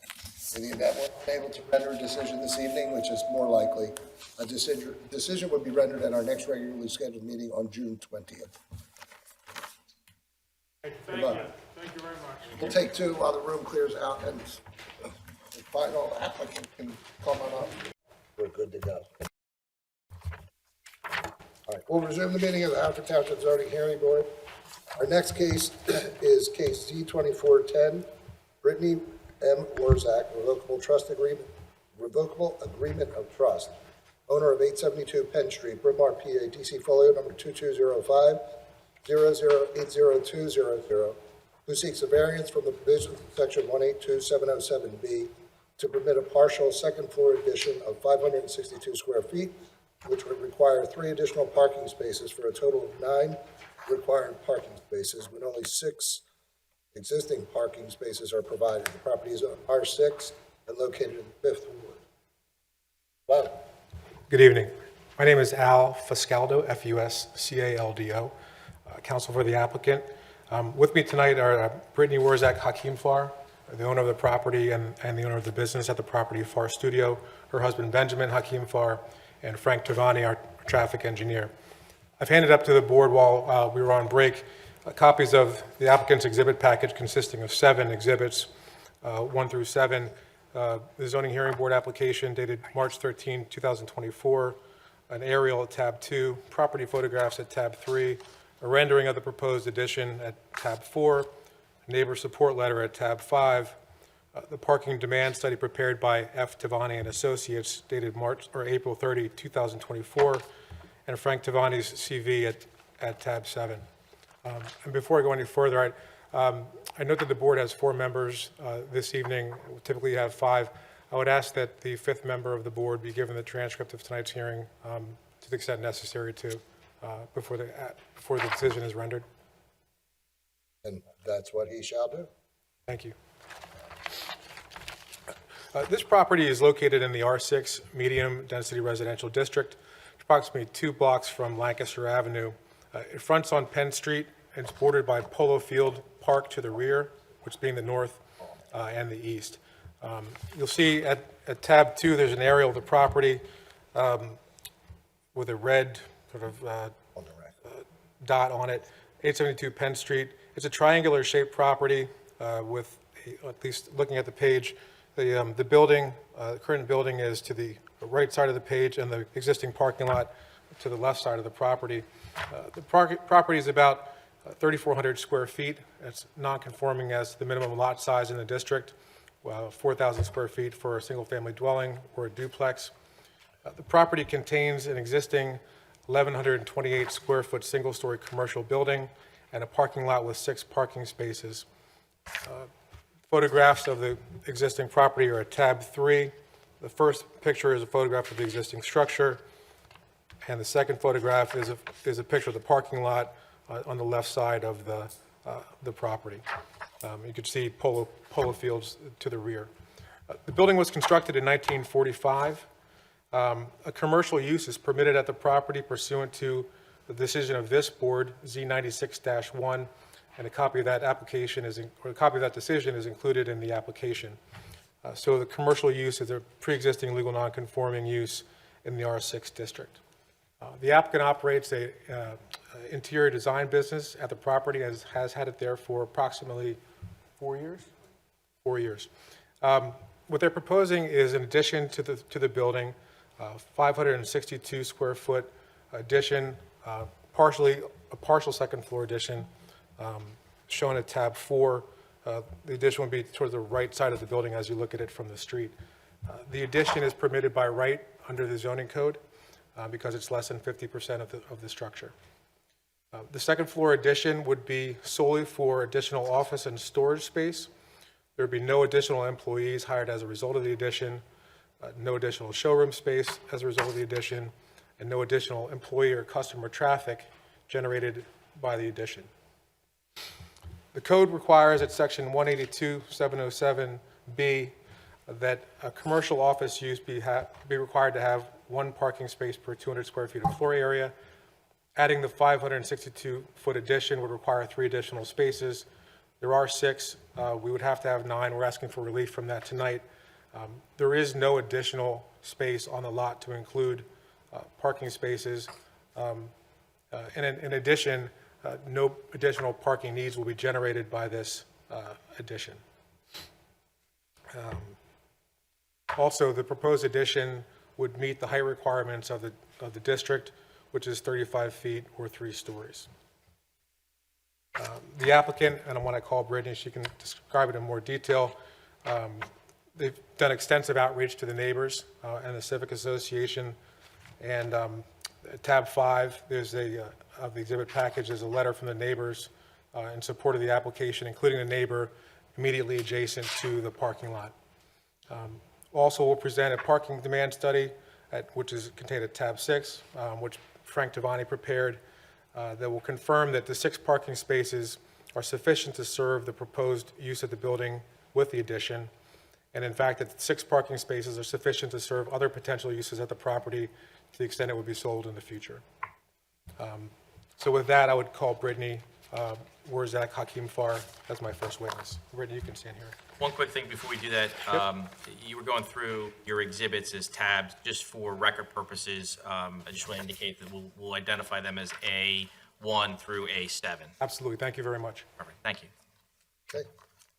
In the event we're unable to render a decision this evening, which is more likely, a decision would be rendered at our next regularly scheduled meeting on June 20th. Thank you. Thank you very much. We'll take two while the room clears out and the final applicant can come on up. We're good to go. All right, we'll resume the meeting of the Haverford Township Zoning Hearing Board. Our next case is case Z2410, Brittany M. Warzak, revocable agreement of trust. Owner of 872 Penn Street, Bryn Mawr, PA, DC folio number 2205-00800200, who seeks a variance from the provisions of section 182707B to permit a partial second floor addition of 562 square feet, which would require 3 additional parking spaces for a total of 9 required parking spaces, when only 6 existing parking spaces are provided. The property is on R6 and located in the 5th Ward. Wow. Good evening. My name is Al Fuscaldo, Fuscaldo, counsel for the applicant. With me tonight are Brittany Warzak Hakim Far, the owner of the property and the owner of the business at the property, Far Studio, her husband Benjamin Hakim Far, and Frank Tavani, our traffic engineer. I've handed up to the board while we were on break copies of the applicant's exhibit package consisting of 7 exhibits, 1 through 7. The zoning hearing board application dated March 13, 2024, an aerial at tab 2, property photographs at tab 3, a rendering of the proposed addition at tab 4, a neighbor support letter at tab 5, the parking demand study prepared by F. Tavani and Associates dated April 30, 2024, and Frank Tavani's CV at tab 7. And before I go any further, I note that the board has 4 members this evening. We typically have 5. I would ask that the 5th member of the board be given the transcript of tonight's hearing to the extent necessary to before the decision is rendered. And that's what he shall do. Thank you. This property is located in the R6 medium density residential district, approximately 2 blocks from Lancaster Avenue. It fronts on Penn Street. It's bordered by Polo Field Park to the rear, which being the north and the east. You'll see at tab 2, there's an aerial of the property with a red sort of dot on it, 872 Penn Street. It's a triangular shaped property with, at least looking at the page, the building, the current building is to the right side of the page and the existing parking lot to the left side of the property. The property is about 3,400 square feet. It's non-conforming as the minimum lot size in the district, 4,000 square feet for a single-family dwelling or a duplex. The property contains an existing 1,128 square foot single-story commercial building and a parking lot with 6 parking spaces. Photographs of the existing property are at tab 3. The first picture is a photograph of the existing structure, and the second photograph is a picture of the parking lot on the left side of the property. You can see polo fields to the rear. The building was constructed in 1945. A commercial use is permitted at the property pursuant to the decision of this board, Z96-1, and a copy of that application or a copy of that decision is included in the application. So the commercial use is a pre-existing legal non-conforming use in the R6 district. The applicant operates a interior design business at the property, has had it there for approximately 4 years. 4 years. What they're proposing is an addition to the building, 562 square foot addition, a partial second floor addition, shown at tab 4. The addition would be towards the right side of the building as you look at it from the street. The addition is permitted by right under the zoning code because it's less than 50% of the structure. The second floor addition would be solely for additional office and storage space. There would be no additional employees hired as a result of the addition, no additional showroom space as a result of the addition, and no additional employee or customer traffic generated by the addition. The code requires at section 182-707B that a commercial office use be required to have 1 parking space per 200 square feet of floor area. Adding the 562-foot addition would require 3 additional spaces. There are 6. We would have to have 9. We're asking for relief from that tonight. There is no additional space on the lot to include parking spaces. In addition, no additional parking needs will be generated by this addition. Also, the proposed addition would meet the height requirements of the district, which is 35 feet or 3 stories. The applicant, and I want to call Brittany, she can describe it in more detail. They've done extensive outreach to the neighbors and the Civic Association. And tab 5, there's of the exhibit package, there's a letter from the neighbors in support of the application, including the neighbor immediately adjacent to the parking lot. Also, we'll present a parking demand study, which is contained at tab 6, which Frank Tavani prepared, that will confirm that the 6 parking spaces are sufficient to serve the proposed use of the building with the addition, and in fact, that the 6 parking spaces are sufficient to serve other potential uses at the property to the extent it would be sold in the future. So with that, I would call Brittany Warzak Hakim Far as my first witness. Brittany, you can stand here. One quick thing before we do that. You were going through your exhibits as tabs. Just for record purposes, I just want to indicate that we'll identify them as A1 through A7. Absolutely. Thank you very much. Perfect. Thank you. Okay.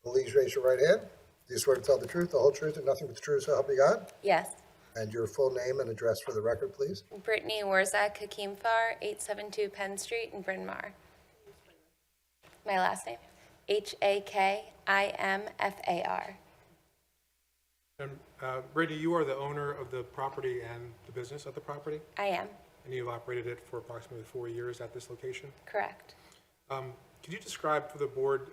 Please raise your right hand. Do you swear to tell the truth, the whole truth, and nothing but the truth, so help you God? Yes. And your full name and address for the record, please? Brittany Warzak Hakimfar, 872 Penn Street in Bryn Mawr. My last name? Hakimfar. And Brittany, you are the owner of the property and the business at the property? I am. And you've operated it for approximately 4 years at this location? Correct. Could you describe for the board,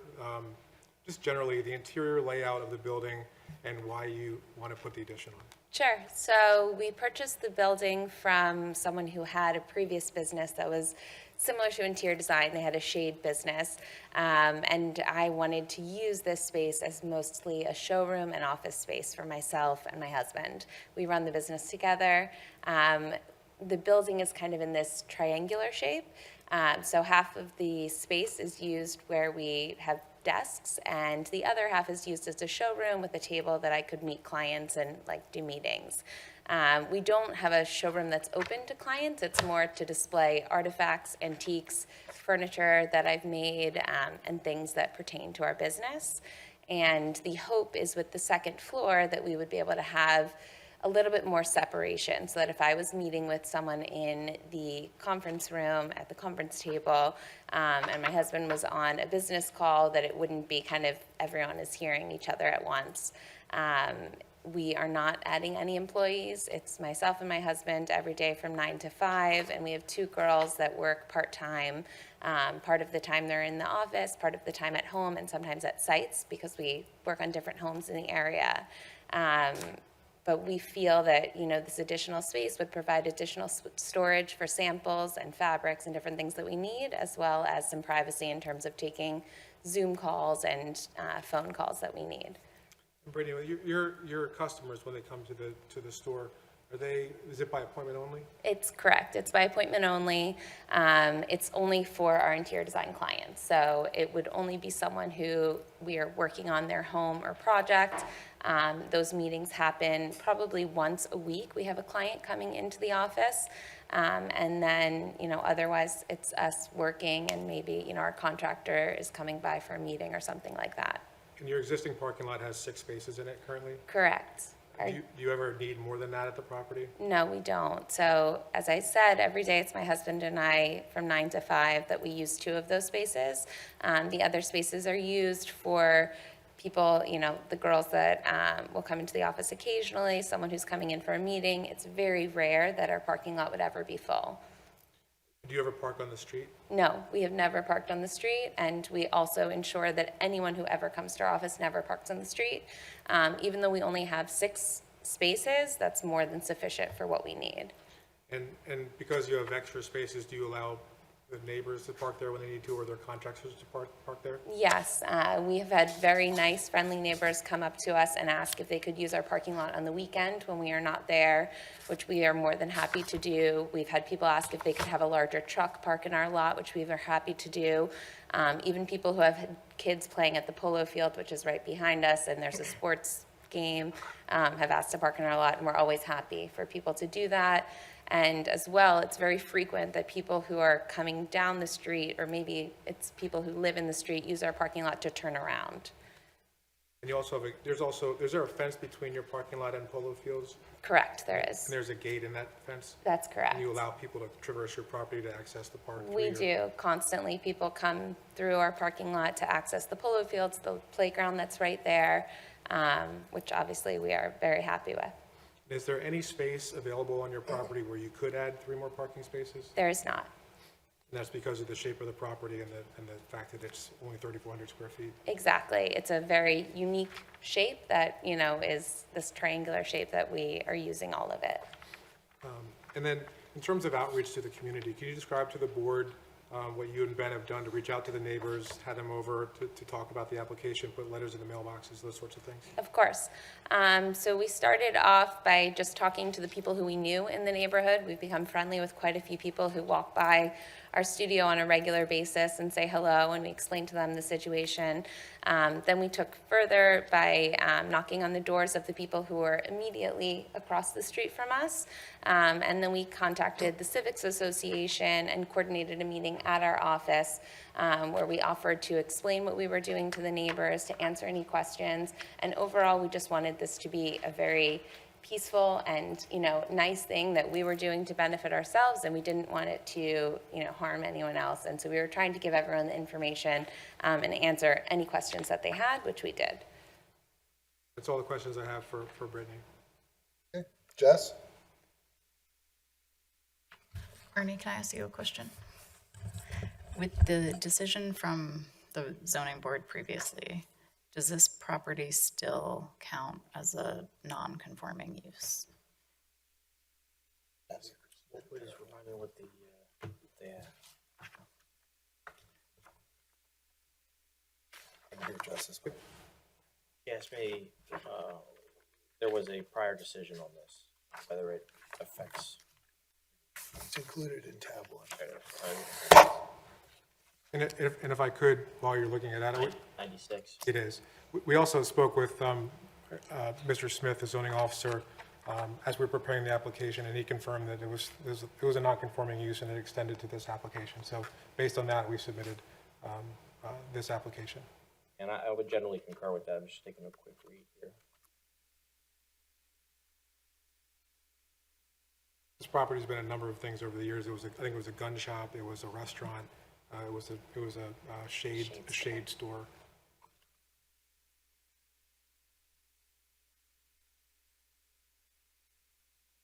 just generally, the interior layout of the building and why you want to put the addition on? Sure. So we purchased the building from someone who had a previous business that was similar to interior design. They had a shade business, and I wanted to use this space as mostly a showroom and office space for myself and my husband. We run the business together. The building is kind of in this triangular shape. So half of the space is used where we have desks, and the other half is used as a showroom with a table that I could meet clients and do meetings. We don't have a showroom that's open to clients. It's more to display artifacts, antiques, furniture that I've made, and things that pertain to our business. And the hope is with the second floor that we would be able to have a little bit more separation, so that if I was meeting with someone in the conference room at the conference table, and my husband was on a business call, that it wouldn't be kind of everyone is hearing each other at once. We are not adding any employees. It's myself and my husband every day from 9 to 5, and we have 2 girls that work part-time. Part of the time they're in the office, part of the time at home, and sometimes at sites because we work on different homes in the area. But we feel that, this additional space would provide additional storage for samples and fabrics and different things that we need, as well as some privacy in terms of taking Zoom calls and phone calls that we need. Brittany, your customers, when they come to the store, Is it by appointment only? It's correct. It's by appointment only. It's only for our interior design clients. So it would only be someone who we are working on their home or project. Those meetings happen probably once a week. We have a client coming into the office. And then, otherwise it's us working and maybe, our contractor is coming by for a meeting or something like that. And your existing parking lot has 6 spaces in it currently? Correct. Do you ever need more than that at the property? No, we don't. So as I said, every day it's my husband and I from 9 to 5 that we use 2 of those spaces. The other spaces are used for people, the girls that will come into the office occasionally, someone who's coming in for a meeting. It's very rare that our parking lot would ever be full. Do you ever park on the street? No, we have never parked on the street, and we also ensure that anyone who ever comes to our office never parks on the street. Even though we only have 6 spaces, that's more than sufficient for what we need. And because you have extra spaces, do you allow the neighbors to park there when they need to, or their contractors to park there? Yes, we have had very nice, friendly neighbors come up to us and ask if they could use our parking lot on the weekend when we are not there, which we are more than happy to do. We've had people ask if they could have a larger truck park in our lot, which we are happy to do. Even people who have had kids playing at the polo field, which is right behind us, and there's a sports game, have asked to park in our lot, and we're always happy for people to do that. And as well, it's very frequent that people who are coming down the street, or maybe it's people who live in the street, use our parking lot to turn around. And you also have is there a fence between your parking lot and polo fields? Correct, there is. And there's a gate in that fence? That's correct. And you allow people to traverse your property to access the park? We do. Constantly, people come through our parking lot to access the polo fields, the playground that's right there, which obviously we are very happy with. Is there any space available on your property where you could add 3 more parking spaces? There is not. And that's because of the shape of the property and the fact that it's only 3,400 square feet? Exactly. It's a very unique shape that, is this triangular shape that we are using all of it. And then, in terms of outreach to the community, can you describe to the board what you and Ben have done to reach out to the neighbors, had them over to talk about the application, put letters in the mailboxes, those sorts of things? Of course. So we started off by just talking to the people who we knew in the neighborhood. We've become friendly with quite a few people who walk by our studio on a regular basis and say hello, and we explain to them the situation. Then we took further by knocking on the doors of the people who were immediately across the street from us. And then we contacted the Civics Association and coordinated a meeting at our office where we offered to explain what we were doing to the neighbors, to answer any questions. And overall, we just wanted this to be a very peaceful and, nice thing that we were doing to benefit ourselves, and we didn't want it to, harm anyone else. And so we were trying to give everyone the information and answer any questions that they had, which we did. That's all the questions I have for Brittany. Okay. Jess? Ernie, can I ask you a question? With the decision from the zoning board previously, does this property still count as a non-conforming use? Please remind me what the He asked me, there was a prior decision on this, whether it affects. It's included in tab 1. And if I could, while you're looking at that, 96. it is. We also spoke with Mr. Smith, the zoning officer, as we were preparing the application, and he confirmed that it was a non-conforming use and it extended to this application. So based on that, we submitted this application. And I would generally concur with that. I'm just taking a quick read here. This property's been a number of things over the years. I think it was a gun shop, it was a restaurant, it was a shade store.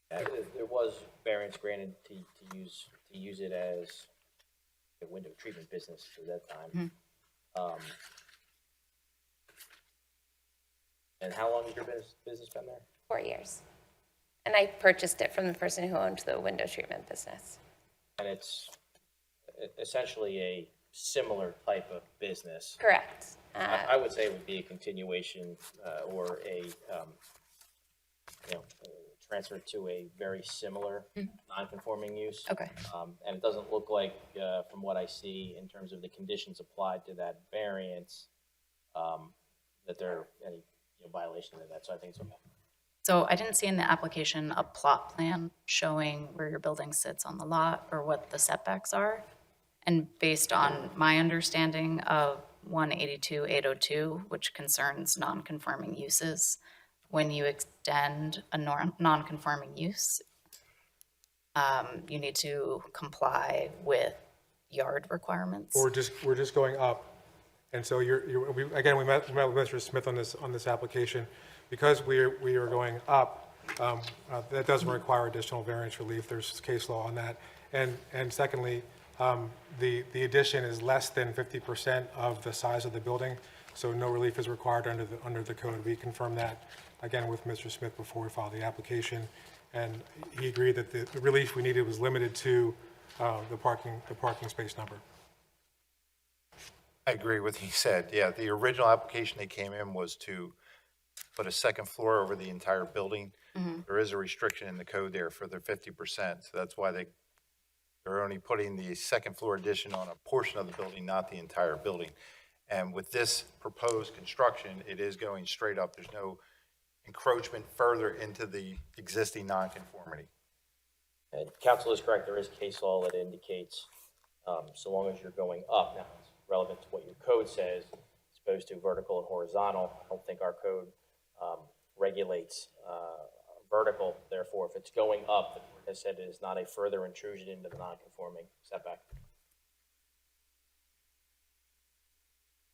There was variance granted to use it as a window treatment business at that time. And how long has your business been there? 4 years. And I purchased it from the person who owned the window treatment business. And it's essentially a similar type of business. Correct. I would say it would be a continuation or a transferred to a very similar non-conforming use. Okay. And it doesn't look like, from what I see in terms of the conditions applied to that variance, that there are any violation of that, so I think it's okay. So I didn't see in the application a plot plan showing where your building sits on the lot or what the setbacks are. And based on my understanding of 182-802, which concerns non-conforming uses, when you extend a non-conforming use, you need to comply with yard requirements. We're just going up. And so we met with Mr. Smith on this application. Because we are going up, that doesn't require additional variance relief. There's case law on that. And secondly, the addition is less than 50% of the size of the building, so no relief is required under the code. We confirmed that, again, with Mr. Smith before we filed the application, and he agreed that the relief we needed was limited to the parking space number. I agree with what he said. Yeah, the original application they came in was to put a second floor over the entire building. There is a restriction in the code there for their 50%, so that's why they're only putting the second floor addition on a portion of the building, not the entire building. And with this proposed construction, it is going straight up. There's no encroachment further into the existing nonconformity. And council is correct, there is case law that indicates, so long as you're going up, now it's relevant to what your code says, as opposed to vertical and horizontal. I don't think our code regulates vertical. Therefore, if it's going up, the court has said it is not a further intrusion into the non-conforming setback.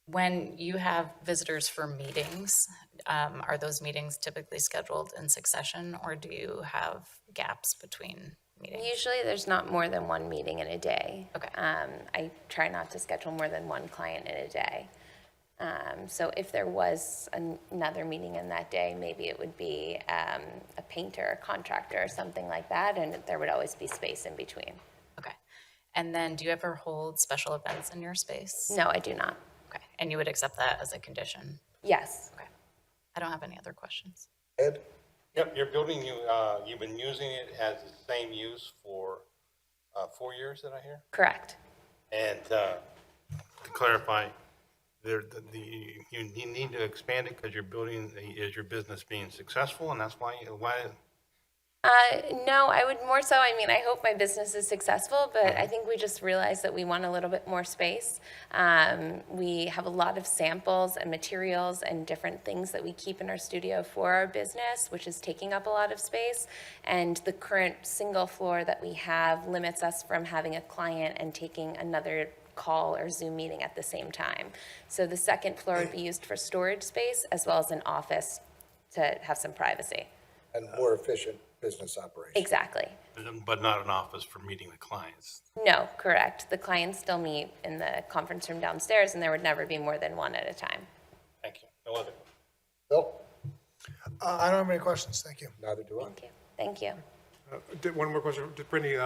When you have visitors for meetings, are those meetings typically scheduled in succession, or do you have gaps between meetings? Usually there's not more than one meeting in a day. Okay. I try not to schedule more than one client in a day. So if there was another meeting in that day, maybe it would be a painter, a contractor, or something like that, and there would always be space in between. Okay. And then do you ever hold special events in your space? No, I do not. Okay. And you would accept that as a condition? Yes. Okay. I don't have any other questions. Ed? Yep, your building, you've been using it as the same use for 4 years, did I hear? Correct. And to clarify, you need to expand it because your building is your business being successful, and that's why. No, I would more so, I mean, I hope my business is successful, but I think we just realized that we want a little bit more space. We have a lot of samples and materials and different things that we keep in our studio for our business, which is taking up a lot of space. And the current single floor that we have limits us from having a client and taking another call or Zoom meeting at the same time. So the second floor would be used for storage space as well as an office to have some privacy. And more efficient business operation. Exactly. But not an office for meeting the clients. No, correct. The clients still meet in the conference room downstairs, and there would never be more than one at a time. Thank you. No other. Bill? I don't have any questions, thank you. Neither do I. Thank you. Thank you. One more question, Brittany.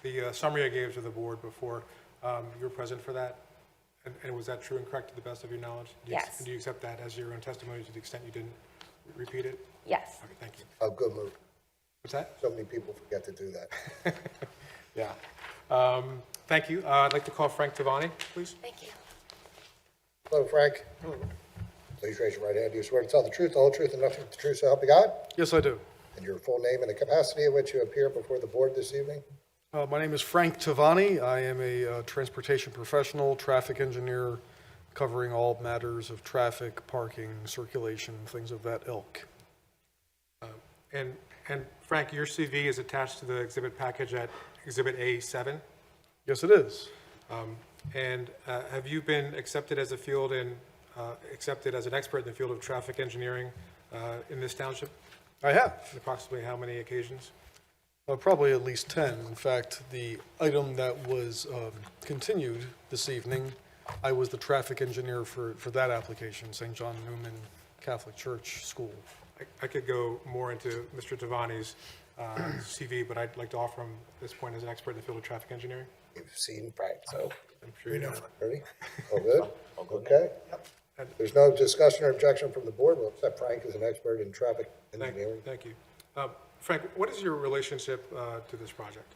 The summary I gave to the board before, you were present for that, and was that true and correct to the best of your knowledge? Yes. Do you accept that as your own testimony to the extent you didn't repeat it? Yes. Okay, thank you. Oh, good move. What's that? So many people forget to do that. Yeah. Thank you. I'd like to call Frank Tavani, please. Thank you. Hello, Frank. Please raise your right hand. Do you swear to tell the truth, the whole truth, and nothing but the truth, so help you God? Yes, I do. And your full name and the capacity in which you appear before the board this evening? My name is Frank Tavani. I am a transportation professional, traffic engineer, covering all matters of traffic, parking, circulation, things of that ilk. And Frank, your CV is attached to the exhibit package at Exhibit A7. Yes, it is. And have you been accepted as accepted as an expert in the field of traffic engineering in this township? I have. Approximately how many occasions? Probably at least 10. In fact, the item that was continued this evening, I was the traffic engineer for that application, St. John Newman Catholic Church School. I could go more into Mr. Tavani's CV, but I'd like to offer him at this point as an expert in the field of traffic engineering. You've seen Frank, so. I'm sure you know. Ready? All good? Okay. There's no discussion or objection from the board. We'll accept Frank as an expert in traffic engineering. Thank you. Frank, what is your relationship to this project?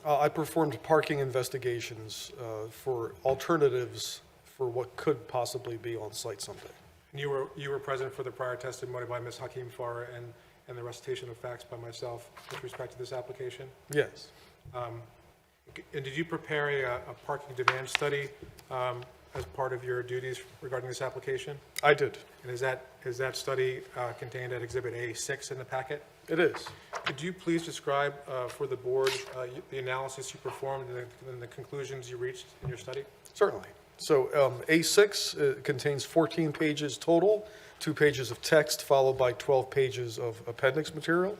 I performed parking investigations for alternatives for what could possibly be on site someday. And you were present for the prior testimony by Ms. Hakeem Farah and the recitation of facts by myself with respect to this application? Yes. And did you prepare a parking demand study as part of your duties regarding this application? I did. And is that study contained at Exhibit A6 in the packet? It is. Could you please describe for the board the analysis you performed and the conclusions you reached in your study? Certainly. So A6 contains 14 pages total, 2 pages of text followed by 12 pages of appendix material.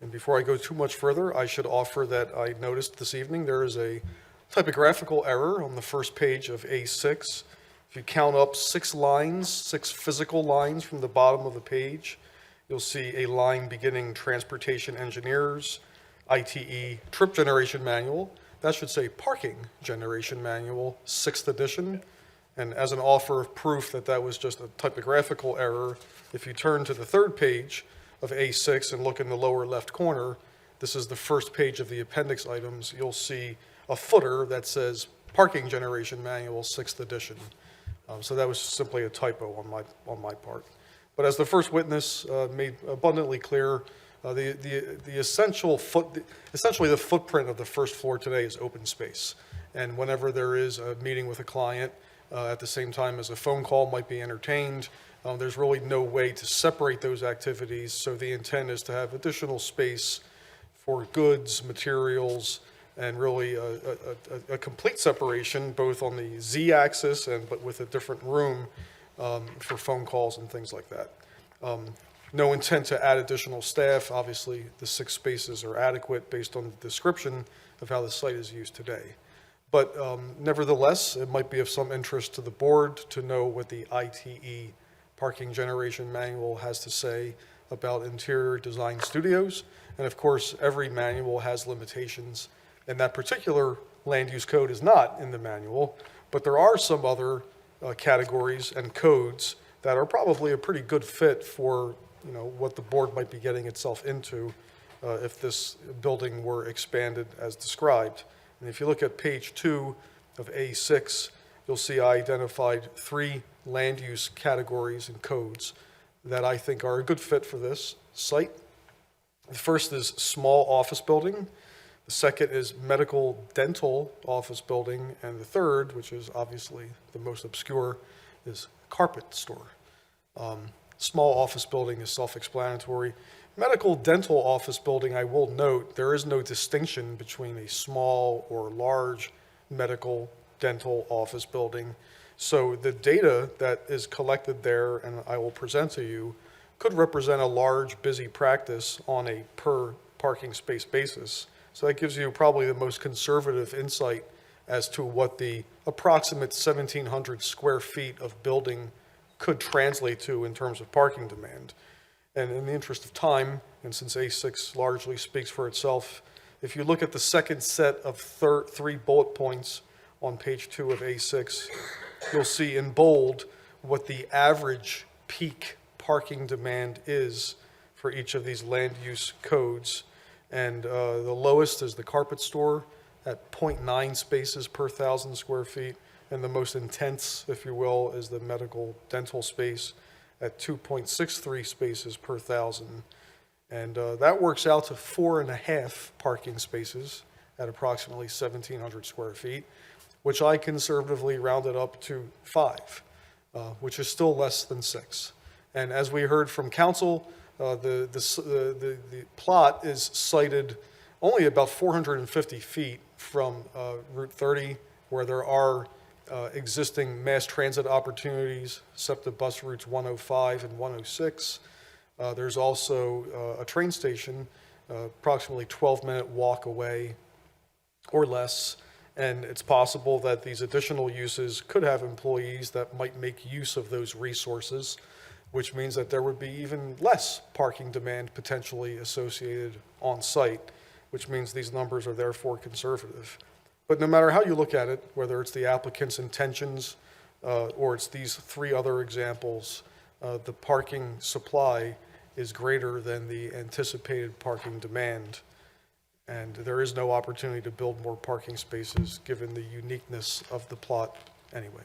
And before I go too much further, I should offer that I noticed this evening there is a typographical error on the first page of A6. If you count up 6 lines, 6 physical lines from the bottom of the page, you'll see a line beginning Transportation Engineers, ITE Trip Generation Manual. That should say Parking Generation Manual, 6th edition. And as an offer of proof that that was just a typographical error, if you turn to the third page of A6 and look in the lower left corner, this is the first page of the appendix items, you'll see a footer that says Parking Generation Manual, 6th edition. So that was simply a typo on my part. But as the first witness made abundantly clear, essentially the footprint of the first floor today is open space. And whenever there is a meeting with a client, at the same time as a phone call might be entertained, there's really no way to separate those activities. So the intent is to have additional space for goods, materials, and really a complete separation, both on the Z-axis but with a different room for phone calls and things like that. No intent to add additional staff. Obviously, the 6 spaces are adequate based on the description of how the site is used today. But nevertheless, it might be of some interest to the board to know what the ITE Parking Generation Manual has to say about interior design studios. And of course, every manual has limitations. And that particular land use code is not in the manual, but there are some other categories and codes that are probably a pretty good fit for what the board might be getting itself into if this building were expanded as described. And if you look at page 2 of A6, you'll see I identified 3 land use categories and codes that I think are a good fit for this site. The first is small office building. The second is medical dental office building. And the third, which is obviously the most obscure, is carpet store. Small office building is self-explanatory. Medical dental office building, I will note, there is no distinction between a small or large medical dental office building. So the data that is collected there, and I will present to you, could represent a large, busy practice on a per parking space basis. So that gives you probably the most conservative insight as to what the approximate 1,700 square feet of building could translate to in terms of parking demand. And in the interest of time, and since A6 largely speaks for itself, if you look at the second set of 3 bullet points on page 2 of A6, you'll see in bold what the average peak parking demand is for each of these land use codes. And the lowest is the carpet store at 0.9 spaces per 1,000 square feet. And the most intense, if you will, is the medical dental space at 2.63 spaces per 1,000. And that works out to 4.5 parking spaces at approximately 1,700 square feet, which I conservatively rounded up to 5, which is still less than 6. And as we heard from council, the plot is sited only about 450 feet from Route 30, where there are existing mass transit opportunities, SEPTA bus routes 105 and 106. There's also a train station, approximately 12-minute walk away or less. And it's possible that these additional uses could have employees that might make use of those resources, which means that there would be even less parking demand potentially associated on site, which means these numbers are therefore conservative. But no matter how you look at it, whether it's the applicant's intentions or it's these 3 other examples, the parking supply is greater than the anticipated parking demand. And there is no opportunity to build more parking spaces, given the uniqueness of the plot anyway.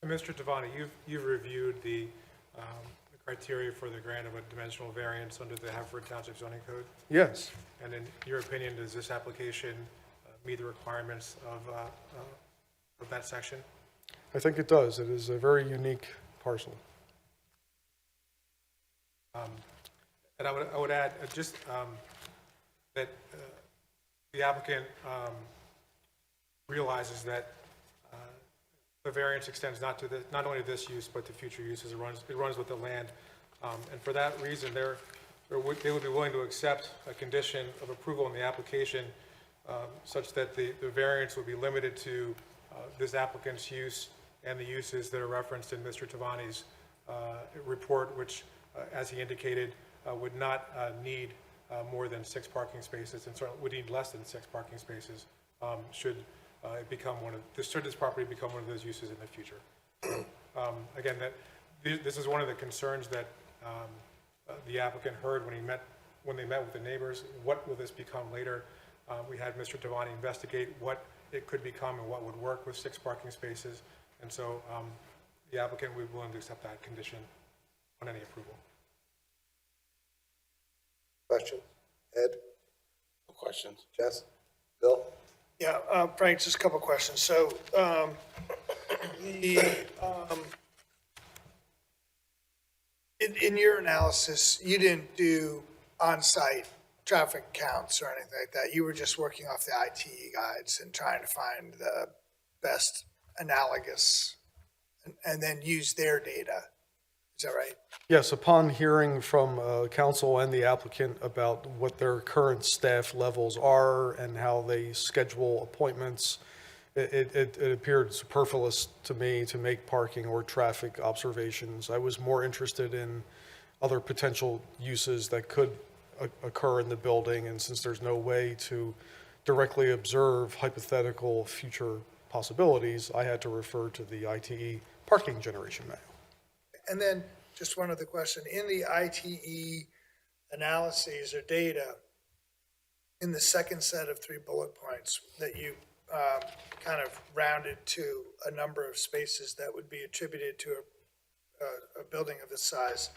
Mr. Devani, you've reviewed the criteria for the grant of a dimensional variance under the Haverford Township zoning code? Yes. And in your opinion, does this application meet the requirements of that section? I think it does. It is a very unique parcel. And I would add just that the applicant realizes that the variance extends not only to this use, but to future uses. It runs with the land. And for that reason, they would be willing to accept a condition of approval in the application such that the variance would be limited to this applicant's use and the uses that are referenced in Mr. Tavani's report, which, as he indicated, would not need more than 6 parking spaces, and certainly would need less than 6 parking spaces should this property become one of those uses in the future. Again, this is one of the concerns that the applicant heard when they met with the neighbors. What will this become later? We had Mr. Devani investigate what it could become and what would work with 6 parking spaces, and so the applicant would be willing to accept that condition on any approval. Question? Ed? No questions. Jess? Bill? Yeah, Frank, just a couple questions. So, in your analysis, you didn't do on-site traffic counts or anything like that. You were just working off the ITE guides and trying to find the best analogous and then use their data. Is that right? Yes, upon hearing from council and the applicant about what their current staff levels are and how they schedule appointments, it appeared superfluous to me to make parking or traffic observations. I was more interested in other potential uses that could occur in the building, and since there's no way to directly observe hypothetical future possibilities, I had to refer to the ITE parking generation manual. And then just one other question. In the ITE analyses or data, in the second set of 3 bullet points that you kind of rounded to a number of spaces that would be attributed to a building of this size,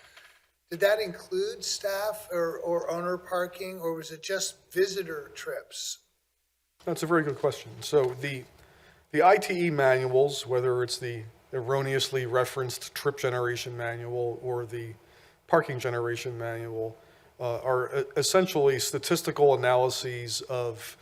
did that include staff or owner parking, or was it just visitor trips? That's a very good question. So the ITE manuals, whether it's the erroneously referenced trip generation manual or the parking generation manual, are essentially statistical analyses of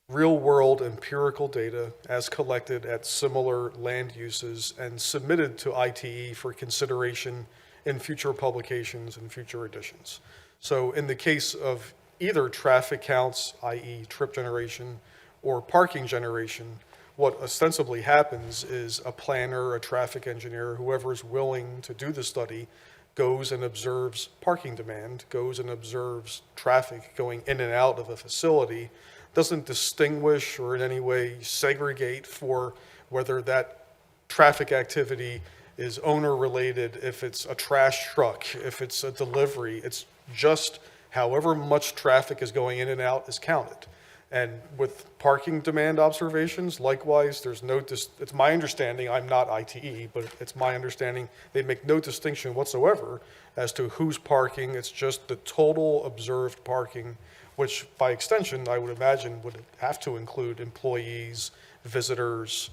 real-world empirical data as collected at similar land uses and submitted to ITE for consideration in future publications and future editions. So in the case of either traffic counts, i.e. trip generation, or parking generation, what ostensibly happens is a planner, a traffic engineer, whoever is willing to do the study, goes and observes parking demand, goes and observes traffic going in and out of a facility, doesn't distinguish or in any way segregate for whether that traffic activity is owner-related, if it's a trash truck, if it's a delivery. It's just however much traffic is going in and out is counted. And with parking demand observations, likewise, there's it's my understanding, I'm not ITE, but it's my understanding, they make no distinction whatsoever as to who's parking. It's just the total observed parking, which by extension, I would imagine would have to include employees, visitors,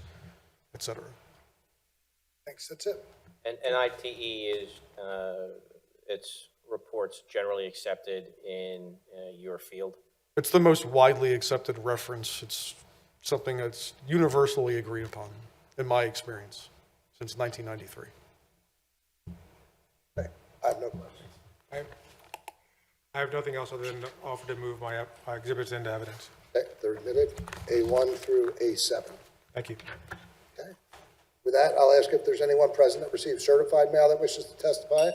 et cetera. Thanks, that's it. And ITE is, its reports generally accepted in your field? It's the most widely accepted reference. It's something that's universally agreed upon, in my experience, since 1993. Okay, I have no questions. I have nothing else other than offer to move my exhibits into evidence. Okay, they're admitted, A1 through A7. Thank you. Okay. With that, I'll ask if there's anyone present that received certified mail that wishes to testify.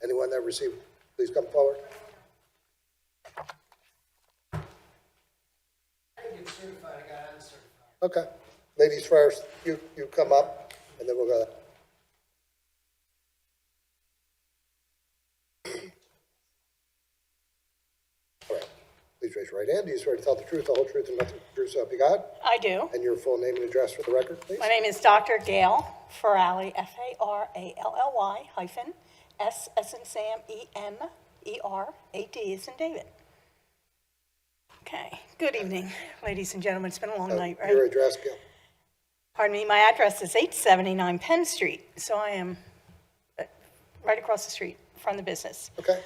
Anyone that received, please come forward. Certified, I got uncertified. Okay. Ladies first, you come up, and then we'll go. Please raise your right hand. Do you swear to tell the truth, the whole truth, and nothing but the truth, so help you God? I do. And your full name and address for the record, please? My name is Dr. Gail Farally, Farally, hyphen, S as in Sam, E-M-E-R, 8D as in David. Okay, good evening, ladies and gentlemen. It's been a long night, right? Your address, Gil? Pardon me, my address is 879 Penn Street, so I am right across the street from the business. Okay.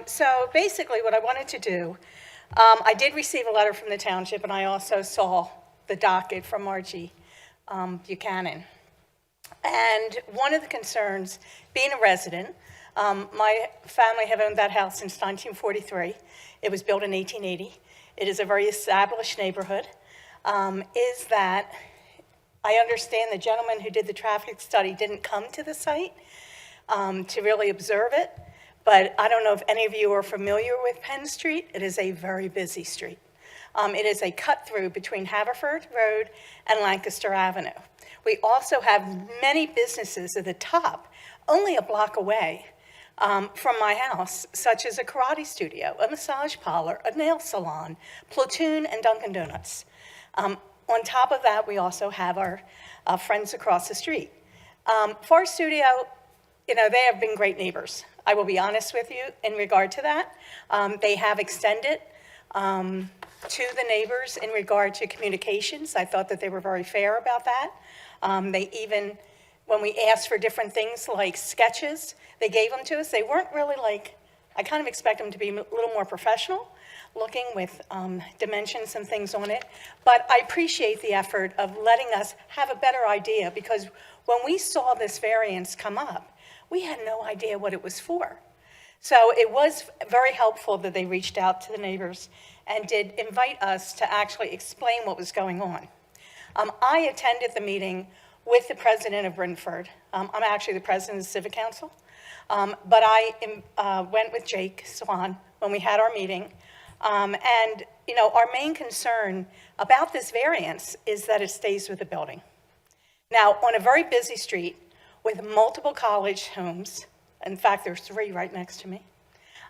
So basically, what I wanted to do, I did receive a letter from the township, and I also saw the docket from Margie Buchanan. And one of the concerns, being a resident, my family have owned that house since 1943. It was built in 1880. It is a very established neighborhood. Is that I understand the gentleman who did the traffic study didn't come to the site to really observe it. But I don't know if any of you are familiar with Penn Street. It is a very busy street. It is a cut-through between Haverford Road and Lancaster Avenue. We also have many businesses at the top, only a block away from my house, such as a karate studio, a massage parlor, a nail salon, Platoon, and Dunkin' Donuts. On top of that, we also have our friends across the street. Forest Studio, you know, they have been great neighbors. I will be honest with you in regard to that. They have extended to the neighbors in regard to communications. I thought that they were very fair about that. They even, when we asked for different things like sketches, they gave them to us. They weren't really like, I kind of expect them to be a little more professional, looking with dimensions and things on it. But I appreciate the effort of letting us have a better idea, because when we saw this variance come up, we had no idea what it was for. So it was very helpful that they reached out to the neighbors and did invite us to actually explain what was going on. I attended the meeting with the president of Brentford. I'm actually the president of the Civic Council. But I went with Jake Swan when we had our meeting. And, you know, our main concern about this variance is that it stays with the building. Now, on a very busy street with multiple college homes, in fact, there's 3 right next to me,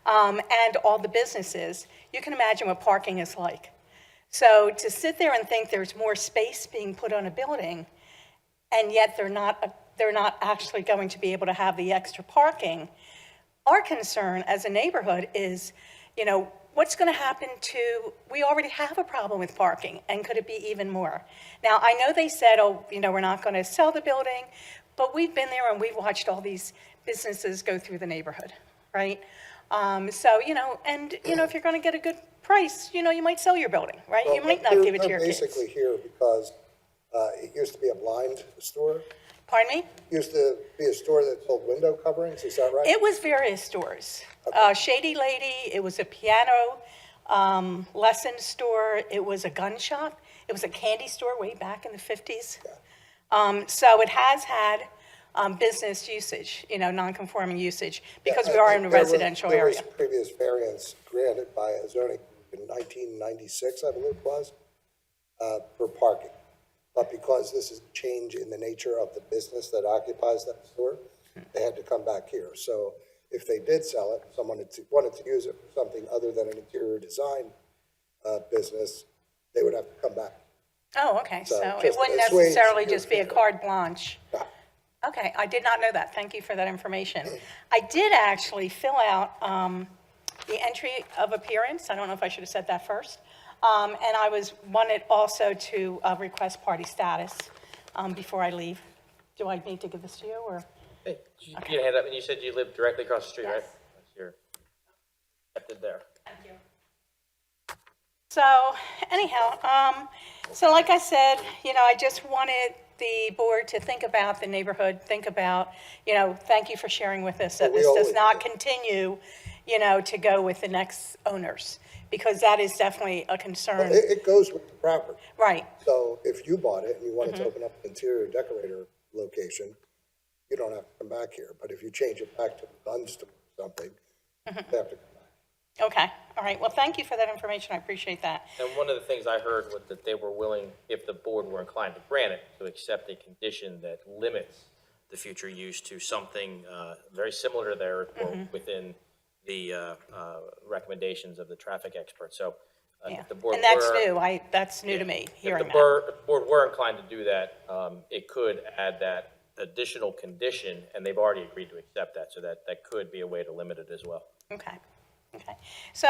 and all the businesses, you can imagine what parking is like. So to sit there and think there's more space being put on a building, and yet they're not actually going to be able to have the extra parking, our concern as a neighborhood is, you know, what's going to happen to, we already have a problem with parking, and could it be even more? Now, I know they said, oh, you know, we're not going to sell the building, but we've been there and we've watched all these businesses go through the neighborhood, right? So, you know, and, you know, if you're going to get a good price, you know, you might sell your building, right? Well, you might not give it to your kids. They're basically here because it used to be a blind store. Pardon me? Used to be a store that sold window coverings, is that right? It was various stores. Shady Lady, it was a piano lesson store, it was a gun shop, it was a candy store way back in the 50s. Yeah. So it has had business usage, you know, non-conforming usage, because we are in a residential area. There was previous variance granted by a zoning in 1996, I believe it was, for parking. But because this is a change in the nature of the business that occupies that store, they had to come back here. So if they did sell it, someone wanted to use it for something other than an interior design business, they would have to come back. Oh, okay, so it just wouldn't assuage necessarily your just be a fear. carte blanche. Yeah. Okay, I did not know that. Thank you for that information. I did actually fill out the entry of appearance. I don't know if I should have said that first. And I wanted also to request party status before I leave. Do I need to give this to you, or? Hey, you can hand up, and you said you live directly across the street, Yes. right? You're accepted there. Thank you. So anyhow, so like I said, you know, I just wanted the board to think about the neighborhood, think about, you know, thank you for sharing with us that Well, we this does always not continue, you know, to go with the next owners, because that is definitely a concern. Well, it goes with the property. Right. So if you bought it and you wanted to open up an interior decorator location, you don't have to come back here. But if you change it back to a gun store or something, you have to come back. Okay, all right. Well, thank you for that information. I appreciate that. And one of the things I heard was that they were willing, if the board were inclined to grant it, to accept a condition that limits the future use to something very similar to there or within the recommendations of the traffic expert. So Yeah. if the board And that's were- new, that's new to me, If hearing the that. board were inclined to do that, it could add that additional condition, and they've already agreed to accept that, so that could be a way to limit it as well. Okay, okay. So,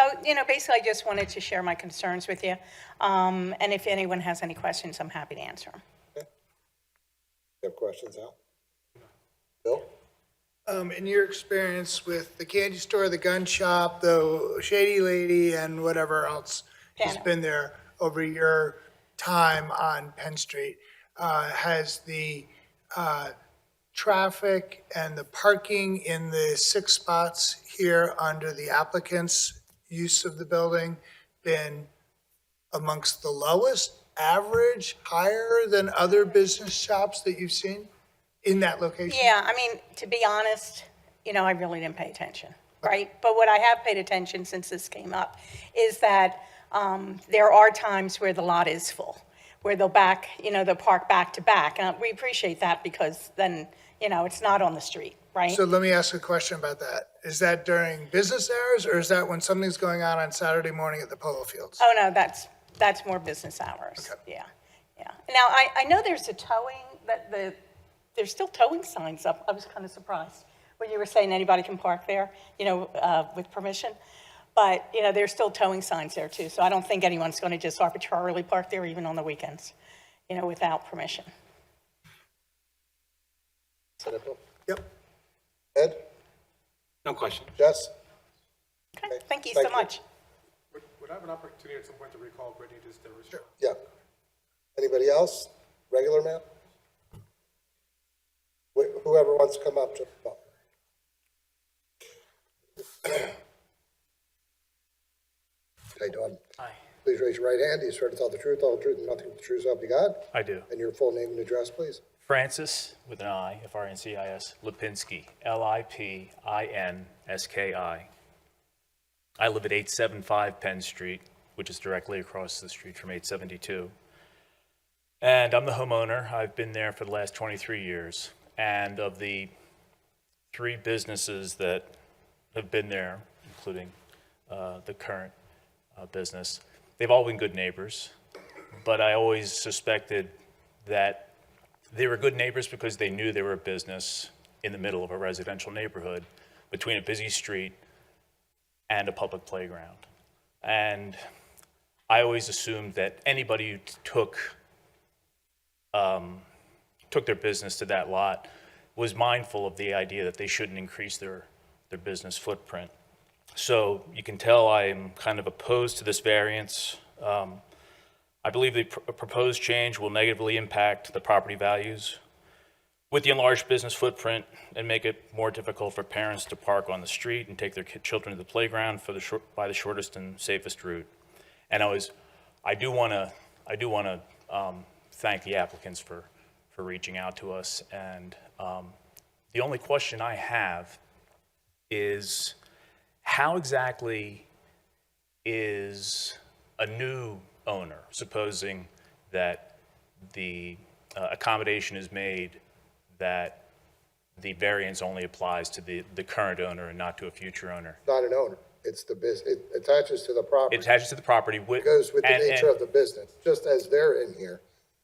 basically, I just wanted to share my concerns with you. And if anyone has any questions, I'm happy to answer them. You have questions, Al? Bill? In your experience with the candy store, the gun shop, the Shady Lady, and whatever else has been there over your time on Penn Street, has the traffic and the parking in the 6 spots here under the applicant's use of the building been amongst the lowest, average, higher than other business shops that you've seen in that location? Yeah, I mean, to be honest, I really didn't pay attention, right? But what I have paid attention since this came up is that there are times where the lot is full, where they'll park back to back. And we appreciate that because then, it's not on the street, right? So let me ask a question about that. Is that during business hours, or is that when something's going on Saturday morning at the polo fields? Oh, no, that's more business hours. Yeah, yeah. Now, I know there's a towing, there's still towing signs up. I was kind of surprised when you were saying anybody can park there, with permission. But, there's still towing signs there too. So I don't think anyone's going to just arbitrarily park there even on the weekends, without permission. Yep. Ed? No question. Jess? Okay, thank you so much. Would I have an opportunity at some point to recall Brittany just the restriction? Yeah. Anybody else? Regular man? Whoever wants to come up, just come up. How you doing? Hi. Please raise your right hand. Do you swear to tell the truth, all the truth, and nothing but the truth, so help you God? I do. And your full name and address, please. Francis, with an I, F-R-N-C-I-S, Lipinski, L-I-P-I-N-S-K-I. I live at 875 Penn Street, which is directly across the street from 872. And I'm the homeowner. I've been there for the last 23 years. And of the 3 businesses that have been there, including the current business, they've all been good neighbors. But I always suspected that they were good neighbors because they knew they were a business in the middle of a residential neighborhood between a busy street and a public playground. And I always assumed that anybody who took their business to that lot was mindful of the idea that they shouldn't increase their business footprint. So you can tell I am kind of opposed to this variance. I believe the proposed change will negatively impact the property values with the enlarged business footprint and make it more difficult for parents to park on the street and take their children to the playground by the shortest and safest route. And I do want to thank the applicants for reaching out to us. And the only question I have is, how exactly is a new owner, supposing that the accommodation is made that the variance only applies to the current owner and not to a future owner? Not an owner. It's the business. It attaches to the property. It attaches to the property. It goes with the nature of the business, just as they're in here.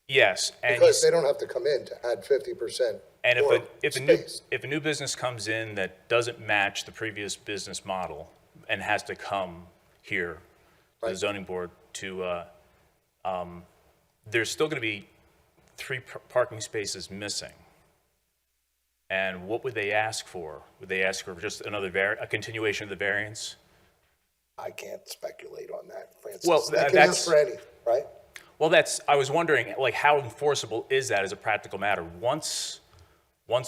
Yes. And Because they don't have to come in to add 50%. And if a new business comes in that doesn't match the previous business model and has to come here to the zoning board to, there's still going to be 3 parking spaces missing. And what would they ask for? Would they ask for just a continuation of the variance? I can't speculate on that, Francis. Well, They can ask for any, right? Well, I was wondering, like, how enforceable is that as a practical matter? Once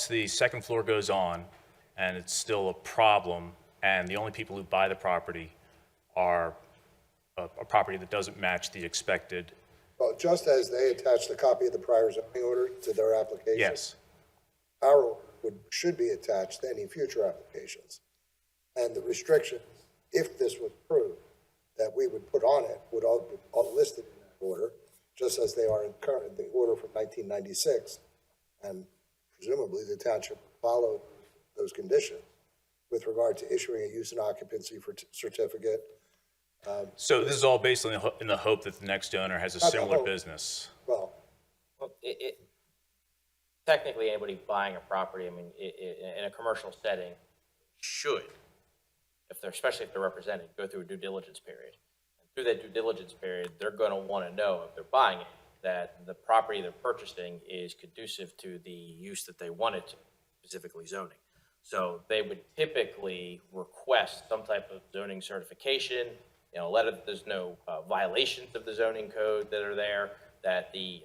the second floor goes on and it's still a problem and the only people who buy the property are a property that doesn't match the expected. Well, just as they attached a copy of the prior zoning order to their application. Yes. Our order should be attached to any future applications. And the restrictions, if this was approved, that we would put on it would all be listed in that order, just as they are in the order from 1996. And presumably the township followed those conditions with regard to issuing a use and occupancy certificate. So this is all based on in the hope that the next owner has a Not the similar hope. business. Well, Well, technically, anybody buying a property, I mean, in a commercial setting, should, especially if they're represented, go through a due diligence period. And through that due diligence period, they're going to want to know, if they're buying it, that the property they're purchasing is conducive to the use that they want it to, specifically zoning. So they would typically request some type of zoning certification, a letter that there's no violations of the zoning code that are there, that the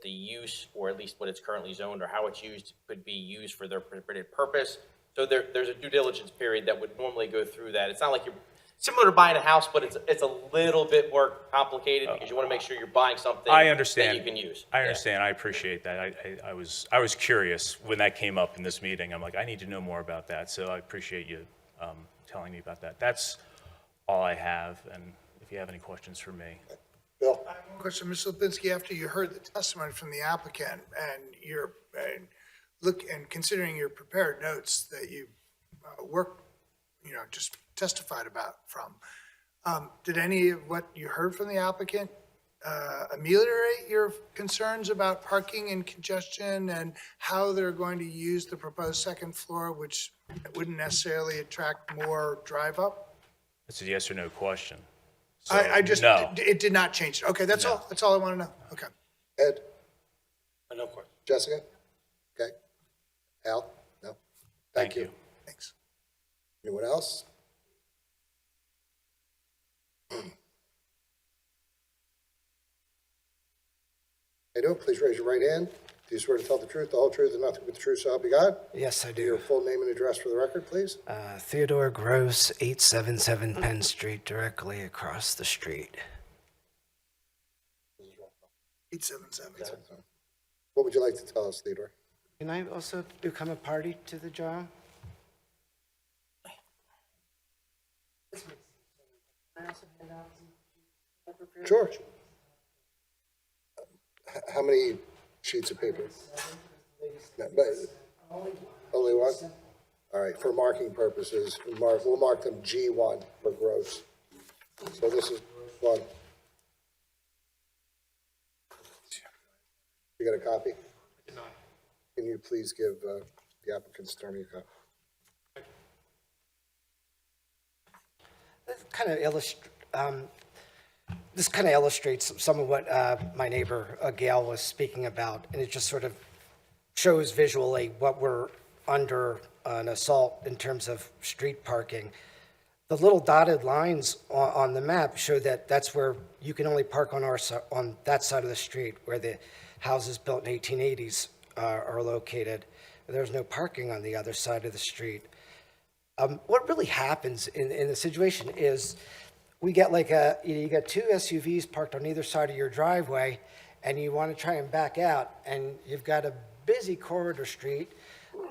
use, or at least what it's currently zoned or how it's used, could be used for their permitted purpose. So there's a due diligence period that would normally go through that. It's not like you're similar to buying a house, but it's a little bit more complicated because you want to make sure you're buying something I understand. that you can use. I understand. I appreciate that. I was curious when that came up in this meeting. I'm like, I need to know more about that. So I appreciate you telling me about that. That's all I have. And if you have any questions for me. Bill? I have one question, Mr. Lipinski. After you heard the testimony from the applicant and considering your prepared notes that you just testified about from, did any of what you heard from the applicant ameliorate your concerns about parking and congestion and how they're going to use the proposed second floor, which wouldn't necessarily attract more drive up? It's a yes or no question. So, No. No. It did not change. Okay, that's all. That's all I want to know. Okay. Ed? No question. Jessica? Okay. Al? No? Thank you. Thanks. Anyone else? Please raise your right hand. Do you swear to tell the truth, the whole truth, and nothing but the truth, so help you God? Yes, I Your do. full name and address for the record, please. Theodore Gross, 877 Penn Street, directly across the street. 877. What would you like to tell us, Theodore? Can I also become a party to the job? Sure. How many sheets of paper? No, but only one? All right, for marking purposes, we'll mark them G1 for gross. So this is one. You got a copy? Can you please give the applicant's attorney a copy? This kind of illustrates some of what my neighbor Gail was speaking about, and it just sort of shows visually what we're under an assault in terms of street parking. The little dotted lines on the map show that that's where you can only park on that side of the street where the houses built in 1880s are located. There's no parking on the other side of the street. What really happens in the situation is we get you got two SUVs parked on either side of your driveway, and you want to try and back out, and you've got a busy corridor street,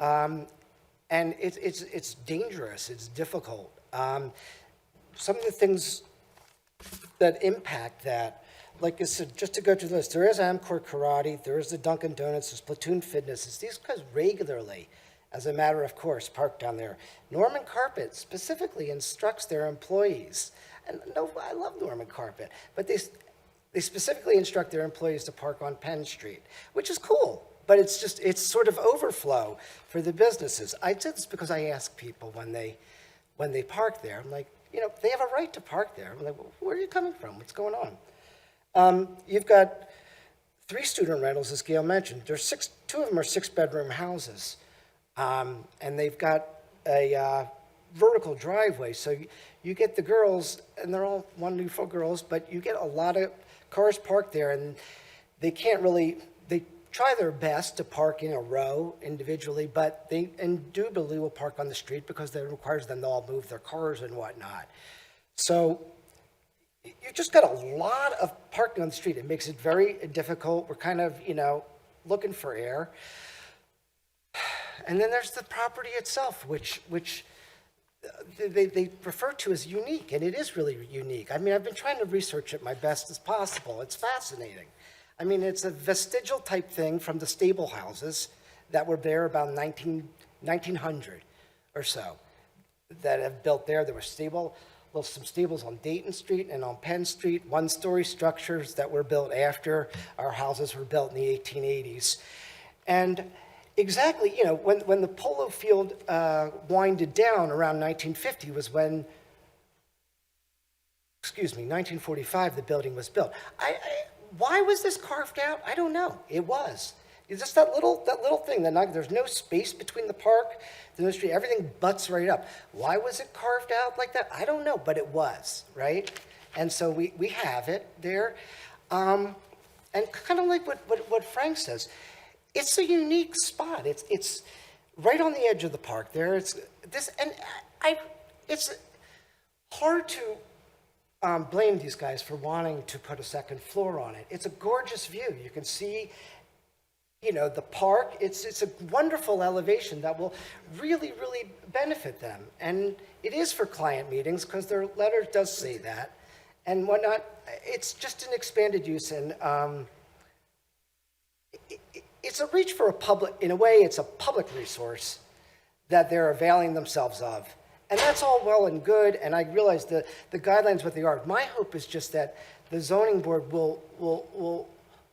and it's dangerous, it's difficult. Some of the things that impact that, like I said, just to go through the list, there is Amcor Karate, there is the Dunkin' Donuts, there's Platoon Fitness. These guys regularly, as a matter of course, park down there. Norman Carpet specifically instructs their employees, and no, I love Norman Carpet, but they specifically instruct their employees to park on Penn Street, which is cool, but it's sort of overflow for the businesses. I did this because I ask people when they park there, I'm like, they have a right to park there. I'm like, well, where are you coming from? What's going on? You've got 3 student rentals, as Gail mentioned. There's 2 of them are 6-bedroom houses, and they've got a vertical driveway. So you get the girls, and they're all wonderful girls, but you get a lot of cars parked there, and they can't really. They try their best to park in a row individually, but they indubitably will park on the street because it requires them to all move their cars and whatnot. So you just got a lot of parking on the street. It makes it very difficult. We're kind of, looking for air. And then there's the property itself, which they refer to as unique, and it is really unique. I mean, I've been trying to research it my best as possible. It's fascinating. I mean, it's a vestigial type thing from the stable houses that were there about 1900 or so. that have built there. There were some stables on Dayton Street and on Penn Street, one-story structures that were built after our houses were built in the 1880s. And exactly, you know, when the polo field winded down around 1950 was when, 1945, the building was built. Why was this carved out? I don't know. It was. It's just that little thing. There's no space between the park, the street. Everything butts right up. Why was it carved out like that? I don't know, but it was, right? And so we have it there. And kind of like what Frank says, it's a unique spot. It's right on the edge of the park there. It's hard to blame these guys for wanting to put a second floor on it. It's a gorgeous view. You can see, you know, the park. It's a wonderful elevation that will really, really benefit them. And it is for client meetings because their letter does say that and whatnot. It's just an expanded use, and it's a reach for a public, in a way, it's a public resource that they're availing themselves of. And that's all well and good, and I realize the guidelines what they are. My hope is just that the zoning board will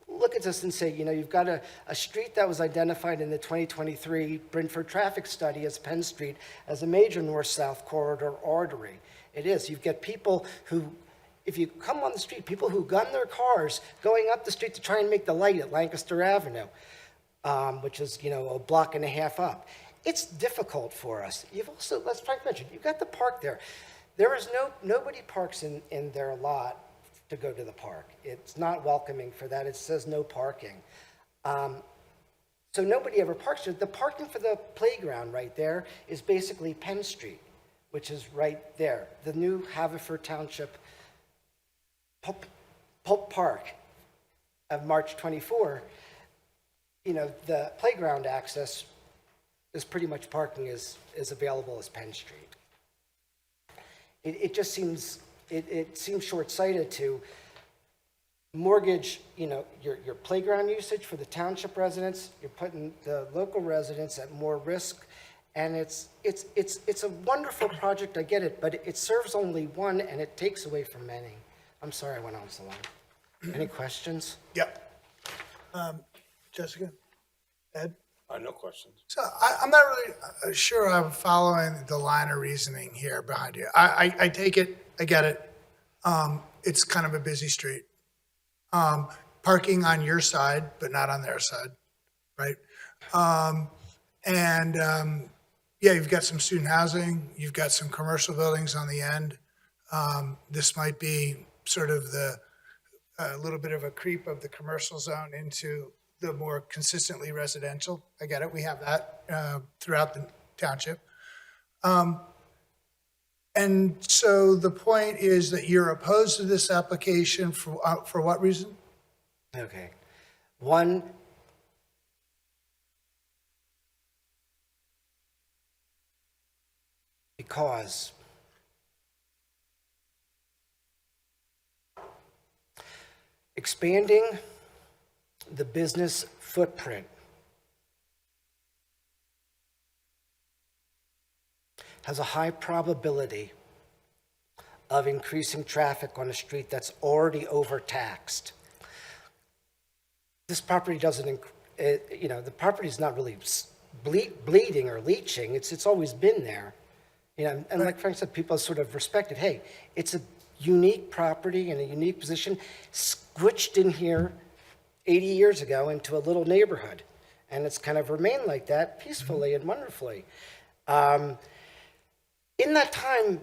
look at this and say, you know, you've got a street that was identified in the 2023 Brentford traffic study as Penn Street as a major north-south corridor artery. It is. You get people who, if you come on the street, people who gun their cars going up the street to try and make the light at Lancaster Avenue, which is, you know, a block and a half up. It's difficult for us. You've also, as Frank mentioned, you've got the park there. There is nobody parks in their lot to go to the park. It's not welcoming for that. It says no parking. So nobody ever parks there. The parking for the playground right there is basically Penn Street, which is right there. The new Haverford Township Pulp Park of March 24, you know, the playground access is pretty much parking is available as Penn Street. It just seems, it seems short-sighted to mortgage, you know, your playground usage for the township residents. You're putting the local residents at more risk, and it's a wonderful project, I get it, but it serves only one and it takes away from many. I'm sorry I went on so long. Any questions? Yep. Jessica? Ed? No questions. So I'm not really sure I'm following the line of reasoning here behind you. I take it, I get it. It's kind of a busy street. Parking on your side, but not on their side, right? Yeah, you've got some student housing, you've got some commercial buildings on the end. This might be sort of a little bit of a creep of the commercial zone into the more consistently residential. I get it, we have that throughout the township. And so the point is that you're opposed to this application for what reason? Okay. One, because expanding the business footprint has a high probability of increasing traffic on a street that's already overtaxed. This property doesn't, you know, the property is not really bleeding or leaching. It's always been there. You know, and like Frank said, people sort of respected, hey, it's a unique property in a unique position, squished in here 80 years ago into a little neighborhood. And it's kind of remained like that peacefully and wonderfully. In that time,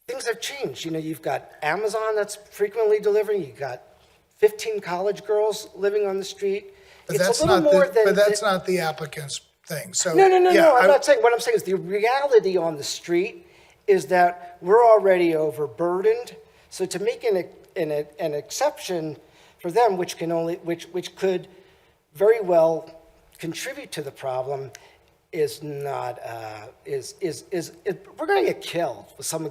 things have changed. You know, you've got Amazon that's frequently delivering. You've got 15 college girls living on the street. But that's not the applicant's thing. So no. I'm not saying. What I'm saying is the reality on the street is that we're already overburdened. So to make an exception for them, which could very well contribute to the problem, is not we're going to get killed with some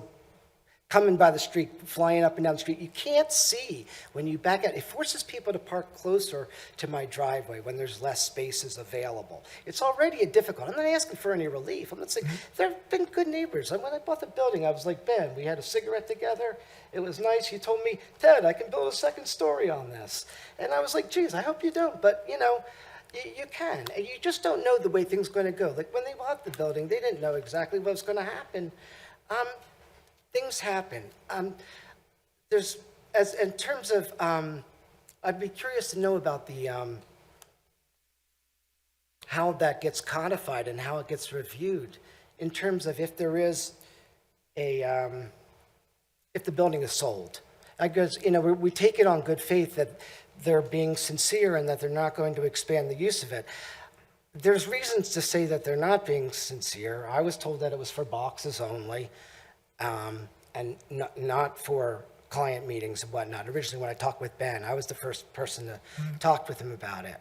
coming by the street, flying up and down the street. You can't see when you back out. It forces people to park closer to my driveway when there's less spaces available. It's already difficult. I'm not asking for any relief. I'm not saying, they've been good neighbors. And when I bought the building, I was like, Ben, we had a cigarette together. It was nice. He told me, Ted, I can build a second story on this. And I was like, geez, I hope you don't. But, you know, you can. And you just don't know the way things are going to go. Like when they bought the building, they didn't know exactly what was going to happen. Things happen. In terms of, I'd be curious to know about the, how that gets codified and how it gets reviewed in terms of if there is if the building is sold. I guess, you know, we take it on good faith that they're being sincere and that they're not going to expand the use of it. There's reasons to say that they're not being sincere. I was told that it was for boxes only. And not for client meetings and whatnot. Originally, when I talked with Ben, I was the first person to talk with him about it.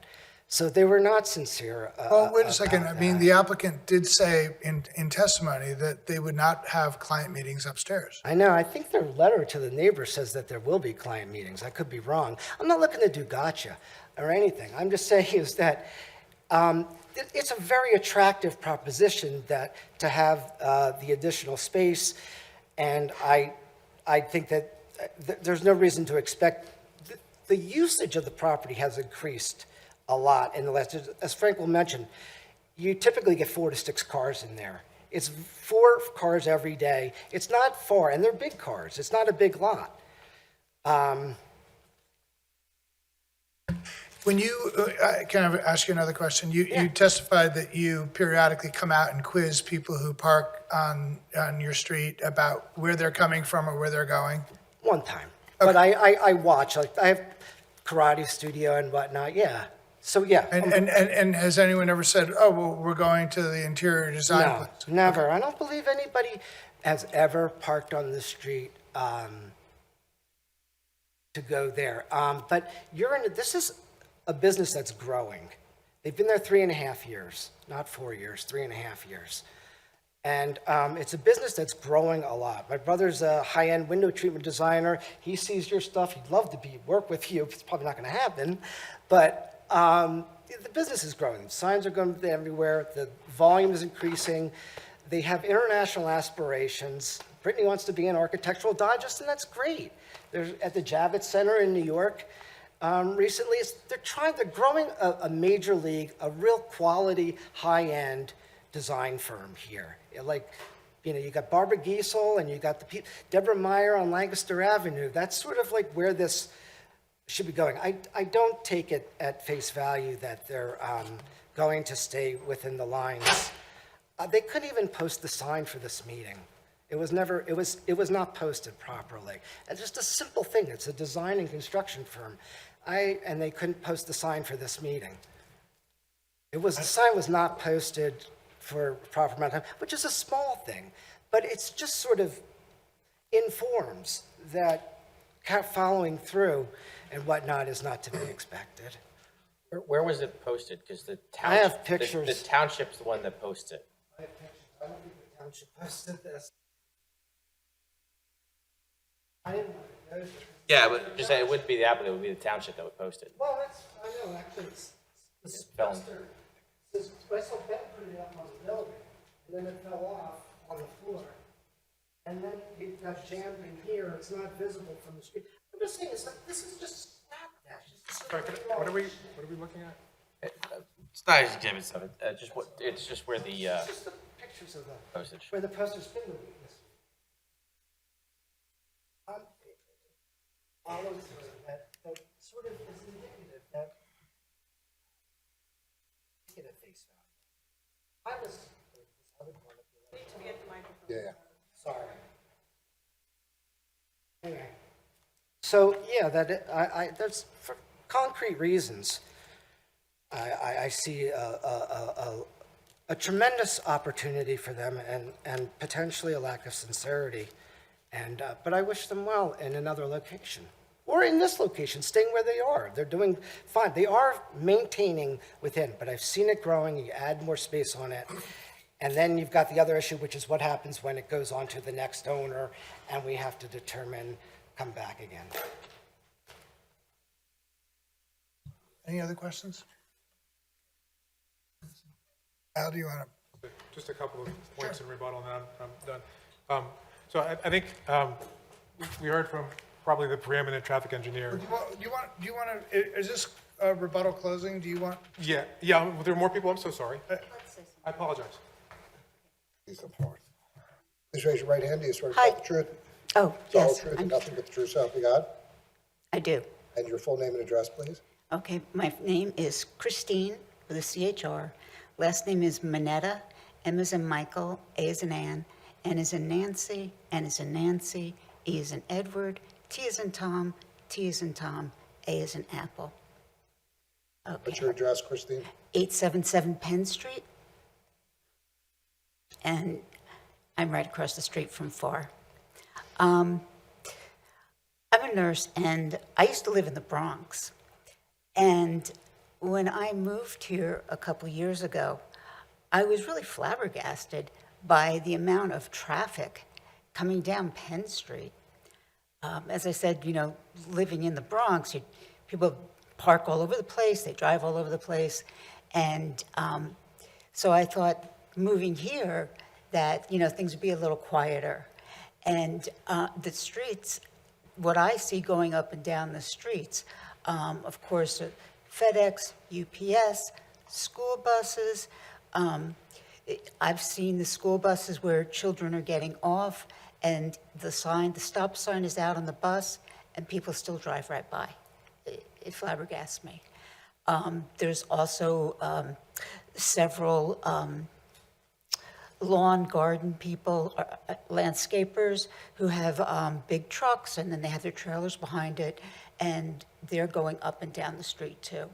So they were not sincere. Well, wait a second. I mean, that. the applicant did say in testimony that they would not have client meetings upstairs. I know. I think their letter to the neighbor says that there will be client meetings. I could be wrong. I'm not looking to do gotcha or anything. I'm just saying is that it's a very attractive proposition that to have the additional space. And I think that there's no reason to expect, the usage of the property has increased a lot in the last, as Frank will mention, you typically get 4 to 6 cars in there. It's 4 cars every day. It's not far, and they're big cars. It's not a big lot. When you, can I ask you another question? You testified that you periodically come out and quiz people who park on your street about where they're coming from or where they're going? One time. Okay. But I watch, like I have karate studio and whatnot, yeah. So, yeah. And has anyone ever said, oh, well, we're going to the interior design No, place? never. Okay. I don't believe anybody has ever parked on the street to go there. But this is a business that's growing. They've been there 3.5 years, not 4 years, 3.5 years. And it's a business that's growing a lot. My brother's a high-end window treatment designer. He sees your stuff. He'd love to work with you. It's probably not going to happen. But the business is growing. Signs are going everywhere. The volume is increasing. They have international aspirations. Brittany wants to be an architectural digest, and that's great. They're at the Javits Center in New York. Recently, they're growing a major league, a real quality, high-end design firm here. Like, you know, you got Barbara Giesel and you got Deborah Meyer on Lancaster Avenue. That's sort of like where this should be going. I don't take it at face value that they're going to stay within the lines. They couldn't even post the sign for this meeting. It was not posted properly. It's just a simple thing. It's a design and construction firm. And they couldn't post the sign for this meeting. The sign was not posted for a proper amount of time, which is a small thing, but it's just sort of informs that following through and whatnot is not to be expected. Where was it posted? Because the I have township, pictures. the township's the one that posted it. I have pictures. I don't think the township posted this. I didn't want to go there. Yeah, but just say it wouldn't be the applicant, it would be the township that would post it. Well, I know, actually, it's filmed. I saw Ben put it up on the building, and then it fell off on the floor. And then it got jammed in here, it's not visible from the street. I'm just saying, it's like, this is just slapdash. Sorry, what are we looking at? It's not exhibit stuff, it's just where the, It's just the pictures of the, postage. where the poster's been the weakness. Follows that sort of is indicative that take it at face value. I was this other part of the need to get the microphone. Yeah. Sorry. Anyway, so yeah, that's for concrete reasons. I see a tremendous opportunity for them and potentially a lack of sincerity. But I wish them well in another location. Or in this location, staying where they are. They're doing fine. They are maintaining within, but I've seen it growing. You add more space on it. And then you've got the other issue, which is what happens when it goes on to the next owner, and we have to determine, come back again. Any other questions? Al, do you want to? Just a couple of points in rebuttal, and then I'm done. So I think we heard from probably the preeminent traffic engineer. Do you want to, is this rebuttal closing? Do you want? Yeah, were there more people? I'm so sorry. I apologize. Please come forward. Please raise your right hand. Do you swear to Hi. tell the truth? Oh, The whole yes, truth I'm- and nothing but the truth, so help you God? I do. And your full name and address, please? Okay, my name is Christine with a CHR. Last name is Minetta. M is in Michael, A is in Ann, N is in Nancy, N is in Nancy, E is in Edward, T is in Tom, T is in Tom, A is in Apple. What's your address, Christine? 877 Penn Street. And I'm right across the street from FAR. I'm a nurse, and I used to live in the Bronx. And when I moved here a couple years ago, I was really flabbergasted by the amount of traffic coming down Penn Street. As I said, living in the Bronx, people park all over the place, they drive all over the place. And so I thought moving here that, things would be a little quieter. And the streets, what I see going up and down the streets, of course, FedEx, UPS, school buses. I've seen the school buses where children are getting off and the stop sign is out on the bus and people still drive right by. It flabbergasts me. There's also several lawn garden people, landscapers who have big trucks and then they have their trailers behind it and they're going up and down the street too.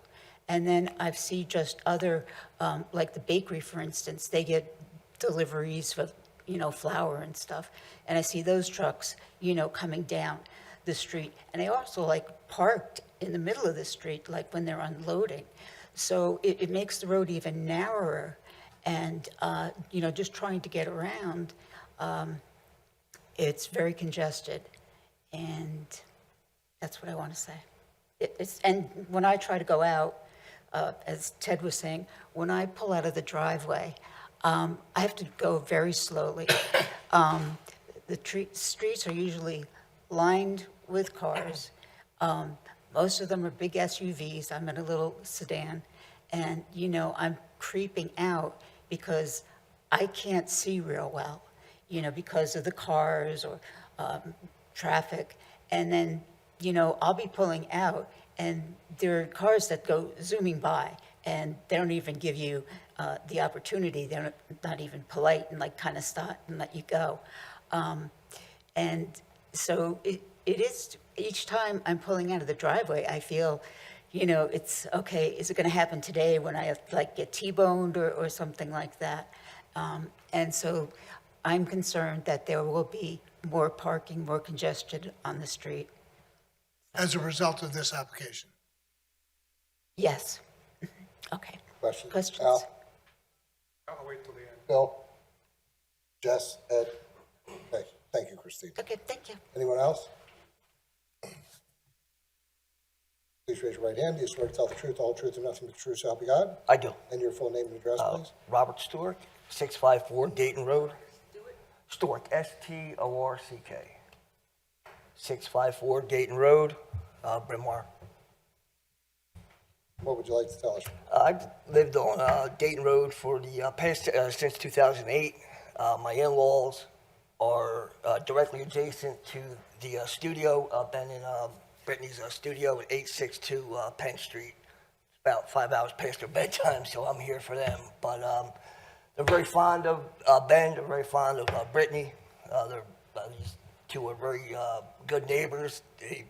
And then I've seen just other, like the bakery, for instance, they get deliveries for, flour and stuff. And I see those trucks, coming down the street. And they also parked in the middle of the street, like when they're unloading. So it makes the road even narrower. And, just trying to get around, it's very congested. And that's what I want to say. And when I try to go out, as Ted was saying, when I pull out of the driveway, I have to go very slowly. The streets are usually lined with cars. Most of them are big SUVs. I'm in a little sedan. And, I'm creeping out because I can't see real well, because of the cars or traffic. And then, I'll be pulling out and there are cars that go zooming by and they don't even give you the opportunity. They're not even polite and kind of stop and let you go. And so it is, each time I'm pulling out of the driveway, I feel, it's okay, is it going to happen today when I get T-boned or something like that? And so I'm concerned that there will be more parking, more congestion on the street. As a result of this application? Yes. Okay. Questions? Al? I'll wait till the end. Bill? Jess? Ed? Okay, thank you, Christine. Okay, thank you. Anyone else? Please raise your right hand. Do you swear to tell the truth, the whole truth, and nothing but the truth, so help you God? I do. And your full name and address, please? Robert Stewart, 654 Dayton Road. Stork, S-T-O-R-C-K. 654 Dayton Road, Bryn Mawr. What would you like to tell us? I've lived on Dayton Road for the past, since 2008. My in-laws are directly adjacent to the studio. Been in Brittany's studio at 862 Penn Street. It's about 5 hours past their bedtime, so I'm here for them. But they're very fond of Ben. They're very fond of Brittany. These two are very good neighbors. They've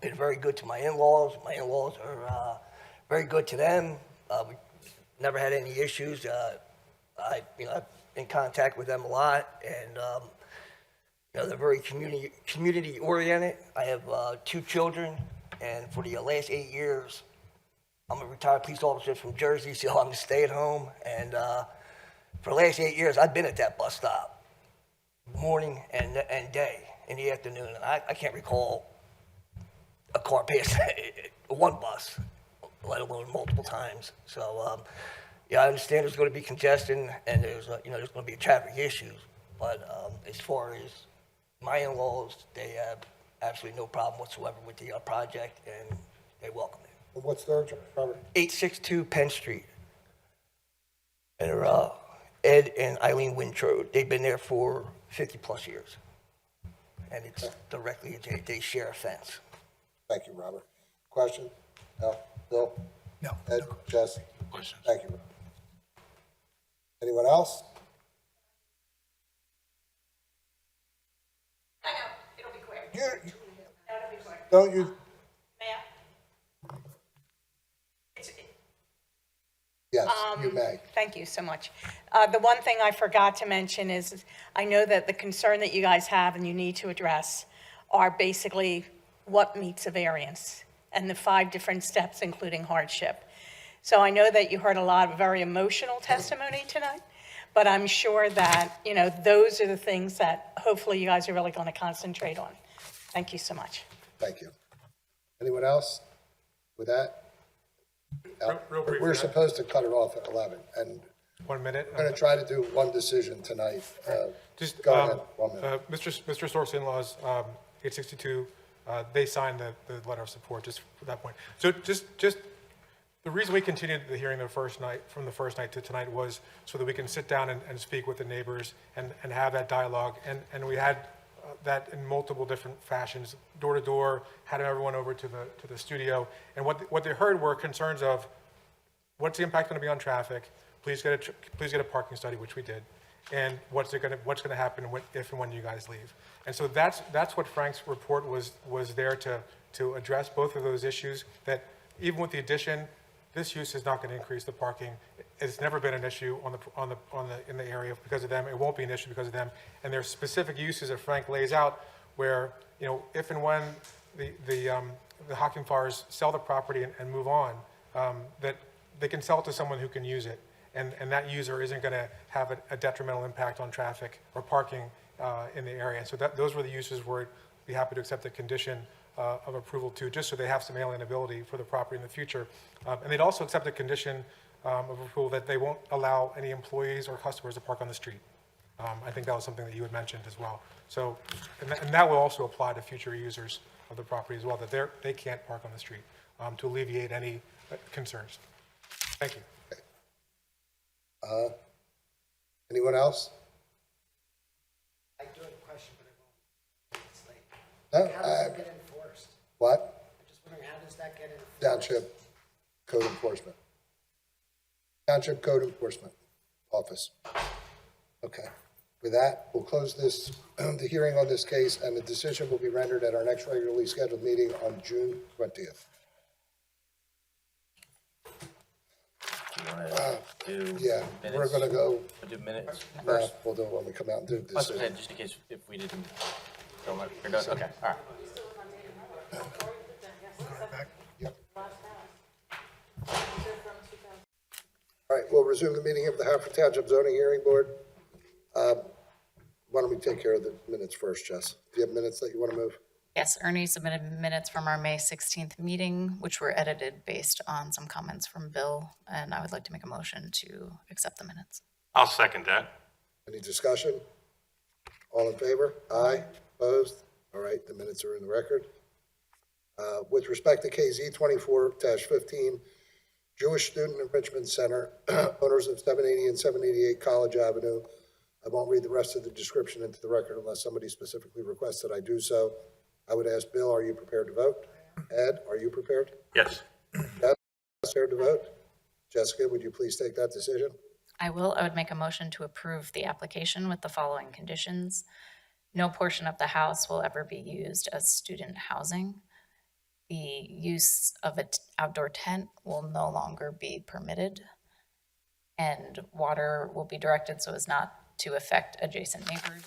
been very good to my in-laws. My in-laws are very good to them. We never had any issues. I've been in contact with them a lot, and they're very community oriented. I have 2 children, and for the last 8 years, I'm a retired police officer from Jersey, so I'm a stay at home. And For the last 8 years, I've been at that bus stop, morning and day, in the afternoon, and I can't recall a car pass one bus, let alone multiple times. So, yeah, I understand there's going to be congestion and there's going to be traffic issues, but as far as my in-laws, they have absolutely no problem whatsoever with the project, and they welcome it. What's their address, Robert? 862 Penn Street. And they're Ed and Eileen Wintrode. They've been there for 50-plus years. And it's directly, they share a fence. Thank you, Robert. Question? No? Bill? No. Ed? Jess? Questions? Thank you, Robert. Anyone else? I know, it'll be quick. You, It'll be quick. don't you? May I? Yes, you may. Thank you so much. The one thing I forgot to mention is, I know that the concern that you guys have and you need to address are basically what meets a variance and the 5 different steps, including hardship. So I know that you heard a lot of very emotional testimony tonight, but I'm sure that, those are the things that hopefully you guys are really going to concentrate on. Thank you so much. Thank you. Anyone else? With that? Real briefly, We're supposed to cut it off at 11, and 1 minute. we're going to try to do one decision tonight. Just, Go ahead, 1 minute. Mr. Stork's in-laws, 862, they signed the letter of support, just for that point. So just, the reason we continued the hearing from the first night to tonight was so that we can sit down and speak with the neighbors and have that dialogue. And we had that in multiple different fashions, door to door, had everyone over to the studio. And what they heard were concerns of, what's the impact going to be on traffic? Please get a parking study, which we did. And what's going to happen if and when you guys leave? And so that's what Frank's report was there to address, both of those issues. That even with the addition, this use is not going to increase the parking. It's never been an issue in the area because of them. It won't be an issue because of them. And there's specific uses that Frank lays out where, if and when the Hockenfars sell the property and move on, that they can sell it to someone who can use it. And that user isn't going to have a detrimental impact on traffic or parking in the area. So those were the uses where we'd be happy to accept the condition of approval to, just so they have some alienability for the property in the future. And they'd also accept a condition of approval that they won't allow any employees or customers to park on the street. I think that was something that you had mentioned as well. So, and that will also apply to future users of the property as well, that they can't park on the street, to alleviate any concerns. Thank you. Anyone else? I do have a question, but it's late. No? How does that get enforced? What? I'm just wondering, how does that get enforced? Township Code Enforcement. Township Code Enforcement Office. Okay. With that, we'll close this, the hearing on this case, and the decision will be rendered at our next regularly scheduled meeting on June 20th. Do you want to do Yeah, minutes? we're going to go, We'll do minutes yeah, first? we'll do it when we come out and do the Let's go decision. ahead, just in case if we didn't, you're done, okay, all right. Yep. All right, we'll resume the meeting of the Haverford Township Zoning Hearing Board. Why don't we take care of the minutes first, Jess? Do you have minutes that you want to move? Yes, Ernie submitted minutes from our May 16th meeting, which were edited based on some comments from Bill, and I would like to make a motion to accept the minutes. I'll second that. Any discussion? All in favor? Aye. Opposed? All right, the minutes are in the record. With respect to KZ 24-15, Jewish Student Enrichment Center, owners of 780 and 788 College Avenue. I won't read the rest of the description into the record unless somebody specifically requests that I do so. I would ask Bill, are you prepared to vote? Ed, are you prepared? Yes. Jess, prepared to vote? Jessica, would you please take that decision? I would make a motion to approve the application with the following conditions. No portion of the house will ever be used as student housing. The use of an outdoor tent will no longer be permitted. And water will be directed so as not to affect adjacent neighbors.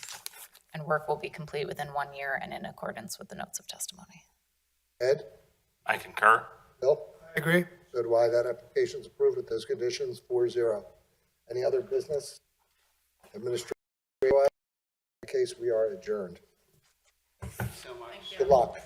And work will be complete within 1 year and in accordance with the notes of testimony. Ed? I concur. Bill? I agree. So do I. That application's approved with those conditions, 4-0. Any other business? Administrative, in that case, we are adjourned. Good luck.